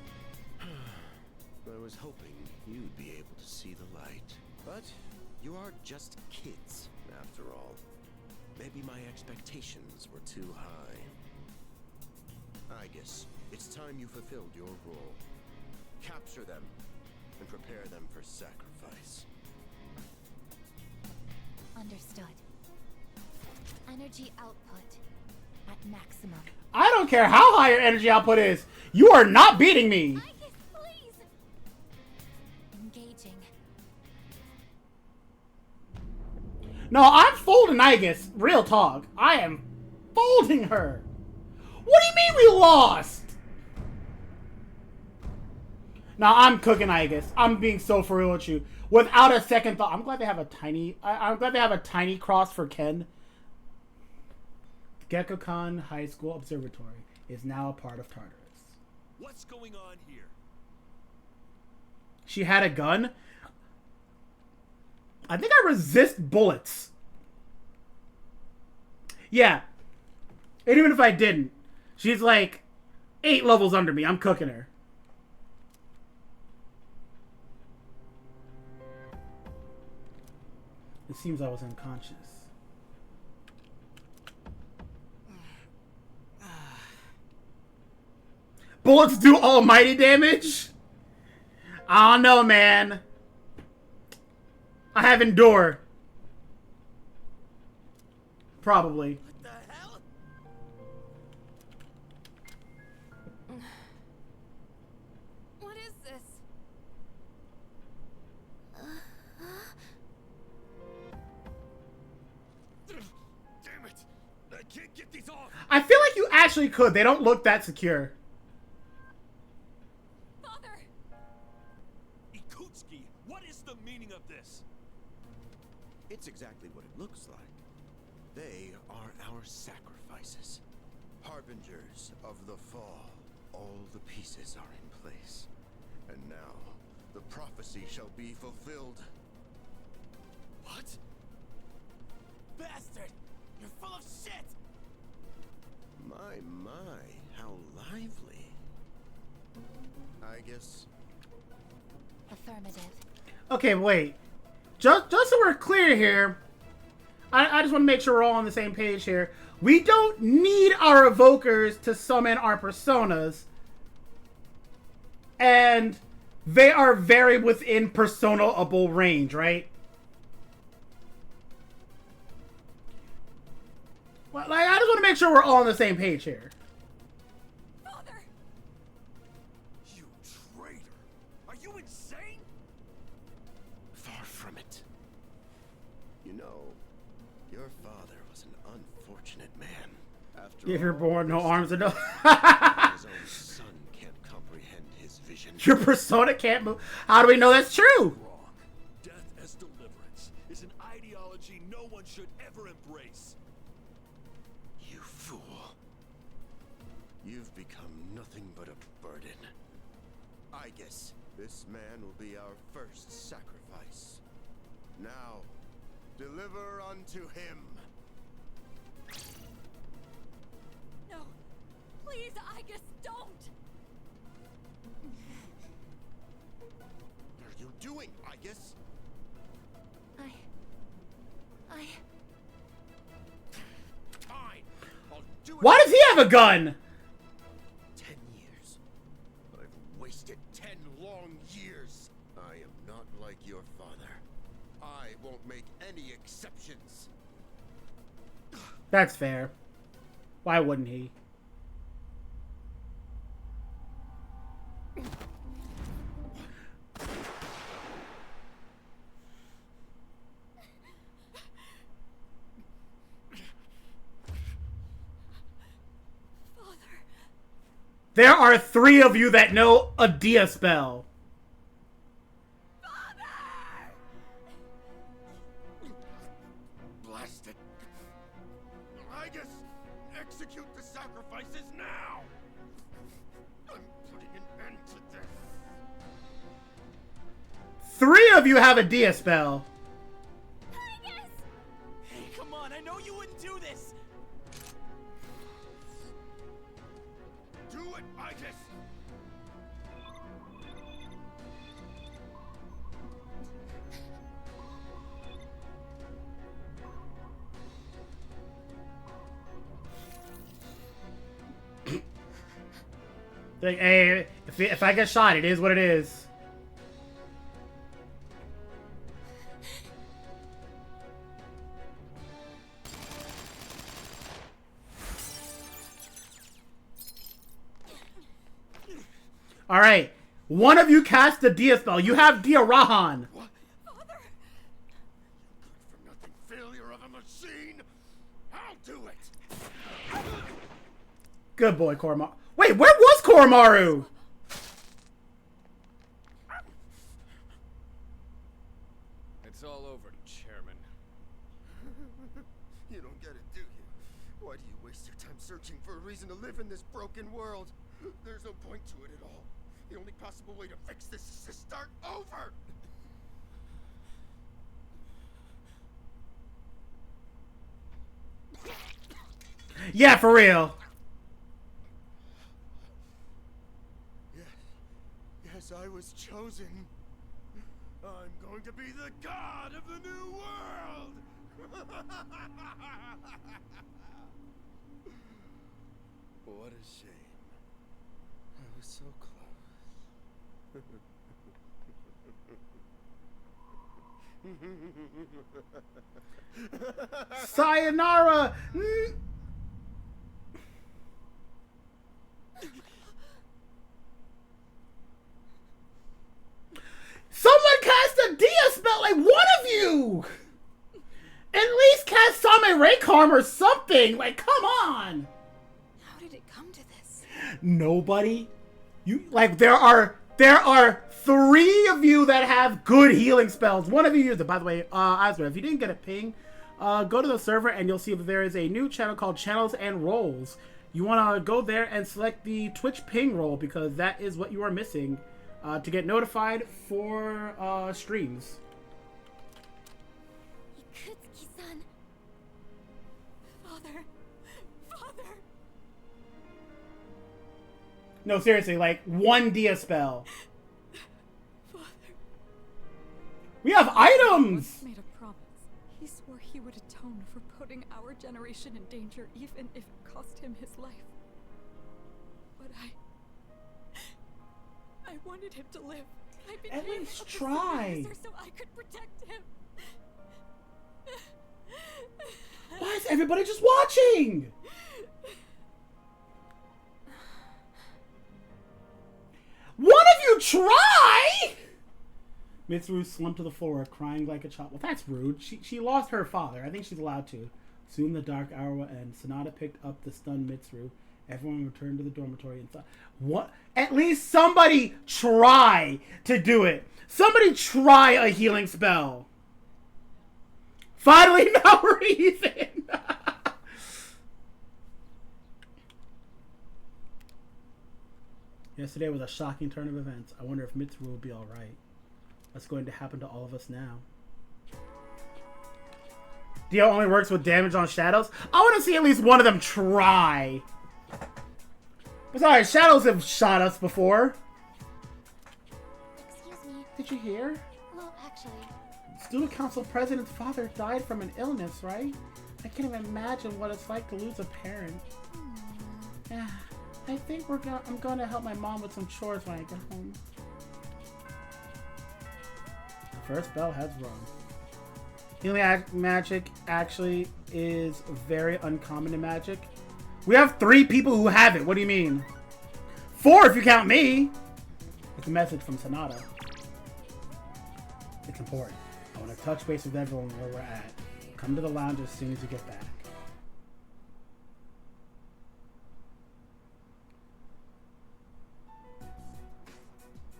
I was hoping you'd be able to see the light. But you are just kids, after all. Maybe my expectations were too high. I guess it's time you fulfilled your role. Capture them and prepare them for sacrifice. Understood. Energy output at maximum. I don't care how high your energy output is. You are not beating me. Please. Engaging. No, I'm folding Igus. Real talk. I am folding her. What do you mean we lost? No, I'm cooking Igus. I'm being so for real with you. Without a second thought. I'm glad they have a tiny... I'm glad they have a tiny cross for Ken. Gekkoukan High School Observatory is now a part of Tartarus. What's going on here? She had a gun? I think I resist bullets. Yeah. And even if I didn't, she's like 8 levels under me. I'm cooking her. It seems I was unconscious. Bullets do almighty damage? I don't know, man. I have endure. Probably. What the hell? What is this? Damn it! I can't get these off. I feel like you actually could. They don't look that secure. Father! Ikutsuki, what is the meaning of this? It's exactly what it looks like. They are our sacrifices. Harbingers of the fall. All the pieces are in place. And now, the prophecy shall be fulfilled. What? Bastard! You're full of shit! My, how lively. I guess... Affirmative. Okay, wait. Just so we're clear here, I just want to make sure we're all on the same page here. We don't need our evokers to summon our personas. And they are very within persona-able range, right? Well, like, I just want to make sure we're all on the same page here. Father! You traitor! Are you insane? Far from it. You know, your father was an unfortunate man. After If you're all, born, no arms and no... his own son can't comprehend his vision. Your persona can't move. How do we know that's true? Wrong. Death as deliverance is an ideology no one should ever embrace. You fool. You've become nothing but a burden. I guess this man will be our first sacrifice. Now, deliver unto him. No. Please, Igus, don't! What are you doing, Igus? I... Fine. I'll do it. Why does he have a gun? 10 years. I've wasted 10 long years. I am not like your father. I won't make any exceptions. That's fair. Why wouldn't he? There are 3 of you that know a Dia spell. Blast it. Igus, execute the sacrifices now. I'm putting an end to this. 3 of you have a Dia spell. Hey, come on, I know you wouldn't do this! Do it, Midas! Like, hey, if I get shot, it is what it is. All right, one of you cast the Dia spell. You have Dia Rahan. What? Father! Good for nothing failure of a machine! I'll do it! Good boy, Koromaru. Wait, where was Koromaru? It's all over, Chairman. You don't get it, do you? Why do you waste your time searching for a reason to live in this broken world? There's no point to it at all. The only possible way to fix this is to start over! Yeah, for real. Yes, I was chosen. I'm going to be the god of the new world! What a shame. I was so close. Sayonara. Someone cast a Dia spell, like one of you! At least cast Same Raycarm or something! Like, come on! How did it come to this? Nobody? You, like, there are 3 of you that have good healing spells. One of you used it. By the way, Azra, if you didn't get a ping, go to the server and you'll see that there is a new channel called Channels and Roles. You want to go there and select the Twitch ping role because that is what you are missing. To get notified for streams. Ikutsuki-san. Father. No, seriously, like one Dia spell. Father. We have items! He made a promise. He swore he would atone for putting our generation in danger, even if it cost him his life. But I wanted him to live. I became At least a try. so I could protect him. Why is everybody just watching? One of you try? Mitsuru slumped to the floor, crying like a child. Well, that's rude. She lost her father. I think she's allowed to. Soon the dark hour will end. Sonata picked up the stunned Mitsuru. Everyone returned to the dormitory and thought, what? At least somebody try to do it. Somebody try a healing spell. Finally, now we're even. Yesterday was a shocking turn of events. I wonder if Mitsuru will be alright. What's going to happen to all of us now? Dio only works with damage on shadows? I want to see at least one of them try. Besides, shadows have shot us before. Excuse me. Did you hear? Well, actually. Student council president's father died from an illness, right? I can't even imagine what it's like to lose a parent. Yeah, I think I'm gonna help my mom with some chores when I get home. The first bell has rung. Healing magic actually is very uncommon in Magic. We have 3 people who have it. What do you mean? 4 if you count me. It's a message from Sonata. It's important. I want to touch base with everyone where we're at. Come to the lounge as soon as you get back.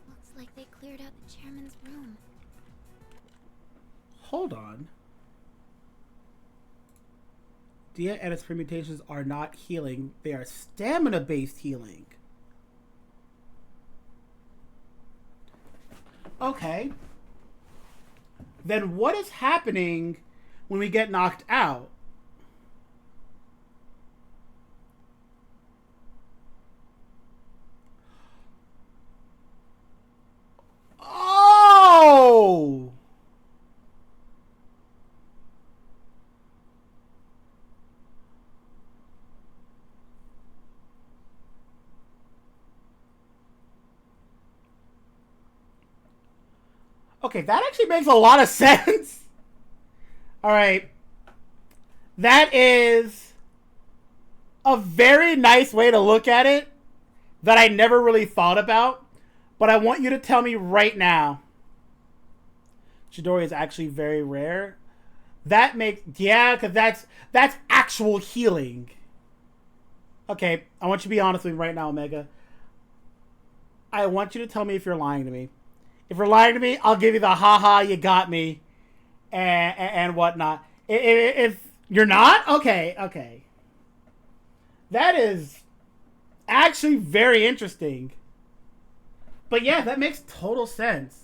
Looks like they cleared out the chairman's room. Hold on. Dia and its permutations are not healing. They are stamina-based healing. Okay. then what is happening when we get knocked out? Oh! Okay, that actually makes a lot of sense. All right. That is a very nice way to look at it that I never really thought about, but I want you to tell me right now. Chidori is actually very rare. That makes, yeah, because that's actual healing. Okay, I want you to be honest with me right now, Omega. I want you to tell me if you're lying to me. If you're lying to me, I'll give you the haha, you got me, and whatnot. If you're not, okay. That is actually very interesting. But yeah, that makes total sense.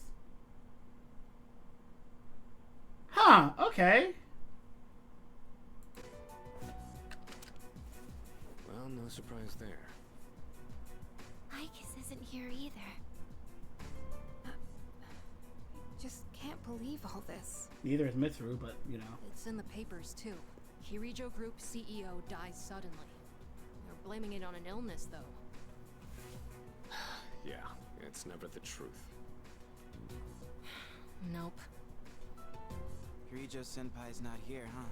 Huh, okay. Well, no surprise there. Icus isn't here either. Just can't believe all this. Neither is Mitsuru, but you know. It's in the papers too. Kirijo Group CEO dies suddenly. They're blaming it on an illness, though. Yeah, it's never the truth. Nope. Kirijo Senpai's not here, huh?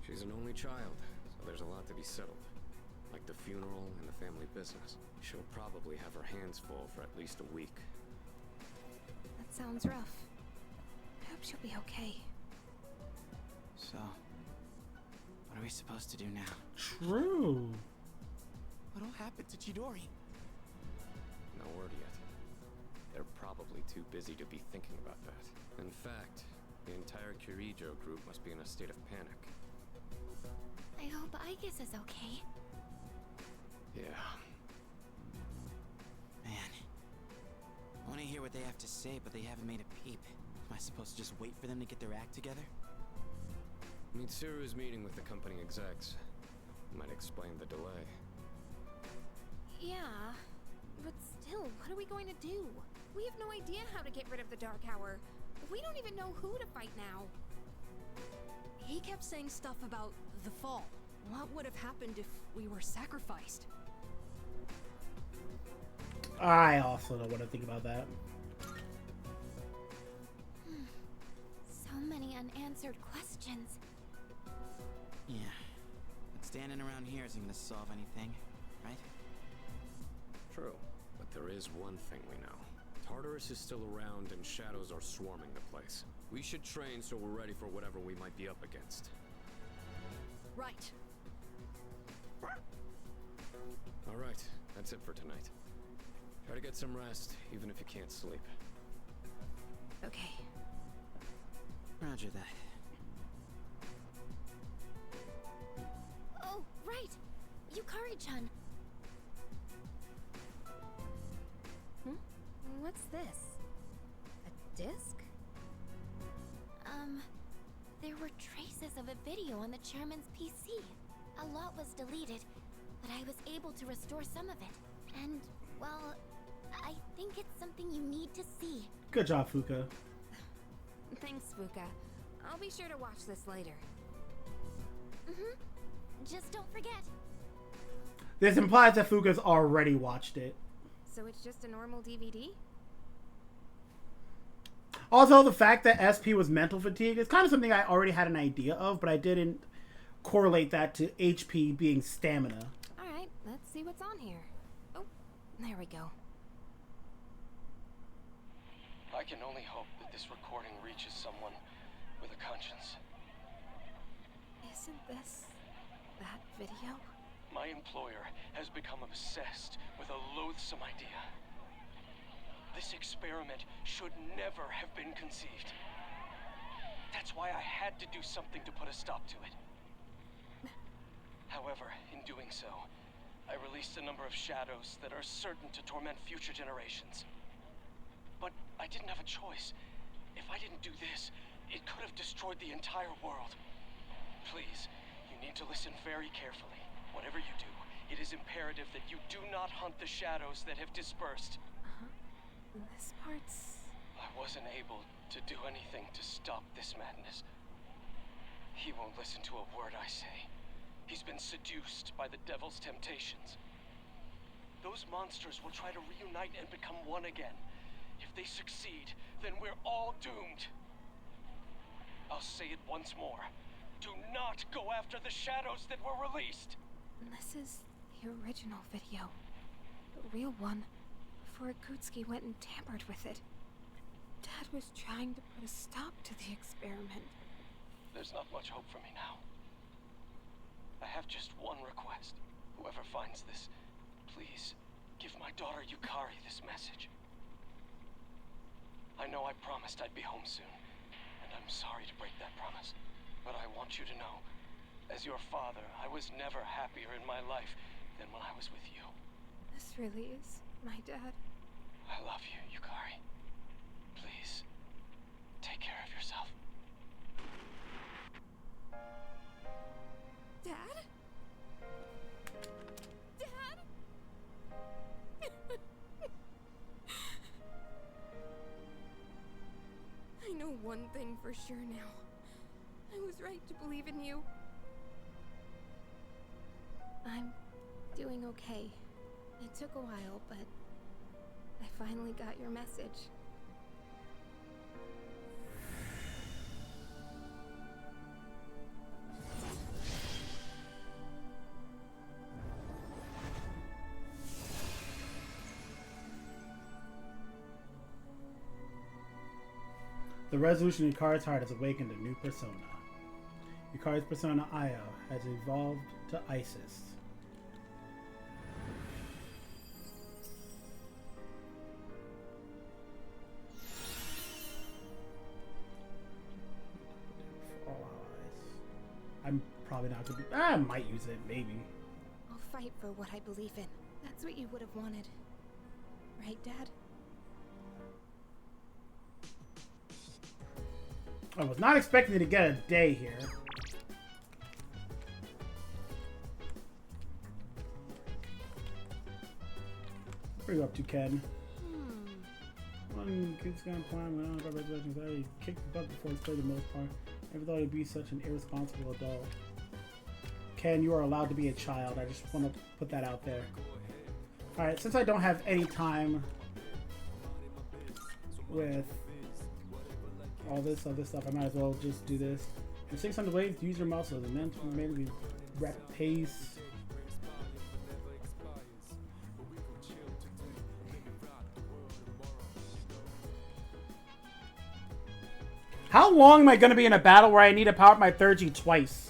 She's an only child, so there's a lot to be settled. Like the funeral and the family business. She'll probably have her hands full for at least a week. That sounds rough. I hope she'll be okay. So, what are we supposed to do now? True. What'll happen to Chidori? No word yet. They're probably too busy to be thinking about that. In fact, the entire Kirijo group must be in a state of panic. I hope Icus is okay. Yeah. Man. I want to hear what they have to say, but they haven't made a peep. Am I supposed to just wait for them to get their act together? Mitsuru's meeting with the company execs. Might explain the delay. Yeah, but still, what are we going to do? We have no idea how to get rid of the Dark Hour. We don't even know who to fight now. He kept saying stuff about the fall. What would have happened if we were sacrificed? I also know what I think about that. So many unanswered questions. Yeah. But standing around here isn't gonna solve anything, right? True, but there is one thing we know. Tartarus is still around and shadows are swarming the place. We should train so we're ready for whatever we might be up against. Right. Alright, that's it for tonight. Try to get some rest, even if you can't sleep. Okay. Roger that. Oh, right! Yukari-chan! What's this? A disc? There were traces of a video on the chairman's PC. A lot was deleted, but I was able to restore some of it. And, well, I think it's something you need to see. Good job, Fuka. Thanks, Fuka. I'll be sure to watch this later. Just don't forget. This implies that Fuka's already watched it. So it's just a normal DVD? Also, the fact that SP was mental fatigue is kind of something I already had an idea of, but I didn't correlate that to HP being stamina. Alright, let's see what's on here. Oh, there we go. I can only hope that this recording reaches someone with a conscience. Isn't this that video? My employer has become obsessed with a loathsome idea. This experiment should never have been conceived. That's why I had to do something to put a stop to it. However, in doing so, I released a number of shadows that are certain to torment future generations. But I didn't have a choice. If I didn't do this, it could have destroyed the entire world. Please, you need to listen very carefully. Whatever you do, it is imperative that you do not hunt the shadows that have dispersed. This part's... I wasn't able to do anything to stop this madness. He won't listen to a word I say. He's been seduced by the devil's temptations. Those monsters will try to reunite and become one again. If they succeed, then we're all doomed. I'll say it once more. Do not go after the shadows that were released. This is the original video. The real one. Before Akutsuki went and tampered with it. Dad was trying to put a stop to the experiment. There's not much hope for me now. I have just one request. Whoever finds this, please give my daughter Yukari this message. I know I promised I'd be home soon, and I'm sorry to break that promise. But I want you to know, as your father, I was never happier in my life than when I was with you. This really is my dad. I love you, Yukari. Please, take care of yourself. Dad? Dad? I know one thing for sure now. I was right to believe in you. I'm doing okay. It took a while, but I finally got your message. The resolution in Yukari's heart has awakened a new persona. Yukari's persona, Io, has evolved to Isis. I'm probably not gonna be. I might use it, maybe. I'll fight for what I believe in. That's what you would have wanted. Right, Dad? I was not expecting to get a day here. What are you up to, Ken? One kid's gonna plan when I got resurrections. I kicked the butt before he played the most part. Never thought he'd be such an irresponsible adult. Ken, you are allowed to be a child. I just want to put that out there. Alright, since I don't have any time with all this other stuff, I might as well just do this. In 600 ways to use your muscles and then mainly rep pace. How long am I going to be in a battle where I need to power up my third G twice?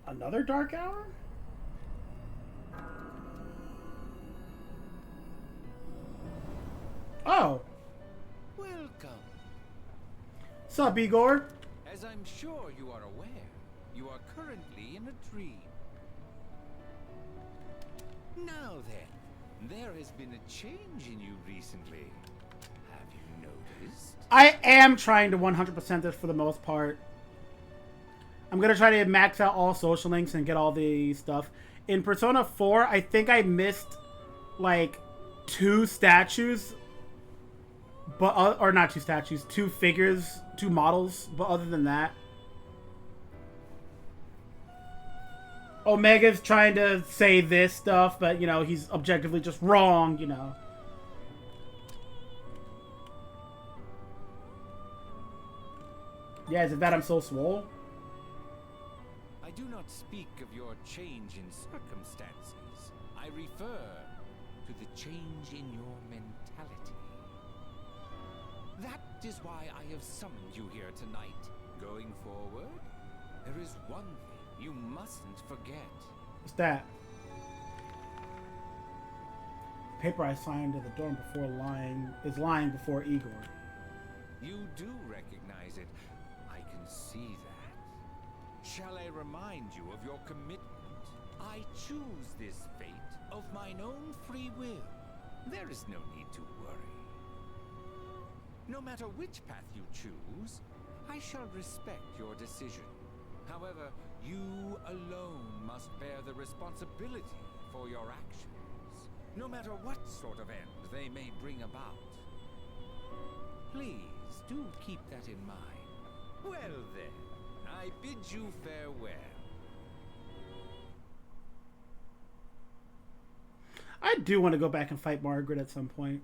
Another dark hour? Oh. Welcome. Sup, Igor? As I'm sure you are aware, you are currently in a dream. Now then, there has been a change in you recently. Have you noticed? I am trying to 100% this for the most part. I'm going to try to max out all social links and get all the stuff. In Persona 4, I think I missed, like, 2 statues. But, or not 2 statues, 2 figures, 2 models. But other than that. Omega's trying to say this stuff, but, you know, he's objectively just wrong, you know. Yeah, is it that I'm so swole? I do not speak of your change in circumstances. I refer to the change in your mentality. That is why I have summoned you here tonight. Going forward, there is one thing you mustn't forget. What's that? The paper I signed at the door before lying before Igor. You do recognize it. I can see that. shall I remind you of your commitment? I choose this fate of mine own free will. There is no need to worry. No matter which path you choose, I shall respect your decision. However, you alone must bear the responsibility for your actions, no matter what sort of end they may bring about. Please do keep that in mind. Well then, I bid you farewell. I do want to go back and fight Margaret at some point.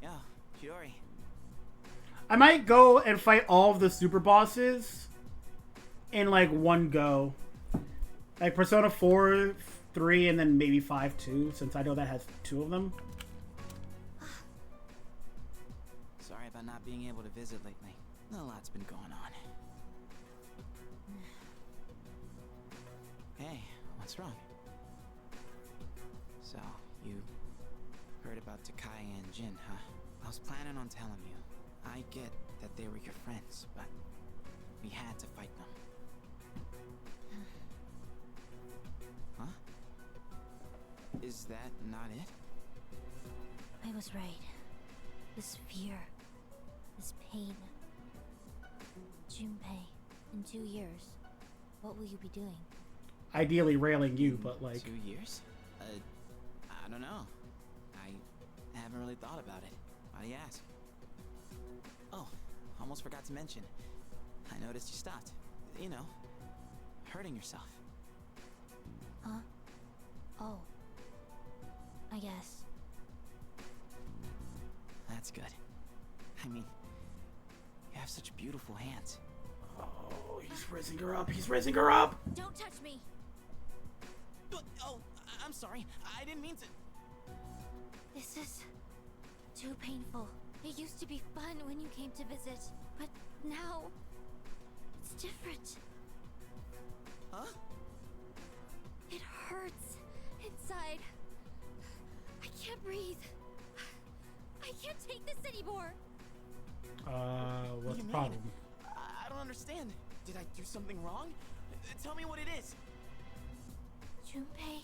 Yo, Chidori. I might go and fight all of the super bosses in like one go. Like Persona 4, 3, and then maybe 5 too, since I know that has 2 of them. Sorry about not being able to visit lately. A lot's been going on. Hey, what's wrong? So, you heard about Takai and Jin, huh? I was planning on telling you. I get that they were your friends, but we had to fight them. Huh? Is that not it? I was right. This fear, this pain. Junpei, in 2 years, what will you be doing? Ideally railing you, but like... 2 years? I don't know. I haven't really thought about it. Why do you ask? Oh, almost forgot to mention. I noticed you stopped. You know, hurting yourself. Huh? Oh. I guess. That's good. I mean, you have such beautiful hands. Oh, he's raising her up. He's raising her up. Don't touch me. Oh, I'm sorry. I didn't mean to. This is too painful. It used to be fun when you came to visit, but now it's different. Huh? It hurts inside. I can't breathe. I can't take this anymore. What's do the you problem? mean? I don't understand. Did I do something wrong? Tell me what it is. Junpei,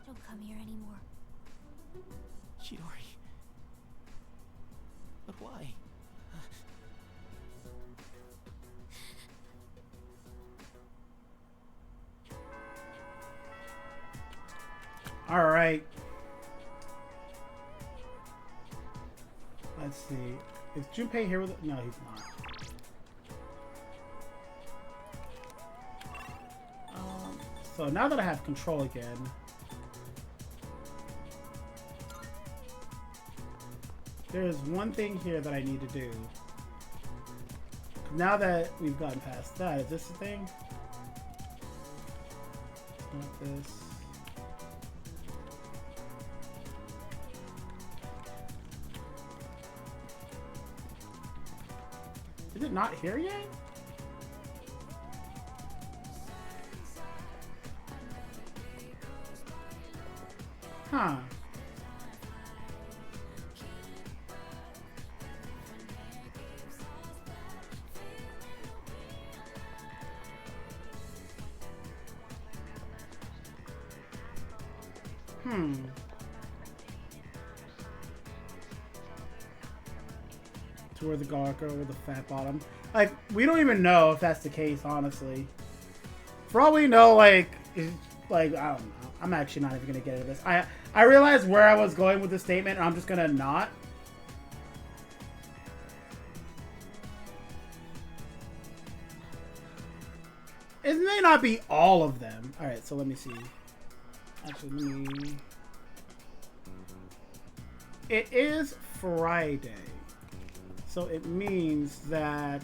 don't come here anymore. Chidori. But why? All right. Let's see. Is Junpei here with it? No, he's not. So now that I have control again, there's one thing here that I need to do. Now that we've gotten past that, is this the thing? Not this. Is it not here yet? Huh. Toward the Garko with the fat bottom. Like, we don't even know if that's the case, honestly. For all we know, like, I don't know. I'm actually not even gonna get into this. I realized where I was going with the statement, and I'm just gonna not. It may not be all of them. Alright, so let me see. Actually, let me... It is Friday. So it means that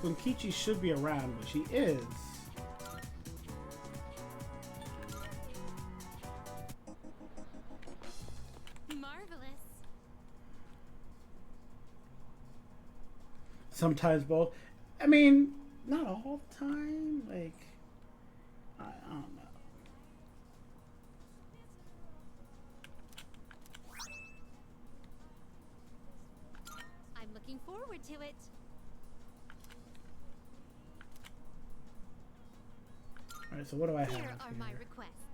Bunkichi should be around, but she is. Marvelous. Sometimes both. I mean, not all the time. Like, I don't know. I'm forward to it. Alright, so what do I have? Here are my here? requests.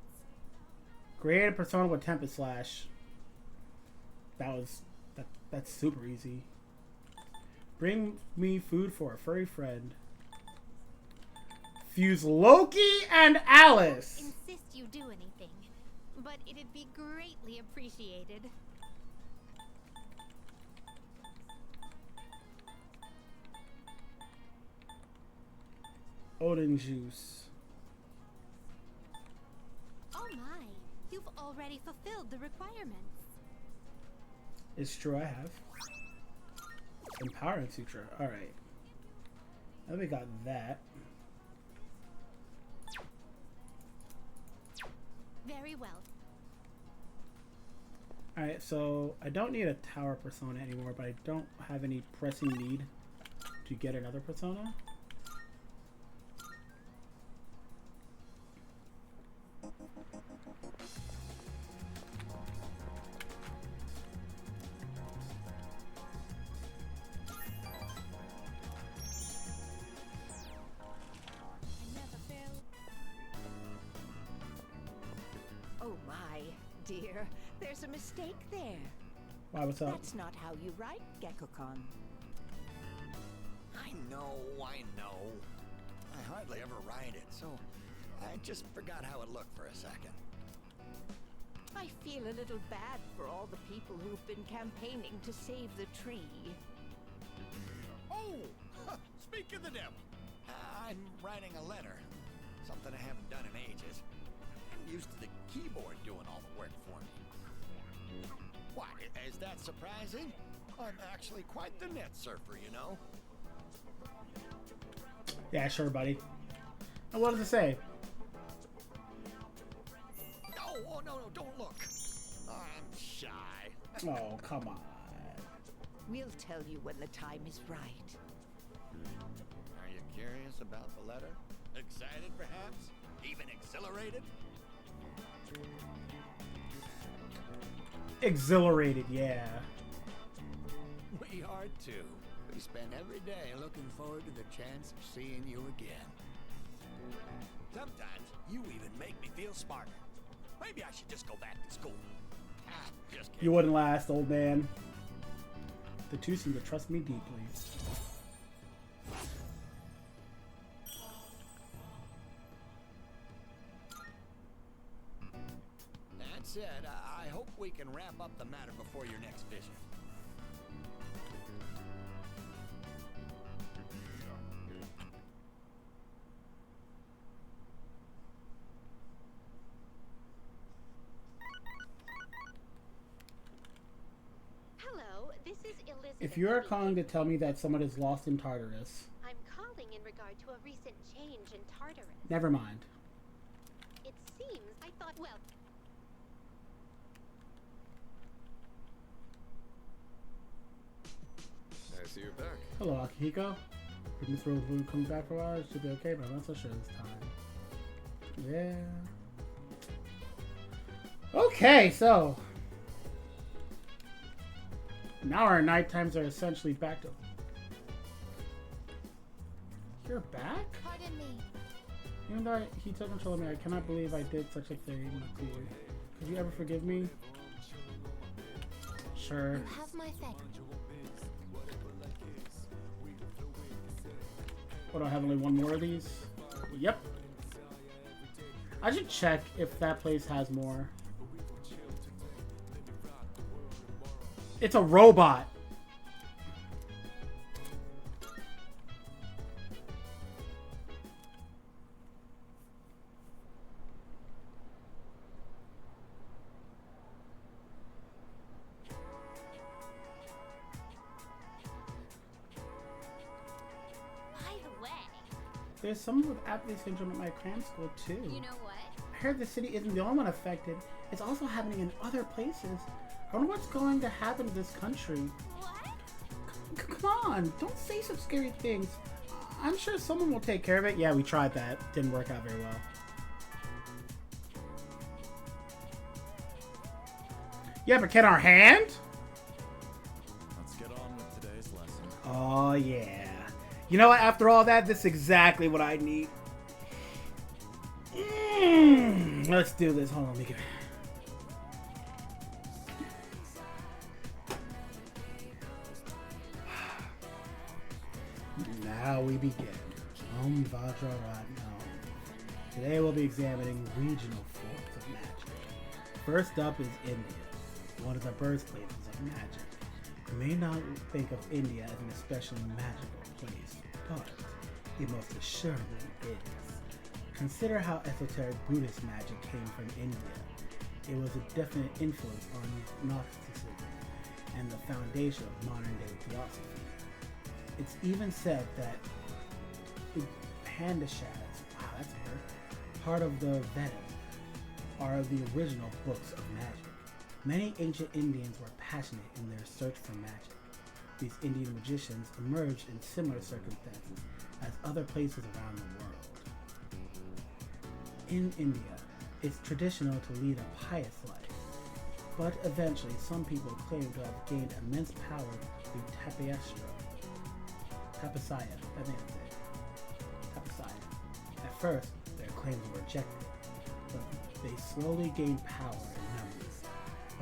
Create a persona with Tempest Slash. That's super easy. Bring me food for a furry friend. Fuse Loki and Alice. Insist you do anything, but it'd be greatly appreciated. Odin juice. Oh my, you've already fulfilled the requirements. It's true, I have. Empowering Sutra. Alright. Now we got that. Very well. Alright, so I don't need a tower persona anymore, but I don't have any pressing need to get another persona. Oh my, dear. There's a mistake there. Why, what's up? That's not how you write, Gekko-kun. I know. I hardly ever write it, so I just forgot how it looked for a second. I feel a little bad for all the people who've been campaigning to save the tree. Oh! Speak of the devil! I'm writing a letter. Something I haven't done in ages. I'm used to the keyboard doing all the work for me. Why, is that surprising? I'm actually quite the net surfer, you know? Yeah, sure, buddy. And what does it say? Oh, no, don't look. Oh, I'm shy. Oh, come on. We'll tell you when the time is right. Are you curious about the letter? Excited, perhaps? Even exhilarated? Exhilarated, yeah. We are too. We spend every day looking forward to the chance of seeing you again. Sometimes you even make me feel smarter. Maybe I should just go back to school. Just kidding. You wouldn't last, old man. The two seem to trust me deeply. That said, I hope we can wrap up the matter before your next visit. Hello, this is Elizabeth. If you are calling to tell me that someone is lost in Tartarus, I'm calling in regard to a recent change in Tartarus. never mind. It seems I thought, well, I see you're back. Hello, Akihiko. Didn't throw the balloon coming back for a while. It should be okay, but I'm not so sure this time. Yeah. Okay, so now our night times are essentially back to. You're back? Pardon me. Even though he took control of me, I cannot believe I did such a thing to you. Could you ever forgive me? Sure. You have my thanks. What, do I have only one more of these? Yep. I should check if that place has more. It's a robot. There's someone with apathy syndrome at my cram school too. You know what? I heard the city isn't the only one affected. It's also happening in other places. I wonder what's going to happen to this country. What? Come on, don't say such scary things. I'm sure someone will take care of it. Yeah, we tried that. Didn't work out very well. Yeah, but can our hand? Let's get on with today's lesson. Oh, yeah. You know what? After all that, this is exactly what I need. Let's do this. Hold on, let me get... Now we begin. Today we'll be examining regional forms of magic. First up is India, one of the birthplaces of magic. You may not think of India as an especially magical place, but it most assuredly is. Consider how esoteric Buddhist magic came from India. It was a definite influence on Gnosticism and the foundation of modern-day theosophy. It's even said that the Upanishads, wow, that's a word, part of the Vedas, are the original books of magic. Many ancient Indians were passionate in their search for magic. These Indian magicians emerged in similar circumstances as other places around the world. In India, it's traditional to lead a pious life, but eventually some people claim to have gained immense power through tapasya, I think that's it. Tapasya. At first, their claims were rejected, but they slowly gained power in numbers.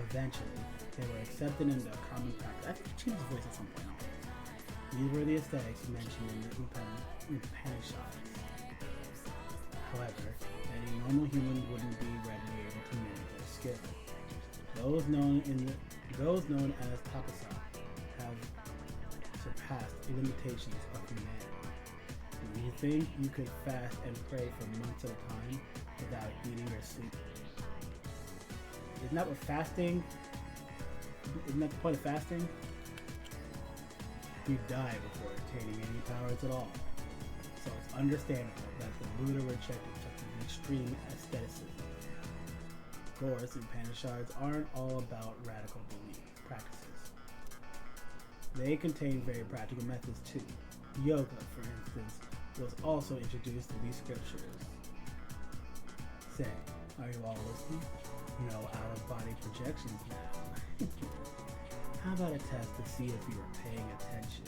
Eventually, they were accepted into common practice. I think I changed the voice at some point. These were the aesthetics mentioned in the Upanishads. However, any normal human wouldn't be readily able to manage their skill. Those known as tapasya have surpassed the limitations of humanity. Do you think you could fast and pray for months at a time without eating or sleeping? Isn't that what fasting? Isn't that the point of fasting? You die before attaining any powers at all. So it's understandable that the Buddha rejected such an extreme aestheticism. Of course, Upanishads aren't all about radical belief practices. They contain very practical methods too. Yoga, for instance, was also introduced in these scriptures. Say, are you all listening? No out-of-body projections now. How about a test to see if you are paying attention?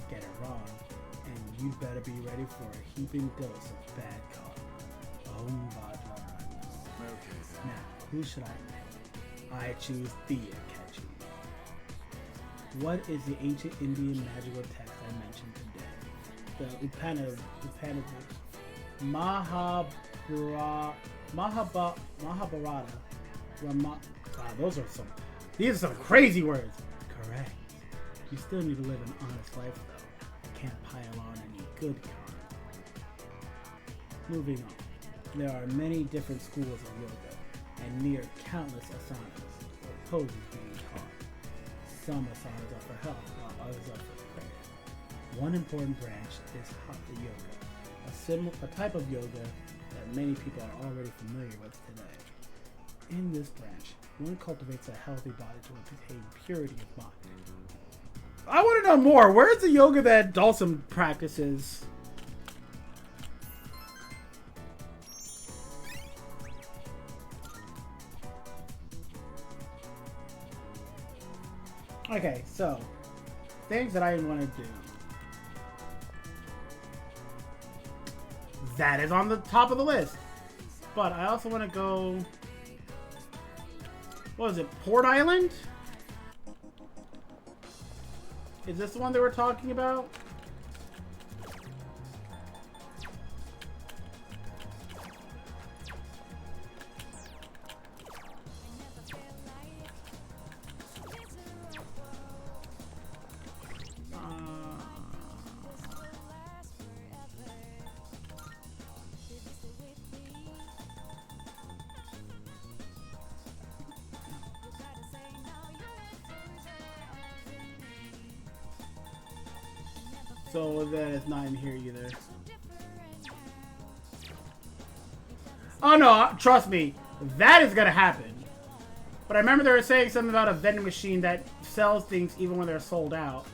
Get it wrong, and you'd better be ready for a heaping dose of bad karma. Om Vajrayana. Okay then. Now, who should I pick? I choose Thea Catchy. What is the ancient Indian magical text I mentioned today? The Mahabharata. These are some crazy words. Correct. You still need to live an honest life though. You can't pile on any good karma. Moving on. There are many different schools of yoga and near countless asanas or poses being taught. Some asanas are for health, while others are for prayer. One important branch is Hatha Yoga, a type of yoga that many people are already familiar with today. In this branch, one cultivates a healthy body to attain purity of mind. I want to know more. Where's the yoga that Dawson practices? Okay, so things that I want to do. That is on the top of the list. But I also want to go... What is it? Port Island? Is this the one that we're talking about? So then it's not in here either. Oh no, trust me, that is gonna happen. But I remember they were saying something about a vending machine that sells things even when they're sold out.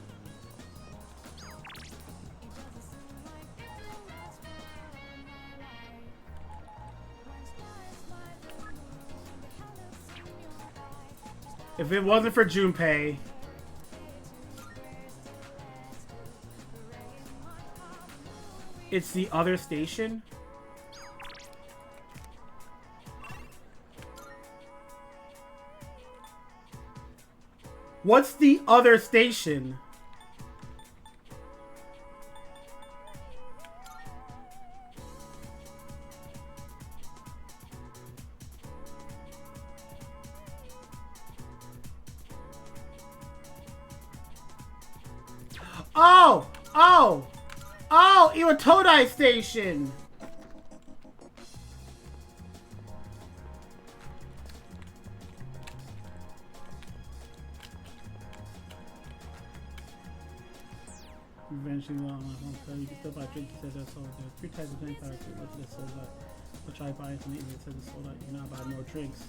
If it wasn't for Junpei... It's the other station? What's the other station? Oh! Oh! Oh! Iwatodai Station! Eventually, you can still buy drinks. It says that's sold out. 3 types of drink products. What's this sold out? I'll try buying some. It says it's sold out. You cannot buy more drinks.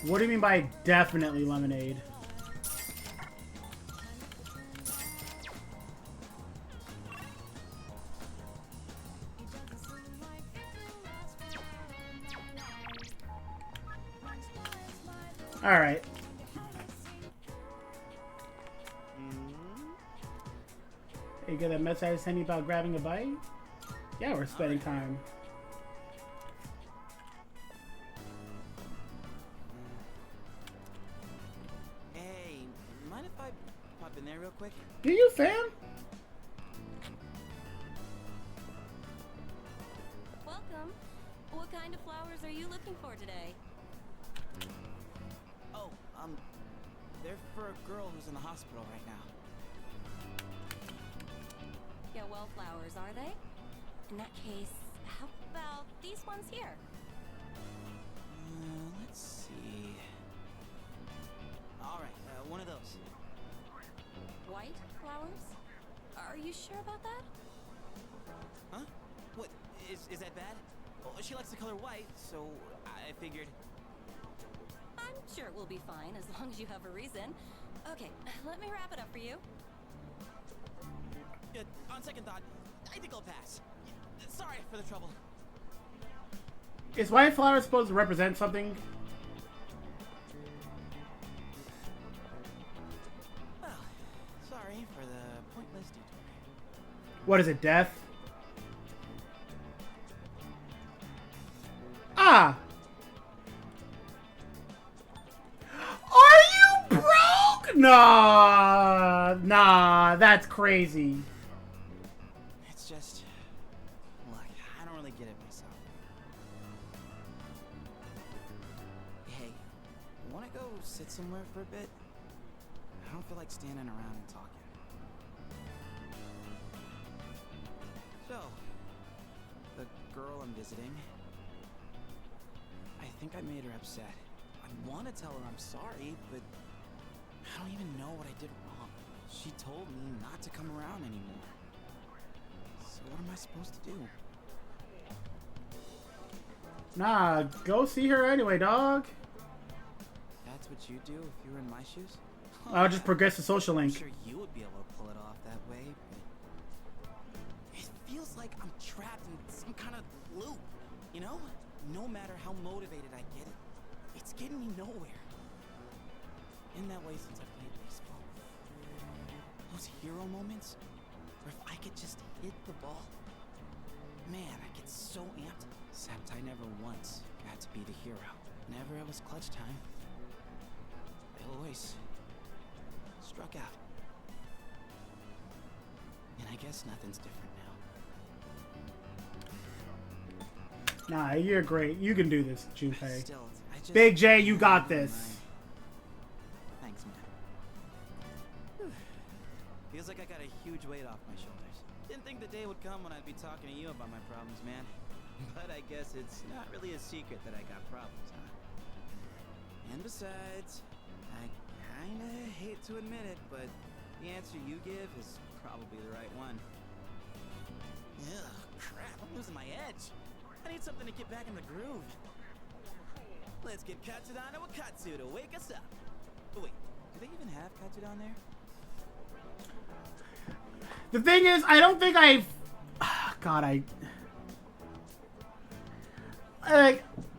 What do you mean by definitely lemonade? All right. Hey, you get that message I sent you about grabbing a bite? Yeah, we're spending time. In there real quick? Do you, fam? Welcome. What kind of flowers are you looking for today? Oh, they're for a girl who's in the hospital right now. Yeah, well, flowers, are they? In that case, how about these ones here? Let's see. All right, one of those. White flowers? Are you sure about that? Huh? What? Is that bad? Well, she likes the color white, so I figured... I'm sure it will be fine as long as you have a reason. Okay, let me wrap it up for you. On second thought, I think I'll pass. Sorry for the trouble. Is white flower supposed to represent something? Sorry for the pointless detour. What is it, death? Ah! Are you broke? Nah, nah, that's crazy. It's just, look, I don't really get it myself. Hey, wanna go sit somewhere for a bit? I don't feel like standing around and talking. So, the girl I'm visiting, I think I made her upset. I want to tell her I'm sorry, but I don't even know what I did wrong. She told me not to come around anymore. So what am I supposed to do? Nah, go see her anyway, dog. That's what you'd do if you were in my shoes? I'll just progress the social link. I'm sure you would be able to pull it off that way, but it feels like I'm trapped in some kind of loop, you know? No matter how motivated I get, it's getting me nowhere. In that way since I played baseball. Those hero moments, where if I could just hit the ball, man, I get so amped. Except I never once got to be the hero. Whenever it was clutch time, I always struck out. And I guess nothing's different now. Nah, you're great. You can do this, Junpei. Big J, you got this. Thanks, man. Feels like I got a huge weight off my shoulders. Didn't think the day would come when I'd be talking to you about my problems, man. But I guess it's not really a secret that I got problems, huh? And besides, I kinda hate to admit it, but the answer you give is probably the right one. Ugh, crap, I'm losing my edge. I need something to get back in the groove. Let's get Katsudan and Wakatsu to wake us up. Oh, wait, do they even have Katsudan there? The thing is, I don't think I've... God, I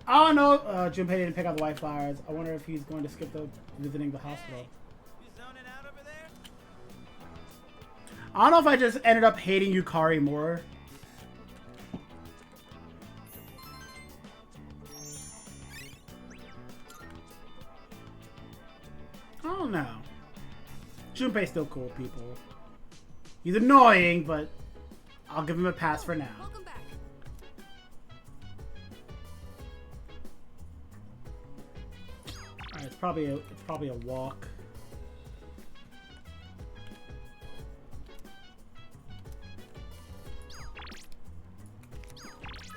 don't know. Junpei didn't pick out the white flowers. I wonder if he's going to skip the visiting the hospital. I don't know if I just ended up hating Yukari more. I don't know. Junpei's still cool, people. He's annoying, but I'll give him a pass for now. Welcome back. Alright, it's probably a walk.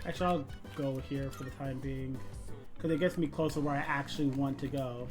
Actually, I'll go here for the time being, because it gets me closer where I actually want to go.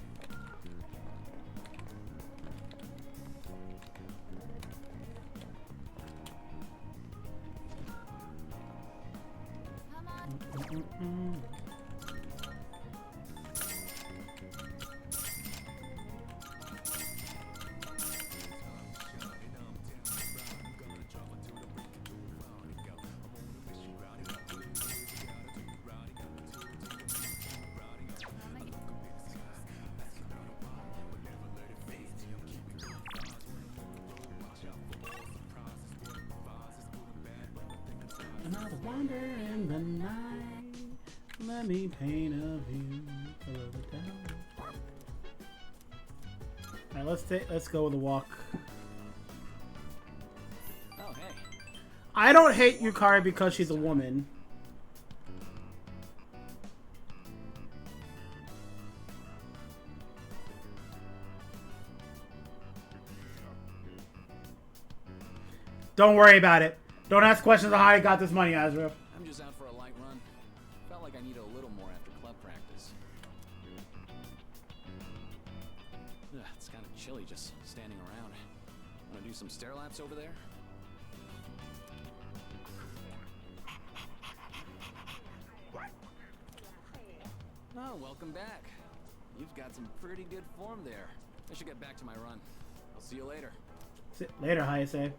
Another wonder in the night. Let me paint a view below the down. Alright, let's go with a walk. Oh, hey. I don't hate Yukari because she's a woman. Don't worry about it. Don't ask questions on how I got this money, Azra. I'm just out for a light run. Felt like I needed a little more after club practice. Ugh, it's kind of chilly just standing around. Want to do some stair laps over there? Oh, welcome back. You've got some pretty good form there. I should get back to my run. I'll see you later. Later, Hayase.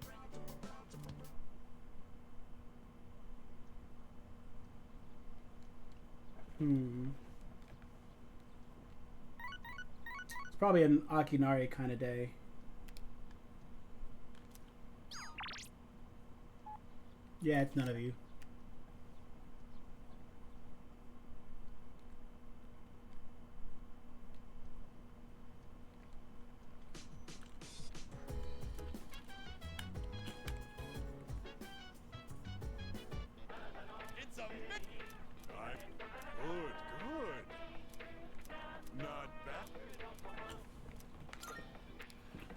It's probably an Akinari kind of day. Yeah, it's none of you.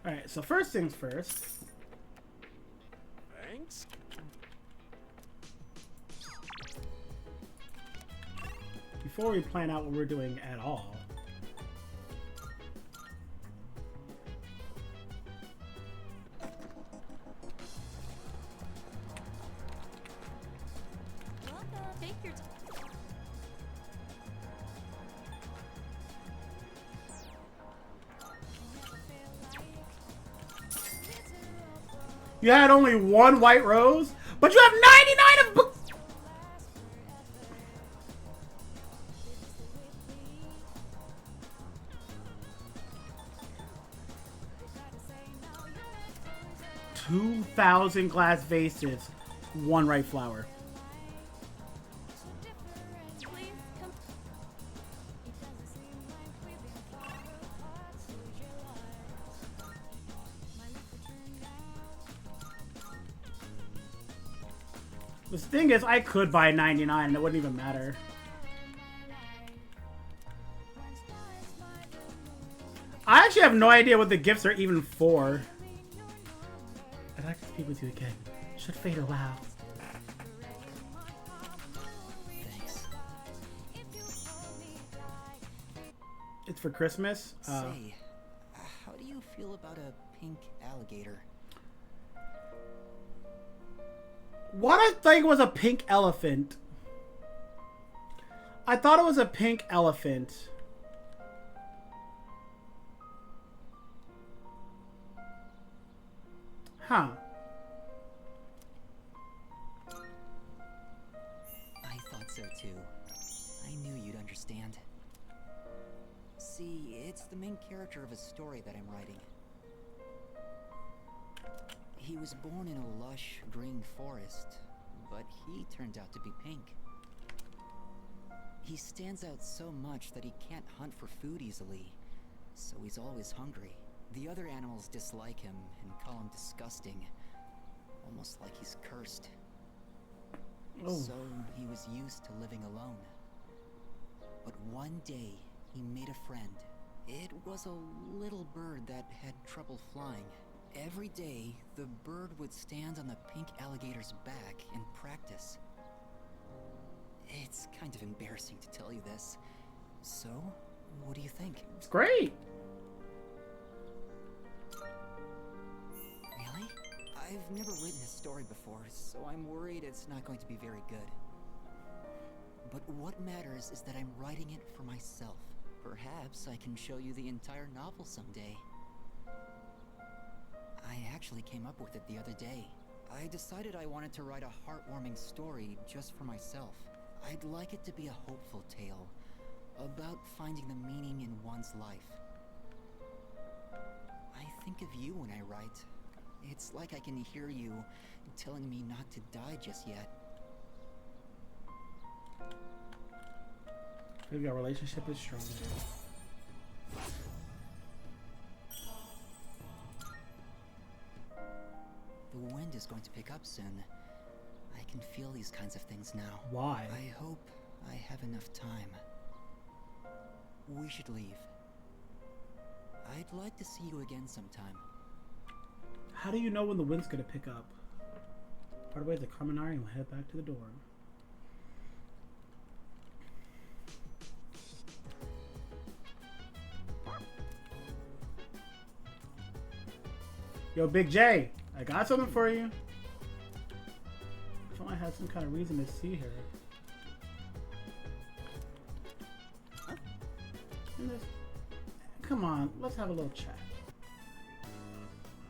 Alright, so first things first. Thanks. Before we plan out what we're doing at all. Take your time. You had only one white rose, but you have 99 of books. $2,000 glass vases, one right flower. The thing is, I could buy 99 and it wouldn't even matter. I actually have no idea what the gifts are even for. I'd like to speak with you again. Should fade a while. Thanks. It's for Christmas? Say, how do you feel about a pink alligator? What I think was a pink elephant. I thought it was a pink elephant. Huh. understand. See, it's the main character of a story that I'm writing. He was born in a lush, green forest, but he turned out to be pink. He stands out so much that he can't hunt for food easily, so he's always hungry. The other animals dislike him and call him disgusting, almost like he's cursed. Oh. So he was used to living alone. But one day, he made a friend. It was a little bird that had trouble flying. Every day, the bird would stand on the pink alligator's back and practice. It's kind of embarrassing to tell you this. So, what do you think? It's great! Really? I've never written a story before, so I'm worried it's not going to be very good. But what matters is that I'm writing it for myself. Perhaps I can show you the entire novel someday. I actually came up with it the other day. I decided I wanted to write a heartwarming story just for myself. I'd like it to be a hopeful tale about finding the meaning in one's life. I think of you when I write. It's like I can hear you telling me not to die just yet. Maybe our relationship is strong. The wind is going to pick up soon. I can feel these kinds of things now. Why? I hope I have enough time. We should leave. I'd like to see you again sometime. How do you know when the wind's gonna pick up? Part away the Kaminari and we'll head back to the dorm. Yo, Big J, I got something for you. I thought I had some kind of reason to see her. Come on, let's have a little chat.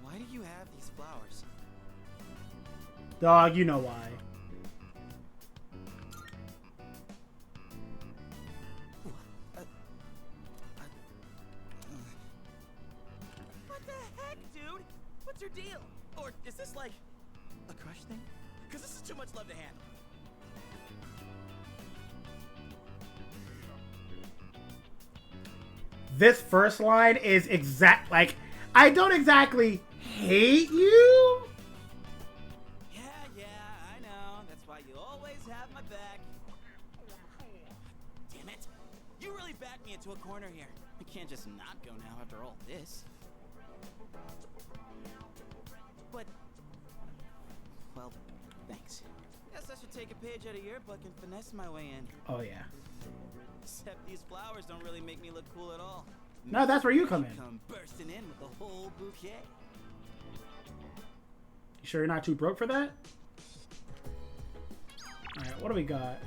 Why do you have these flowers? Dog, you know why. What the heck, dude? What's your deal? Or is this like a crush thing? Because this is too much love to handle. This first line is like, I don't exactly hate you. Yeah, I know. That's why you always have my back. Damn it. You really backed me into a corner here. I can't just not go now after all this. But, well, thanks. Guess I should take a page out of your book and finesse my way in. Oh, yeah. Except these flowers don't really make me look cool at all. No, that's where you come in. Come bursting in with the whole bouquet. You sure you're not too broke for that? Alright, what do we got?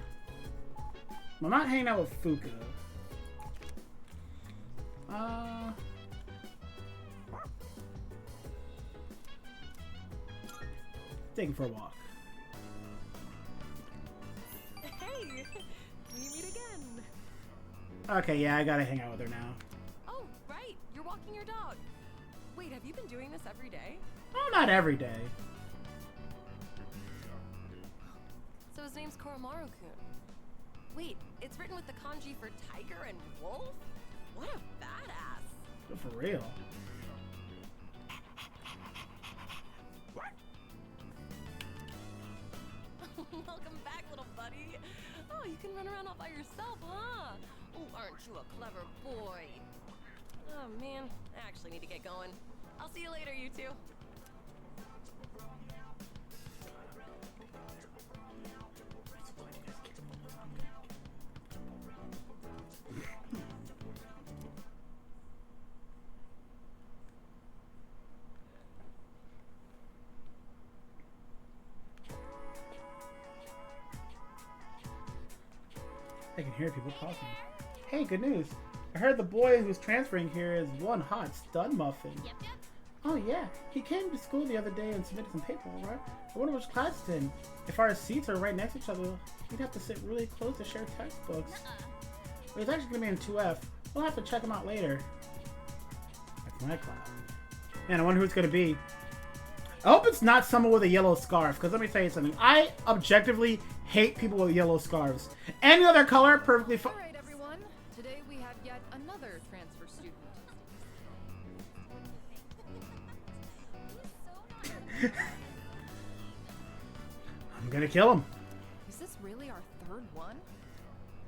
I'm not hanging out with Fuka. Taking for a walk. Hey, we meet again. Okay, yeah, I gotta hang out with her now. Oh, right, you're walking your dog. Wait, have you been doing this every day? Oh, not every day. So his name's Koromaru-kun. Wait, it's written with the kanji for tiger and wolf? What a badass. For real. Welcome back, little buddy. Oh, you can run around all by yourself, huh? Oh, aren't you a clever boy? Oh, man, I actually need to get going. I'll see you later, you two. I can hear people talking. Hey, good news. I heard the boy who's transferring here is one hot stud muffin. Yep. Oh yeah, he came to school the other day and submitted some paperwork. I wonder which class it's in. If our seats are right next to each other, we'd have to sit really close to share textbooks. But he's actually gonna be in 2F. We'll have to check him out later. That's my cloud. Man, I wonder who it's gonna be. I hope it's not someone with a yellow scarf, because let me tell you something. I objectively hate people with yellow scarves. Any other color, perfectly fine. All right, everyone. Today we have yet another transfer student. I'm gonna kill him. Is this really our third one?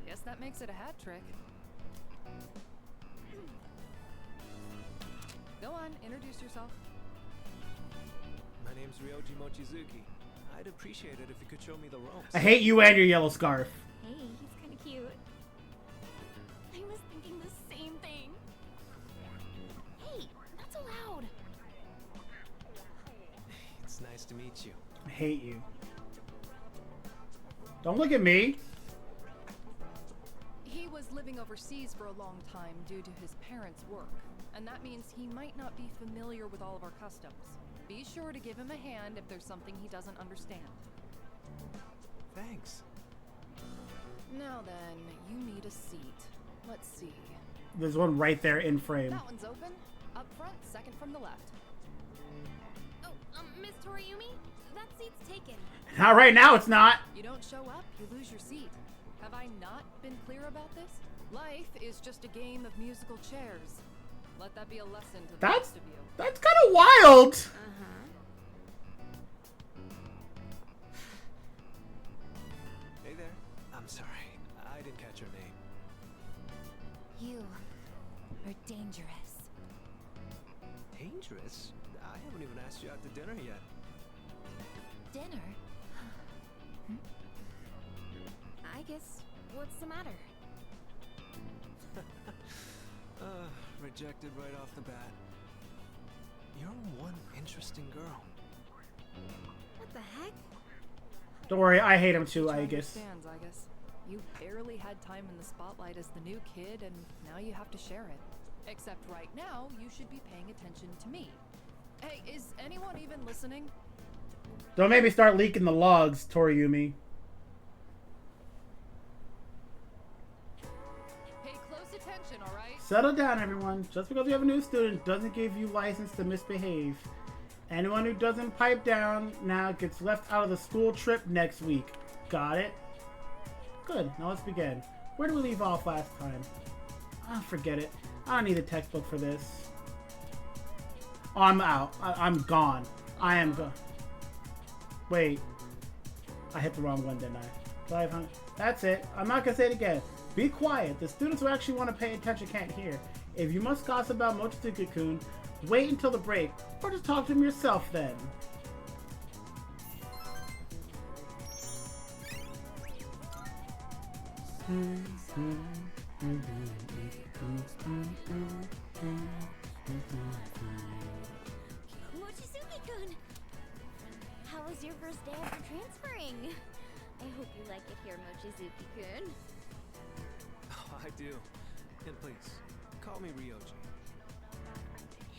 Guess that makes it a hat trick. Go on, introduce yourself. My name's Ryoji Mochizuki. I'd appreciate it if you could show me the ropes. I hate you and your yellow scarf. Hey, he's kind of cute. I was thinking the same thing. Hey, not so loud. It's nice to meet you. I hate you. Don't look at me. He was living overseas for a long time due to his parents' work, and that means he might not be familiar with all of our customs. Be sure to give him a hand if there's something he doesn't understand. Thanks. Now then, you need a seat. Let's see. There's one right there in frame. That one's open. Up front, second from the left. Oh, Miss Toriumi? That seat's taken. Not right now, it's not. You don't show up, you lose your seat. Have I not been clear about this? Life is just a game of musical chairs. Let that be a lesson to the rest of you. That's kind of wild. Hey there. I'm sorry. I didn't catch your name. You are dangerous. Dangerous? I haven't even asked you out to dinner yet. Dinner? I guess, what's the matter? Rejected right off the bat. You're one interesting girl. What the heck? Don't worry, I hate him too, I guess. Understands, I guess. You barely had time in the spotlight as the new kid, and now you have to share it. Except right now, you should be paying attention to me. Hey, is anyone even listening? Don't make me start leaking the logs, Toriumi. Pay close attention, all right? Settle down, everyone. Just because you have a new student doesn't give you license to misbehave. Anyone who doesn't pipe down now gets left out of the school trip next week. Got it? Good. Now let's begin. Where did we leave off last time? Ah, forget it. I don't need a textbook for this. Oh, I'm out. I'm gone. I am gone. Wait. I hit the wrong one, didn't I? 500. That's it. I'm not gonna say it again. Be quiet. The students who actually want to pay attention can't hear. If you must gossip about Mochizuki-kun, wait until the break, or just talk to him yourself then. Mochizuki-kun! How was your first day after transferring? I hope you like it here, Mochizuki-kun. Oh, I do. And please, call me Ryoji.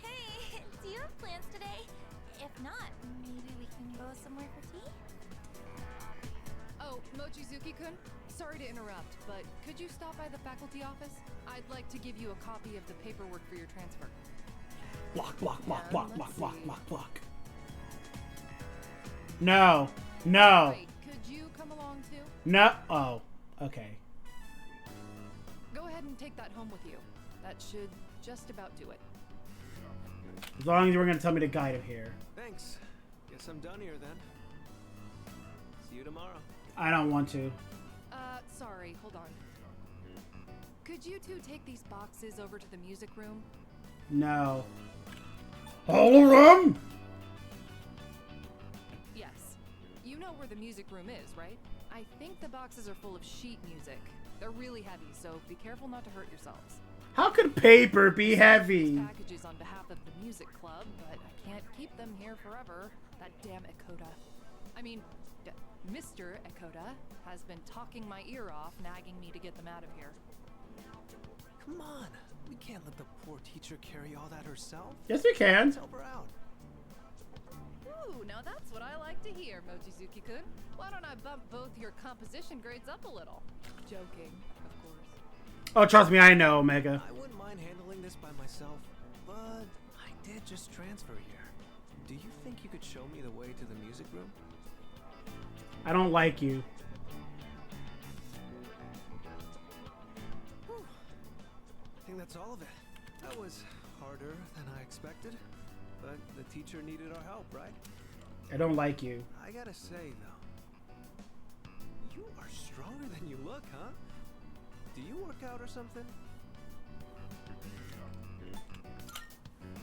Hey, do you have plans today? If not, maybe we can go somewhere for tea? Oh, Mochizuki-kun, sorry to interrupt, but could you stop by the faculty office? I'd like to give you a copy of the paperwork for your transfer. Block, block, block, block, block, block, block, block. No. No. Wait, could you come along too? No. Oh. Okay. Go ahead and take that home with you. That should just about do it. As long as you were going to tell me to guide it here. Thanks. Guess I'm done here then. See you tomorrow. I don't want to. Sorry, hold on. Could you two take these boxes over to the music room? No. All of them? Yes. You know where the music room is, right? I think the boxes are full of sheet music. They're really heavy, so be careful not to hurt yourselves. How could paper be heavy? Packages on behalf of the music club, but I can't keep them here forever. That damn Ekota. I mean, Mr. Ekota has been talking my ear off, nagging me to get them out of here. Come on. We can't let the poor teacher carry all that herself. Yes, we can. Let's help her out. Ooh, now that's what I like to hear, Mochizuki-kun. Why don't I bump both your composition grades up a little? Joking, of course. Oh, trust me, I know, Omega. I wouldn't mind handling this by myself, but I did just transfer here. Do you think you could show me the way to the music room? I don't like you. Whew. I think that's all of it. That was harder than I expected, but the teacher needed our help, right? I don't like you. I gotta say, though, you are stronger than you look, huh? Do you work out or something?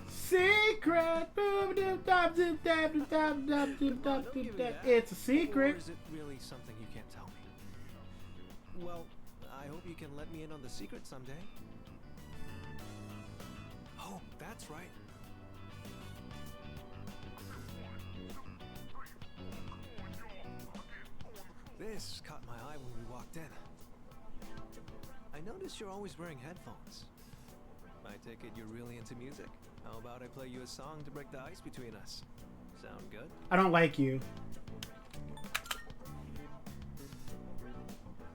Secret! It's a secret. Or is it really something you can't tell me? Well, I hope you can let me in on the secret someday. Oh, that's right. This caught my eye when we walked in. I noticed you're always wearing headphones. I take it you're really into music. How about I play you a song to break the ice between us? Sound good? I don't like you.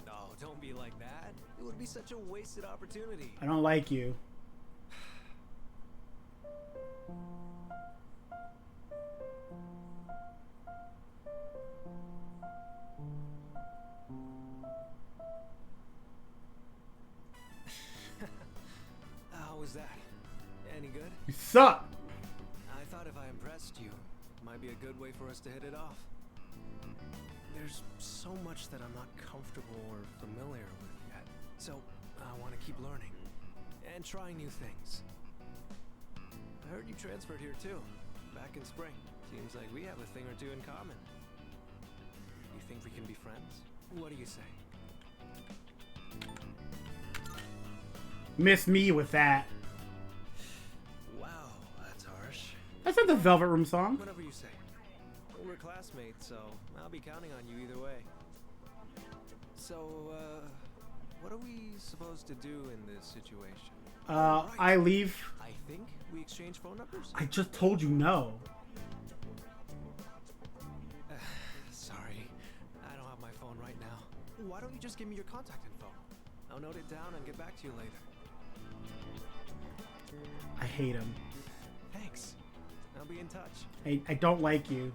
No, don't be like that. It would be such a wasted opportunity. I don't like you. How was that? Any good? You suck! I thought if I impressed you, it might be a good way for us to hit it off. There's so much that I'm not comfortable or familiar with yet, so I want to keep learning and trying new things. I heard you transferred here too, back in spring. Seems like we have a thing or two in common. You think we can be friends? What do you say? Miss me with that. Wow, that's harsh. That's not the Velvet Room song. Whatever you say. We're classmates, so I'll be counting on you either way. So, what are we supposed to do in this situation? Right. I leave. I think we exchange phone numbers? I just told you no. Sorry, I don't have my phone right now. Why don't you just give me your contact info? I'll note it down and get back to you later. I hate him. Thanks. I'll be in touch. I don't like you.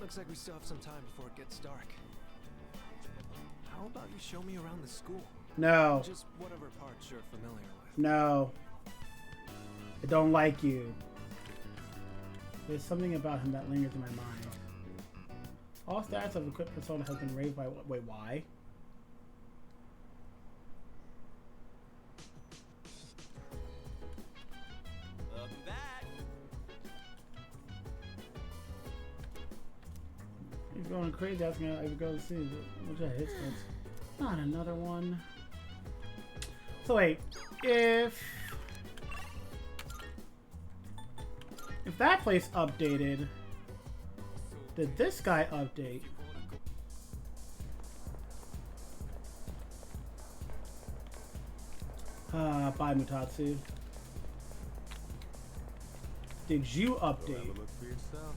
Looks like we still have some time before it gets dark. How about you show me around the school? No. Just whatever parts you're familiar with. No. I don't like you. There's something about him that lingers in my mind. All stats of equipped persona has been raised by... Wait, why? Welcome back. He's going crazy asking if I go to see. What's that hit? Not another one. So wait, if that place updated, did this guy update? Bye Mutatsu. Did you update? Look for yourself.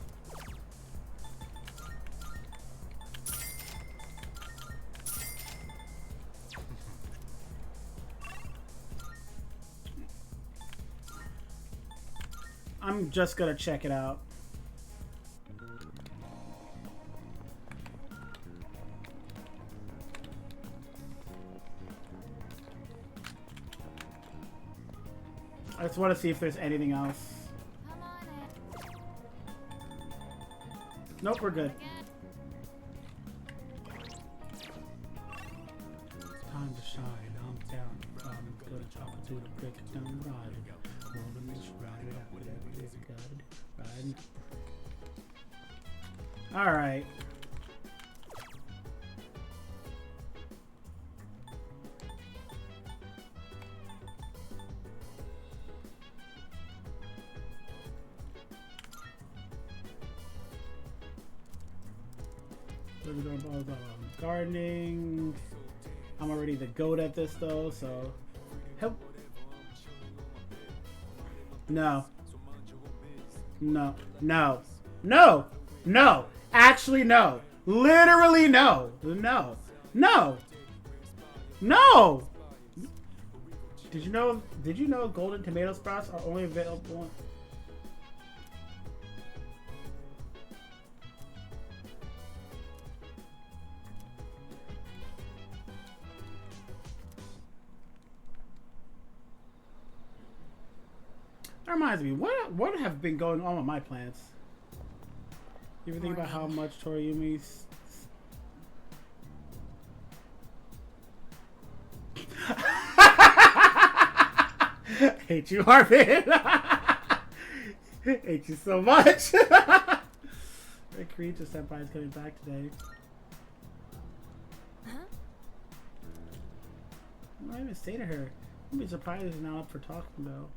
I'm just gonna check it out. I just want to see if there's anything else. Nope, we're good. It's time to shine. I'm down. I'm gonna chop it to the break it down the ride. All right. Gardening. I'm already the goat at this though, so help. No. No. No. No. No. Actually, no. Literally, no. No. No. No! Did you know golden tomato sprouts are only available? That reminds me, what have been going on with my plants? You ever think about how much Toriumi's hate you, Harvin. Hate you so much. The creature senpai is coming back today. Huh? What do I even say to her? I'd be surprised if she's not up for talking though.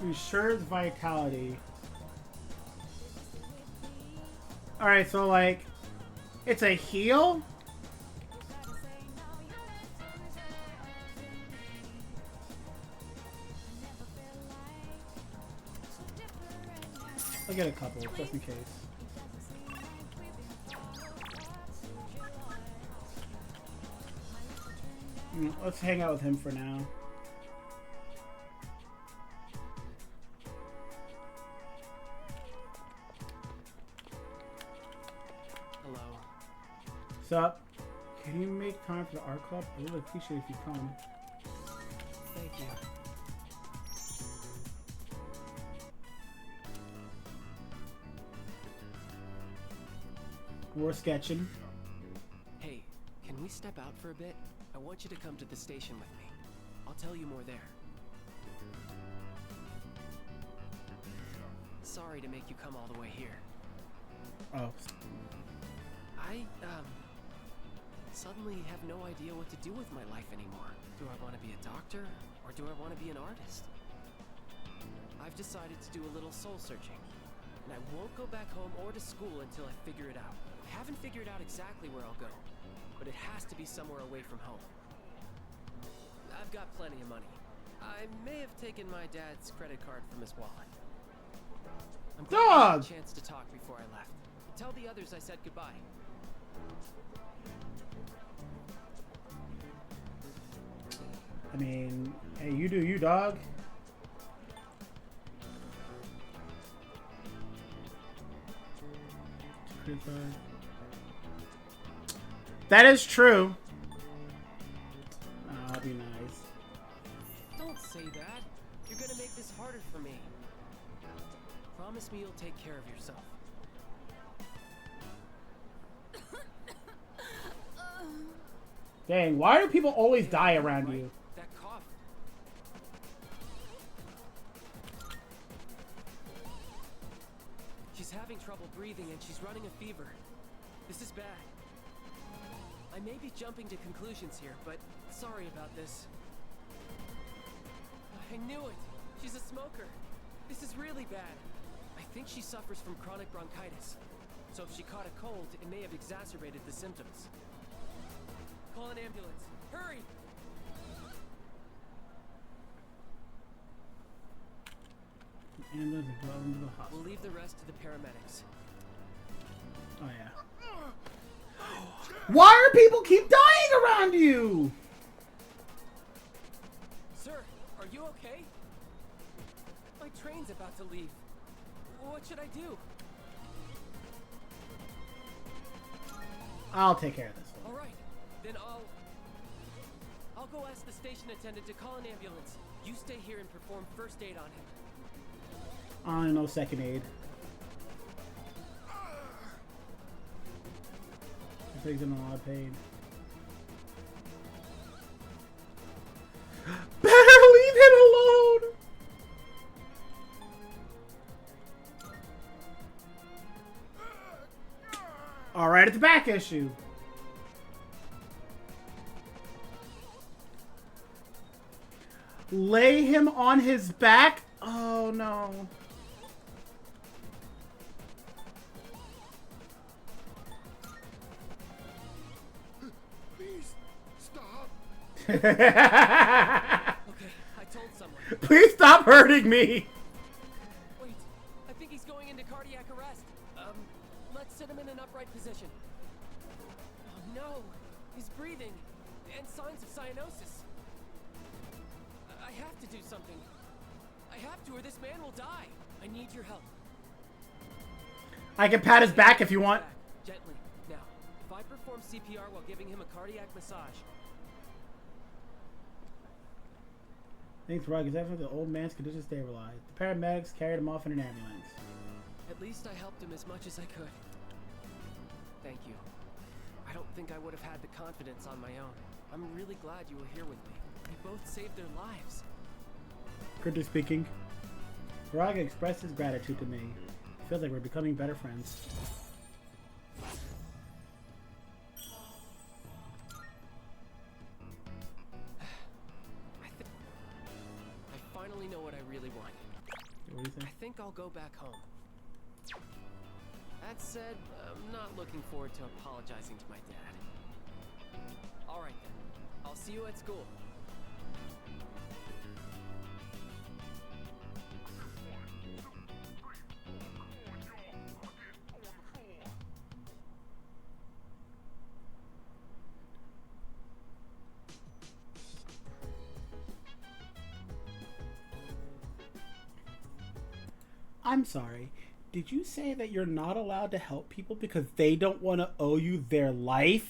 Ensures vitality. Alright, so like, it's a heal? I'll get a couple, just in case. Let's hang out with him for now. What's up? Can you make time for the art club? I really appreciate if you come. Thank you. We're sketching. Hey, can we step out for a bit? I want you to come to the station with me. I'll tell you more there. Sorry to make you come all the way here. Oh. I, suddenly have no idea what to do with my life anymore. Do I want to be a doctor, or do I want to be an artist? I've decided to do a little soul searching, and I won't go back home or to school until I figure it out. I haven't figured out exactly where I'll go, but it has to be somewhere away from home. I've got plenty of money. I may have taken my dad's credit card from his wallet. I'm glad I had a chance to talk before I left. Tell the others I said goodbye. I mean, hey, you do you, dog. That is true. Oh, that'd be nice. Don't say that. You're gonna make this harder for me. Promise me you'll take care of yourself. Dang, why do people always die around you? That cough. She's having trouble breathing and she's running a fever. This is bad. I may be jumping to conclusions here, but sorry about this. I knew it. She's a smoker. This is really bad. I think she suffers from chronic bronchitis. So if she caught a cold, it may have exacerbated the symptoms. Call an ambulance. Hurry! Ambulance is brought into the hospital. We'll leave the rest to the paramedics. Oh yeah. Why do people keep dying around you? Sir, are you okay? My train's about to leave. What should I do? I'll take care of this one. All right, then I'll go ask the station attendant to call an ambulance. You stay here and perform first aid on him. I don't know second aid. So he's in a lot of pain. Better leave him alone! Alright, it's a back issue. Lay him on his back? Oh no. Please, stop. Okay, I told someone. Please stop hurting me. Wait, I think he's going into cardiac arrest. Let's sit him in an upright position. Oh no, he's breathing, and signs of cyanosis. I have to do something. I have to, or this man will die. I need your help. I can pat his back if you want. Gently. Now, if I perform CPR while giving him a cardiac massage. Thanks, Rock. Is after the old man's condition stabilized. The paramedics carried him off in an ambulance. At least I helped him as much as I could. Thank you. I don't think I would have had the confidence on my own. I'm really glad you were here with me. You both saved their lives. Critter speaking. Raga expressed his gratitude to me. Feels like we're becoming better friends. I finally know what I really wanted. What do you think? I think I'll go back home. That said, I'm not looking forward to apologizing to my dad. Alright then. I'll see you at school. I'm sorry. Did you say that you're not allowed to help people because they don't want to owe you their life?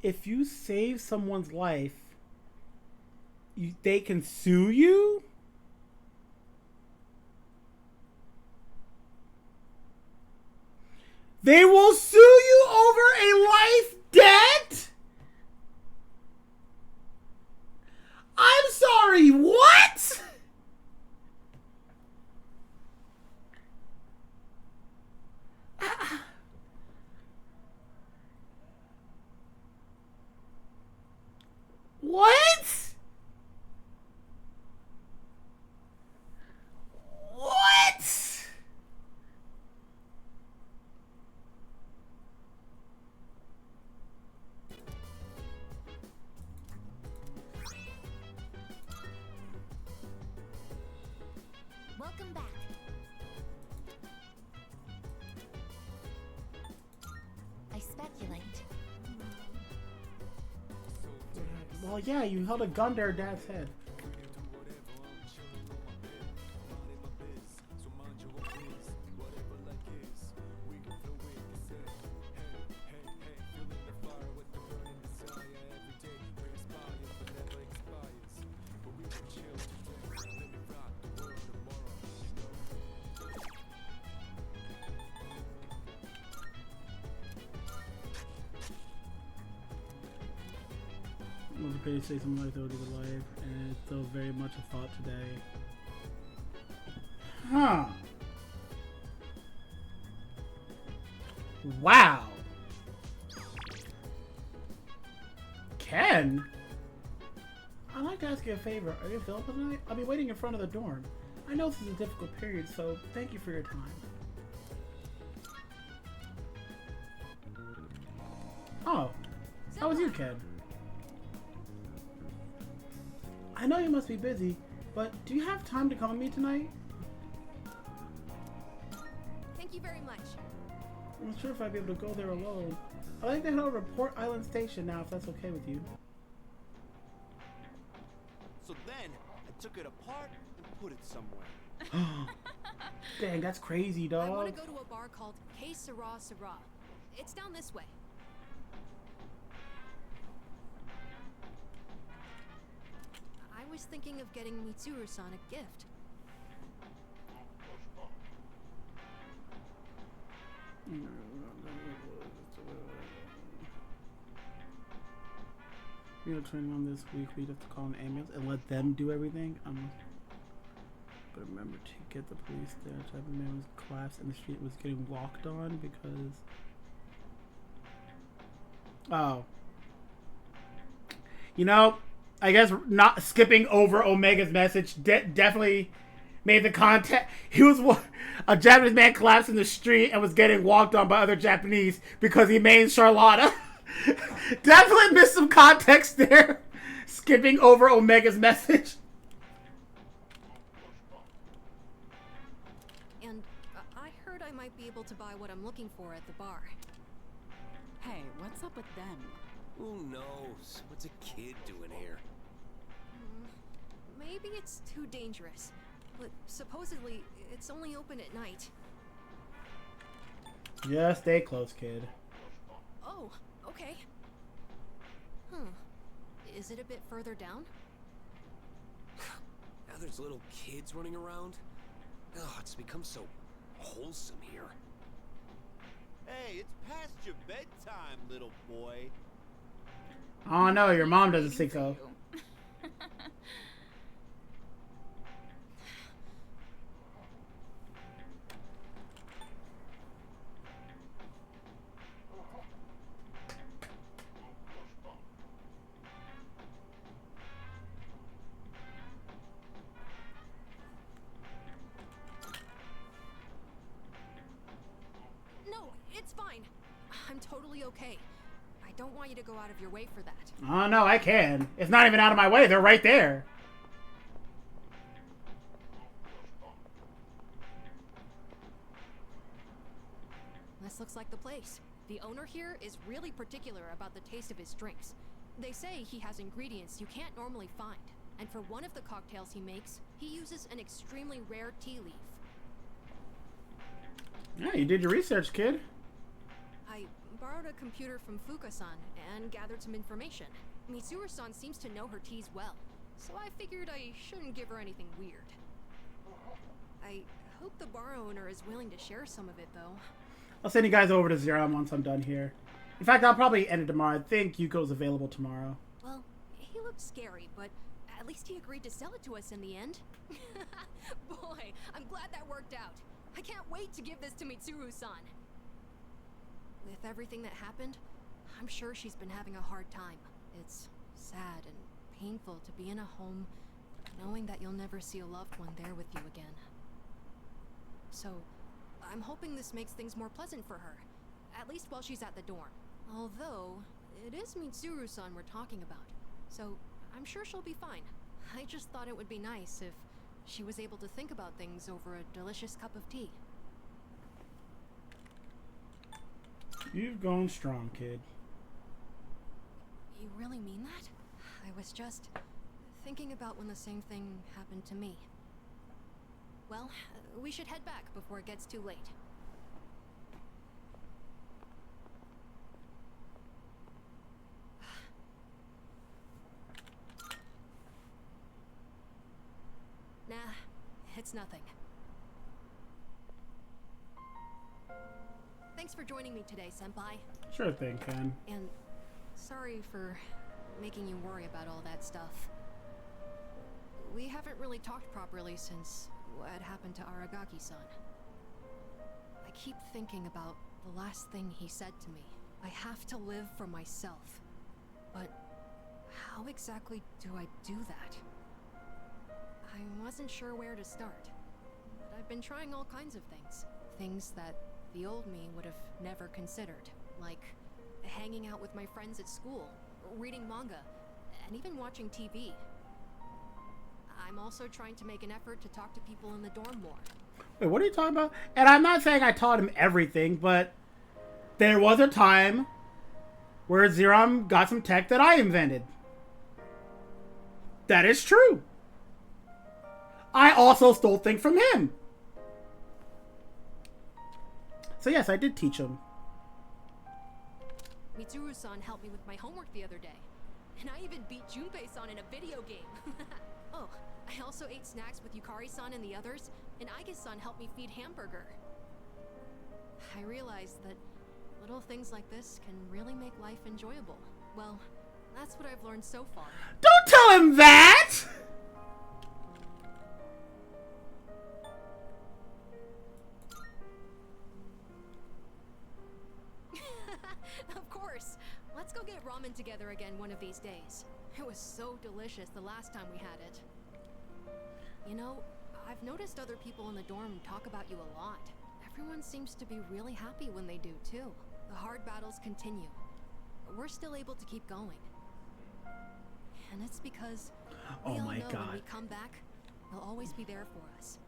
If you save someone's life, they can sue you? They will sue you over a life debt? I'm sorry, what? What? What? Welcome back. I speculate. Well, yeah, you held a gun to her dad's head. It was okay to say something like that would be alive, and it's still very much a thought today. Huh. Wow. Ken? I'd like to ask you a favor. Are you available tonight? I'll be waiting in front of the dorm. I know this is a difficult period, so thank you for your time. Oh. How was you, Ken? I know you must be busy, but do you have time to come with me tonight? Thank you very much. I'm not sure if I'd be able to go there alone. I'd like to head over to Port Island Station now, if that's okay with you. So then, I took it apart and put it somewhere. Dang, that's crazy, dog. I want to go to a bar called Que Sera Sera. It's down this way. I was thinking of getting Mitsuru-san a gift. You know, training on this week, we have to call an ambulance and let them do everything. But remember to get the police there. Type of man was collapsed in the street, was getting walked on because. Oh. You know, I guess not skipping over Omega's message definitely made the content. He was a Japanese man collapsed in the street and was getting walked on by other Japanese because he made Charlotta. Definitely missed some context there. Skipping over Omega's message. And I heard I might be able to buy what I'm looking for at the bar. Hey, what's up with them? Who knows? What's a kid doing here? Maybe it's too dangerous. But supposedly, it's only open at night. Yeah, stay close, kid. Oh, okay. Is it a bit further down? Now there's little kids running around. Oh, it's become so wholesome here. Hey, it's past your bedtime, little boy. Oh no, your mom doesn't think so. No, it's fine. I'm totally okay. I don't want you to go out of your way for that. Oh no, I can. It's not even out of my way. They're right there. This looks like the place. The owner here is really particular about the taste of his drinks. They say he has ingredients you can't normally find. And for one of the cocktails he makes, he uses an extremely rare tea leaf. Yeah, you did your research, kid. I borrowed a computer from Fuka-san and gathered some information. Mitsuru-san seems to know her teas well, so I figured I shouldn't give her anything weird. I hope the bar owner is willing to share some of it, though. I'll send you guys over to Zero once I'm done here. In fact, I'll probably end it tomorrow. I think Yuko's available tomorrow. Well, he looked scary, but at least he agreed to sell it to us in the end. Boy, I'm glad that worked out. I can't wait to give this to Mitsuru-san. With everything that happened, I'm sure she's been having a hard time. It's sad and painful to be in a home knowing that you'll never see a loved one there with you again. So, I'm hoping this makes things more pleasant for her, at least while she's at the dorm. Although, it is Mitsuru-san we're talking about, so I'm sure she'll be fine. I just thought it would be nice if she was able to think about things over a delicious cup of tea. You've gone strong, kid. You really mean that? I was just thinking about when the same thing happened to me. Well, we should head back before it gets too late. Nah, it's nothing. Thanks for joining me today, Senpai. Sure thing, Ken. And sorry for making you worry about all that stuff. We haven't really talked properly since what happened to Aragaki-san. I keep thinking about the last thing he said to me. I have to live for myself. But how exactly do I do that? I wasn't sure where to start. But I've been trying all kinds of things. Things that the old me would have never considered. Like hanging out with my friends at school, reading manga, and even watching TV. I'm also trying to make an effort to talk to people in the dorm more. Wait, what are you talking about? And I'm not saying I taught him everything, but there was a time where Zerom got some tech that I invented. That is true. I also stole things from him. So yes, I did teach him. Mitsuru-san helped me with my homework the other day. And I even beat Junpei-san in a video game. Oh, I also ate snacks with Yukari-san and the others, and Aige-san helped me feed Hamburger. I realized that little things like this can really make life enjoyable. Well, that's what I've learned so far. Don't tell him that! Of course. Let's go get ramen together again one of these days. It was so delicious the last time we had it. You know, I've noticed other people in the dorm talk about you a lot. Everyone seems to be really happy when they do too. The hard battles continue, but we're still able to keep going. And it's because we all know when we come back, they'll always be there for us.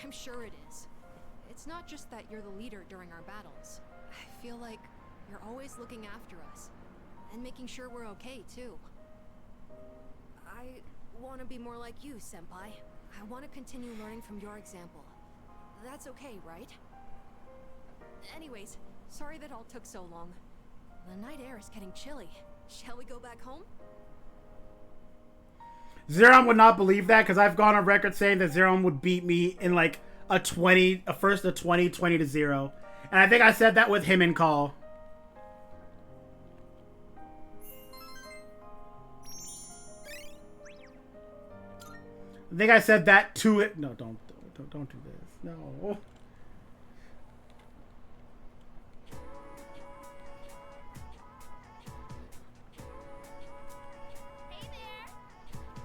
I'm sure it is. It's not just that you're the leader during our battles. I feel like you're always looking after us and making sure we're okay too. I want to be more like you, Senpai. I want to continue learning from your example. That's okay, right? Anyways, sorry that all took so long. The night air is getting chilly. Shall we go back home? Zeron would not believe that because I've gone on record saying that Zeron would beat me in like a 20 to 0. And I think I said that with him in call. I think I said that to it. No, don't do this. No.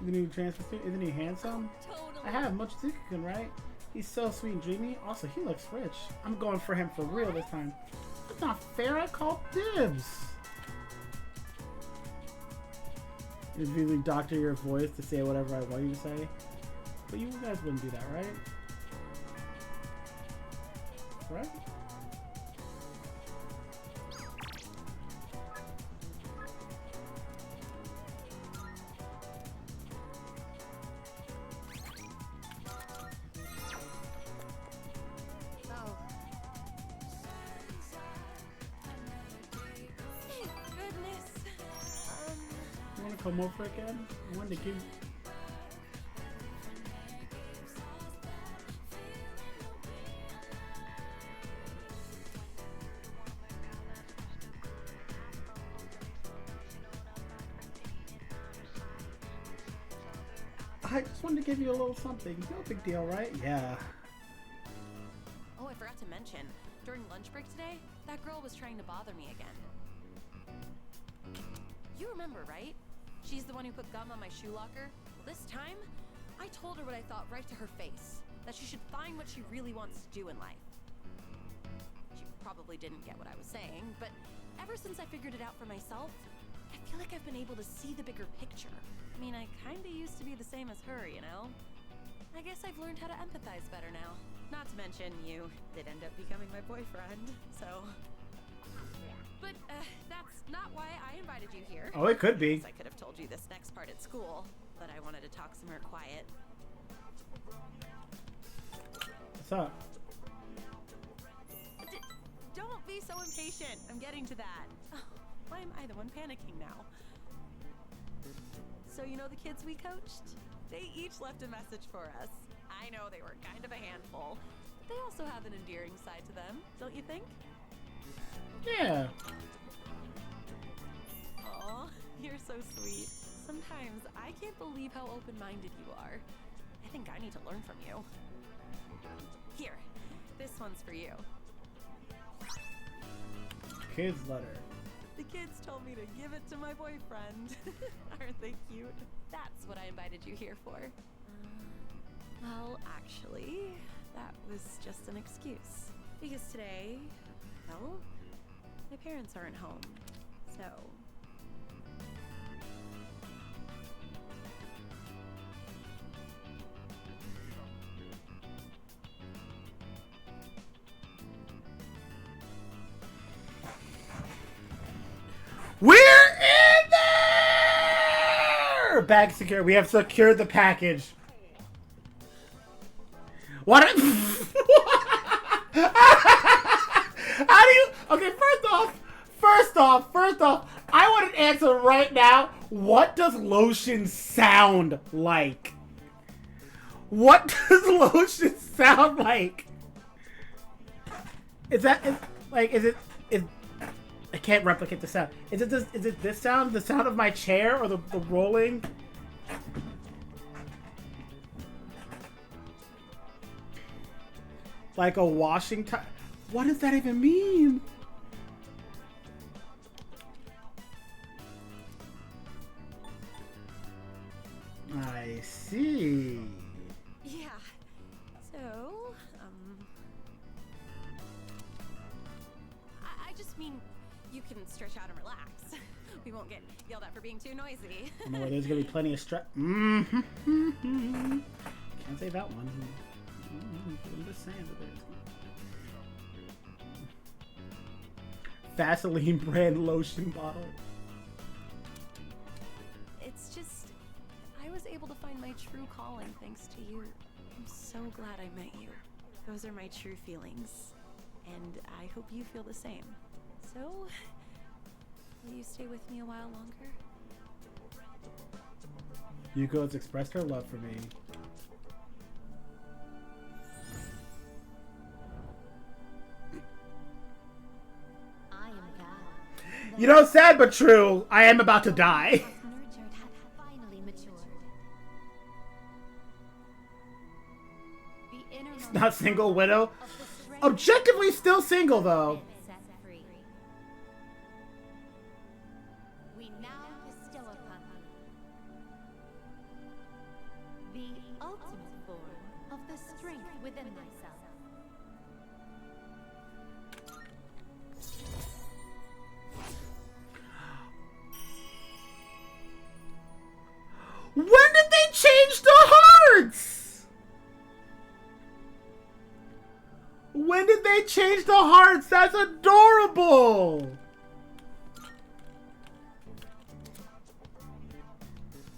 Isn't he transfer? Isn't he handsome? Totally. I have much Zuki-kun, right? He's so sweet and dreamy. Also, he looks rich. I'm going for him for real this time. That's not fair. I called dibs. It's really doctor your voice to say whatever I want you to say. But you guys wouldn't do that, right? Right? Come over again? I wanted to give. I just wanted to give you a little something. No big deal, right? Yeah. Oh, I forgot to mention. During lunch break today, that girl was trying to bother me again. You remember, right? She's the one who put gum on my shoe locker. Well, this time, I told her what I thought right to her face. That she should find what she really wants to do in life. She probably didn't get what I was saying, but ever since I figured it out for myself, I feel like I've been able to see the bigger picture. I mean, I kinda used to be the same as her, you know? I guess I've learned how to empathize better now. Not to mention, you did end up becoming my boyfriend, so... But, that's not why I invited you here. Oh, it could be. I could have told you this next part at school, but I wanted to talk somewhere quiet. What's up? Don't be so impatient. I'm getting to that. Oh, why am I the one panicking now? So you know the kids we coached? They each left a message for us. I know they were kind of a handful, but they also have an endearing side to them, don't you think? Yeah. Aw, you're so sweet. Sometimes I can't believe how open-minded you are. I think I need to learn from you. Here, this one's for you. Kids letter. The kids told me to give it to my boyfriend. Aren't they cute? That's what I invited you here for. Well, actually, that was just an excuse. Because today, well, my parents aren't home, so... We're in there! Bag secure. We have secured the package. What? How do you... Okay, first off, I I want an answer right now. What does lotion sound like? What does lotion sound like? Is it? I can't replicate the sound. Is it this sound? The sound of my chair or the rolling? Like a washing time? What does that even mean? I see. Yeah. So, I just mean you can stretch out and relax. We won't get yelled at for being too noisy. I know there's gonna be plenty of stress. Can't say that one. I'm just saying that there's Vaseline brand lotion bottle. It's just, I was able to find my true calling thanks to you. I'm so glad I met you. Those are my true feelings. And I hope you feel the same. So, will you stay with me a while longer? Yuko has expressed her love for me. You know, sad but true, I am about to die. It's not single widow. Objectively still single though. We now bestow upon you the ultimate form of the strength within myself. When did they change the hearts? When did they change the hearts? That's adorable.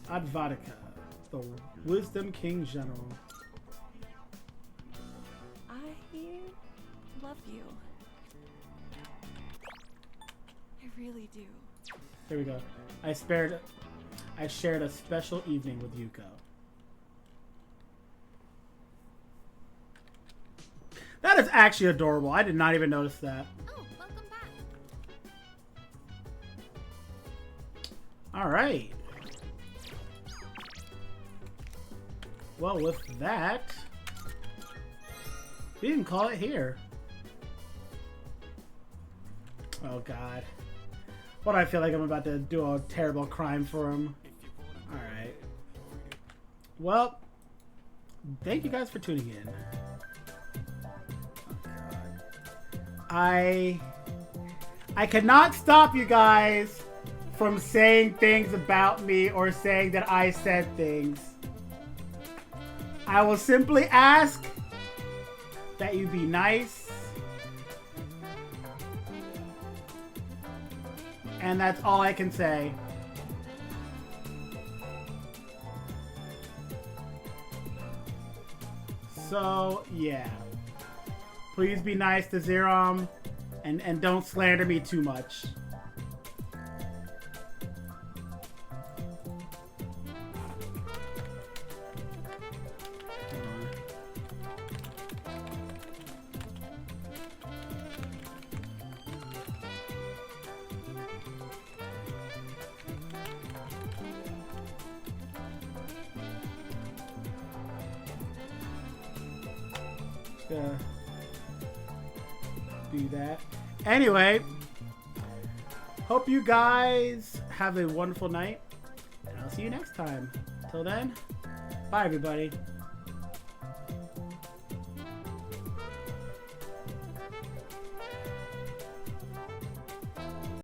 Advatica, the Wisdom King General. I love you. I really do. Here we go. I shared a special evening with Yuko. That is actually adorable. I did not even notice that. Oh, welcome back. All right. Well, with that, we can call it here. Oh, God. What do I feel like I'm about to do a terrible crime for him? Alright. Well, thank you guys for tuning in. Oh, God. I cannot stop you guys from saying things about me or saying that I said things. I will simply ask that you be nice. And that's all I can say. So, yeah. Please be nice to Zerom and don't slander me too much. Do that. Anyway, hope you guys have a wonderful night, and I'll see you next time. Till then, bye everybody.